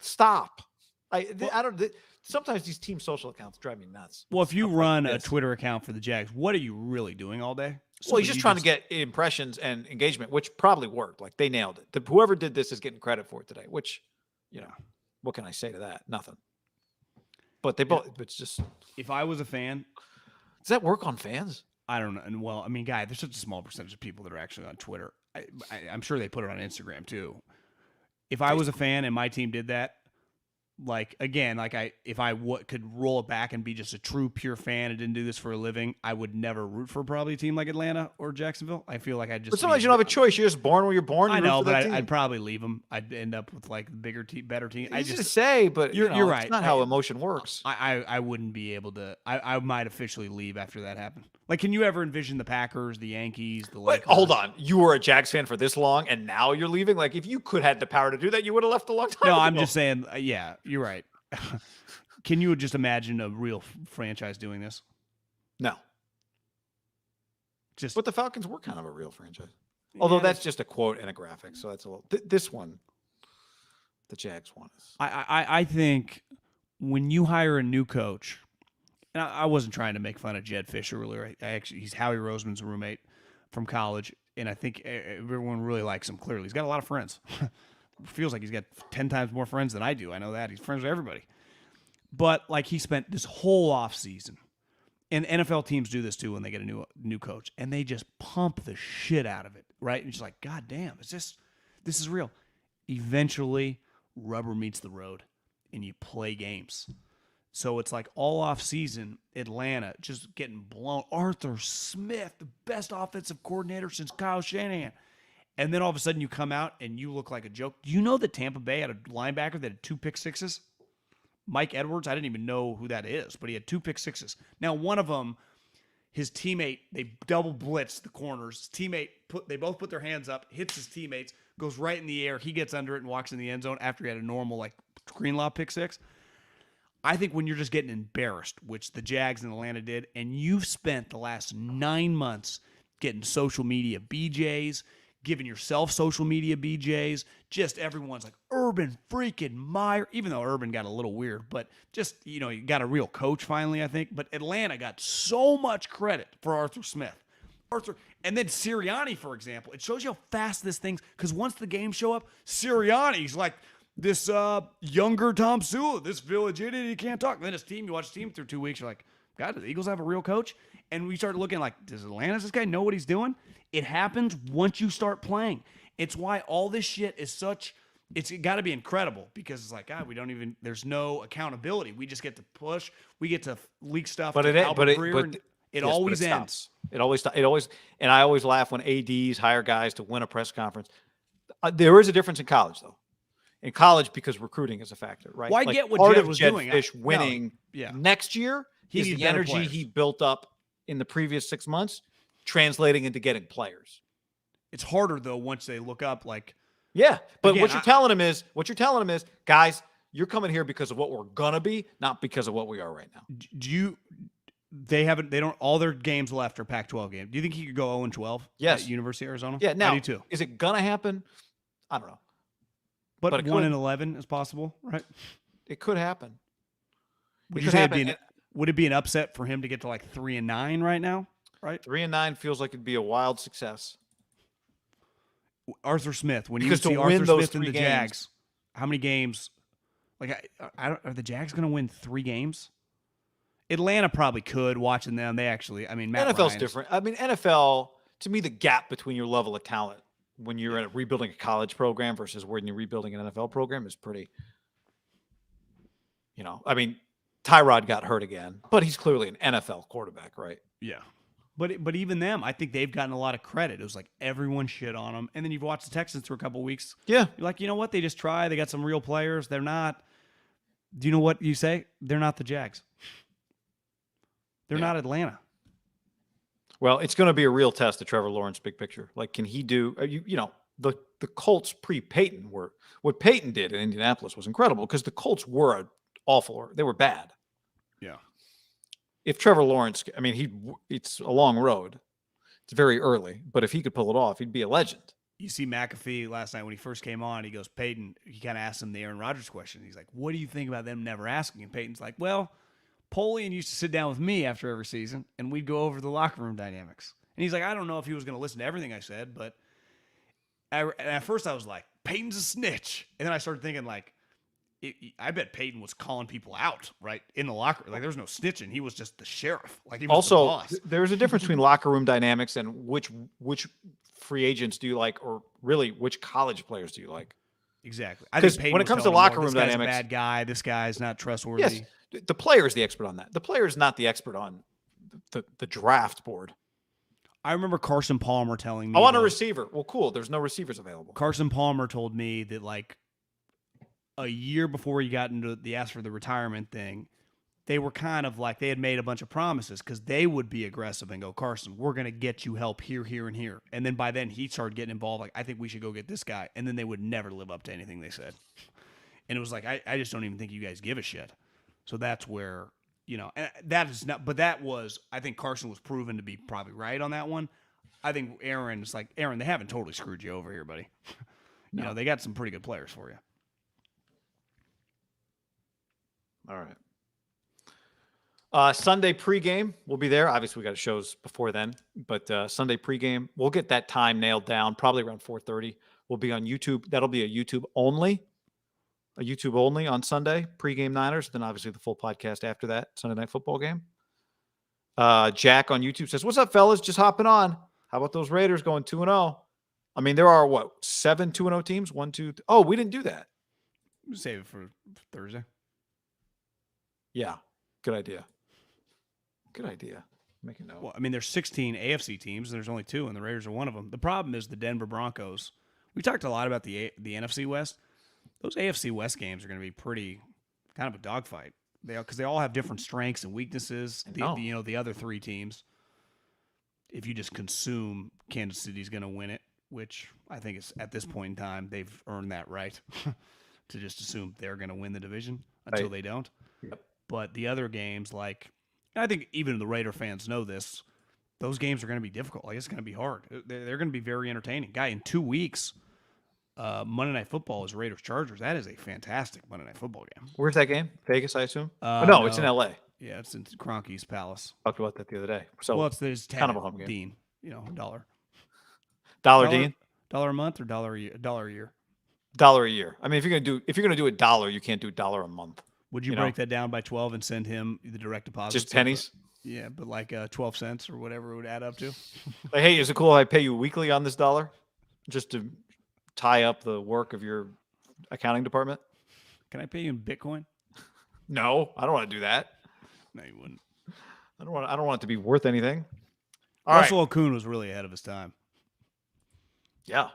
stop. Sometimes these team social accounts drive me nuts. Well, if you run a Twitter account for the Jags, what are you really doing all day? Well, he's just trying to get impressions and engagement, which probably worked. Like, they nailed it. Whoever did this is getting credit for it today, which, what can I say to that? Nothing. But they both, it's just. If I was a fan. Does that work on fans? I don't know. And well, I mean, guy, there's such a small percentage of people that are actually on Twitter. I'm sure they put it on Instagram too. If I was a fan and my team did that, if I could roll it back and be just a true pure fan and didn't do this for a living, I would never root for probably a team like Atlanta or Jacksonville. I feel like But sometimes you don't have a choice. You're just born where you're born. I know, but I'd probably leave them. I'd end up with like bigger team, better team. Easy to say, but you're right. It's not how emotion works. I wouldn't be able to. I might officially leave after that happened. Like, can you ever envision the Packers, the Yankees, the Lakers? Hold on. You were a Jags fan for this long, and now you're leaving? Like, if you could have the power to do that, you would have left a long time ago. No, I'm just saying, yeah, you're right. Can you just imagine a real franchise doing this? No. But the Falcons were kind of a real franchise. Although that's just a quote and a graphic, so that's a little. This one, the Jags one is. I think when you hire a new coach, and I wasn't trying to make fun of Jed Fisher earlier. He's Howie Roseman's roommate from college, and I think everyone really likes him. Clearly, he's got a lot of friends. Feels like he's got 10 times more friends than I do. I know that. He's friends with everybody. But like, he spent this whole offseason, and NFL teams do this too when they get a new coach, and they just pump the shit out of it, right? And it's like, God damn, this is real. Eventually, rubber meets the road, and you play games. So it's like all off season, Atlanta just getting blown. Arthur Smith, the best offensive coordinator since Kyle Shanahan. And then all of a sudden you come out and you look like a joke. Do you know that Tampa Bay had a linebacker that had 2 pick sixes? Mike Edwards, I didn't even know who that is, but he had 2 pick sixes. Now, one of them, his teammate, they double blitz the corners. His teammate, they both put their hands up, hits his teammates, goes right in the air. He gets under it and walks in the end zone after he had a normal, like, Greenlaw pick six. I think when you're just getting embarrassed, which the Jags in Atlanta did, and you've spent the last 9 months getting social media BJs, giving yourself social media BJs, just everyone's like, Urban freaking Meyer, even though Urban got a little weird, but just, you got a real coach finally, I think. But Atlanta got so much credit for Arthur Smith. And then Sirianni, for example, it shows you how fast this thing's, because once the games show up, Sirianni's like this younger Tom Sula, this village idiot, he can't talk. And then his team, you watch the team through 2 weeks, you're like, God, do the Eagles have a real coach? And we start looking like, does this guy know what he's doing? It happens once you start playing. It's why all this shit is it's got to be incredible, because it's like, God, there's no accountability. We just get to push. We get to leak stuff to Albert Breer, it always ends. It always, and I always laugh when ADs hire guys to win a press conference. There is a difference in college, though. In college, because recruiting is a factor, right? Well, I get what Jed was doing. Fish winning next year is the energy he built up in the previous 6 months translating into getting players. It's harder, though, once they look up, like, yeah. But again, what you're telling them is, guys, you're coming here because of what we're gonna be, not because of what we are right now. They don't, all their games left are Pac-12 games. Do you think he could go 0-12? Yes. At University of Arizona? Yeah. Now, I do too. Is it gonna happen? I don't know. But 1-11 is possible, right? It could happen. Would it be an upset for him to get to like 3-9 right now? Right? 3-9 feels like it'd be a wild success. Arthur Smith, when you see Arthur Smith in the Jags, how many games? Like, are the Jags going to win 3 games? Atlanta probably could, watching them. They actually, Matt NFL's Ryan's different. NFL, to me, the gap between your level of talent when you're rebuilding a college program versus when you're rebuilding an NFL program is pretty, Tyrod got hurt again, but he's clearly an NFL quarterback, right? Yeah. But even them, I think they've gotten a lot of credit. It was like everyone shit on them. And then you've watched the Texans for a couple of weeks. Yeah. You're like, you know what? They just try. They got some real players. They're not. Do you know what you say? They're not the Jags. They're not Atlanta. Well, it's going to be a real test of Trevor Lawrence big picture. Like, can he do, the Colts pre-Peyton what Peyton did in Indianapolis was incredible, because the Colts were awful. They were bad. Yeah. If Trevor Lawrence, it's a long road. It's very early, but if he could pull it off, he'd be a legend. You see McAfee last night when he first came on, he goes, Peyton, he kind of asked him the Aaron Rodgers question. He's like, what do you think about them never asking? And Peyton's like, well, Polian used to sit down with me after every season, and we'd go over the locker room dynamics. And he's like, I don't know if he was going to listen to everything I said, but at first I was like, Peyton's a snitch. And then I started thinking, like, I bet Peyton was calling people out, right, in the locker room. Like, there was no snitching. He was just the sheriff. Like, he was also, the boss. There's a difference between locker room dynamics and which free agents do you like, or really which college players do you like? Exactly. Because when it comes to locker room dynamics, this guy's a bad guy. This guy's not trustworthy. Yes, the player is the expert on that. The player is not the expert on the draft board. I remember Carson Palmer telling me, I want a receiver. Well, cool. There's no receivers available. Carson Palmer told me that, like, a year before he got into the ask for the retirement thing, they were kind of like, they had made a bunch of promises, because they would be aggressive and go, Carson, we're going to get you help here, here, and here. And then by then he started getting involved. Like, I think we should go get this guy. And then they would never live up to anything they said. And it was like, I just don't even think you guys give a shit. So that's where, and that is not, but that was, I think Carson was proven to be probably right on that one. I think Aaron's like, Aaron, they haven't totally screwed you over here, buddy. No. They got some pretty good players for you. All right. Sunday pregame, we'll be there. Obviously, we got shows before then, but Sunday pregame, we'll get that time nailed down probably around 4:30. We'll be on YouTube. That'll be a YouTube only on Sunday, pregame Niners. Then obviously the full podcast after that, Sunday Night Football game. Jack on YouTube says, "What's up, fellas? Just hopping on. How about those Raiders going 2-0? I mean, there are 7 2-0 teams? 1, 2. Oh, we didn't do that. Save it for Thursday. Yeah, good idea. Good idea. Make a note. Well, I mean, there's 16 AFC teams, and there's only 2, and the Raiders are one of them. The problem is the Denver Broncos. We talked a lot about the NFC West. Those AFC West games are going to be pretty kind of a dogfight. Because they all have different strengths and weaknesses. The other three teams. If you just consume Kansas City's going to win it, which I think is at this point in time they've earned that right to just assume they're going to win the division until they don't. Yep. But the other games, like I think even the Raider fans know this, those games are going to be difficult. Like it's going to be hard. They're going to be very entertaining. Guy, in 2 weeks, Monday Night Football is Raiders Chargers. That is a fantastic Monday Night Football game. Where's that game? Vegas, I assume. No, it's in L.A. Yeah, it's in Kroenke's Palace. Talked about that the other day. So there's kind of a home game. Dean, $1. Dollar Dean. $1 a month or $1 a year? $1 a year. I mean, if you're gonna do $1, you can't do $1 a month. Would you break that down by 12 and send him the direct deposit? Just pennies? Yeah, but like 12 cents or whatever it would add up to. Like, hey, is it cool if I pay you weekly on this $1 just to tie up the work of your accounting department? Can I pay you in Bitcoin? No, I don't want to do that. No, you wouldn't. I don't want it to be worth anything. Russell Okun was really ahead of his time. Yeah.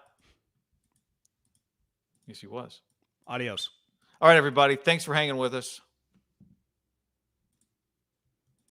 Yes, he was. Adios. All right, everybody. Thanks for hanging with us.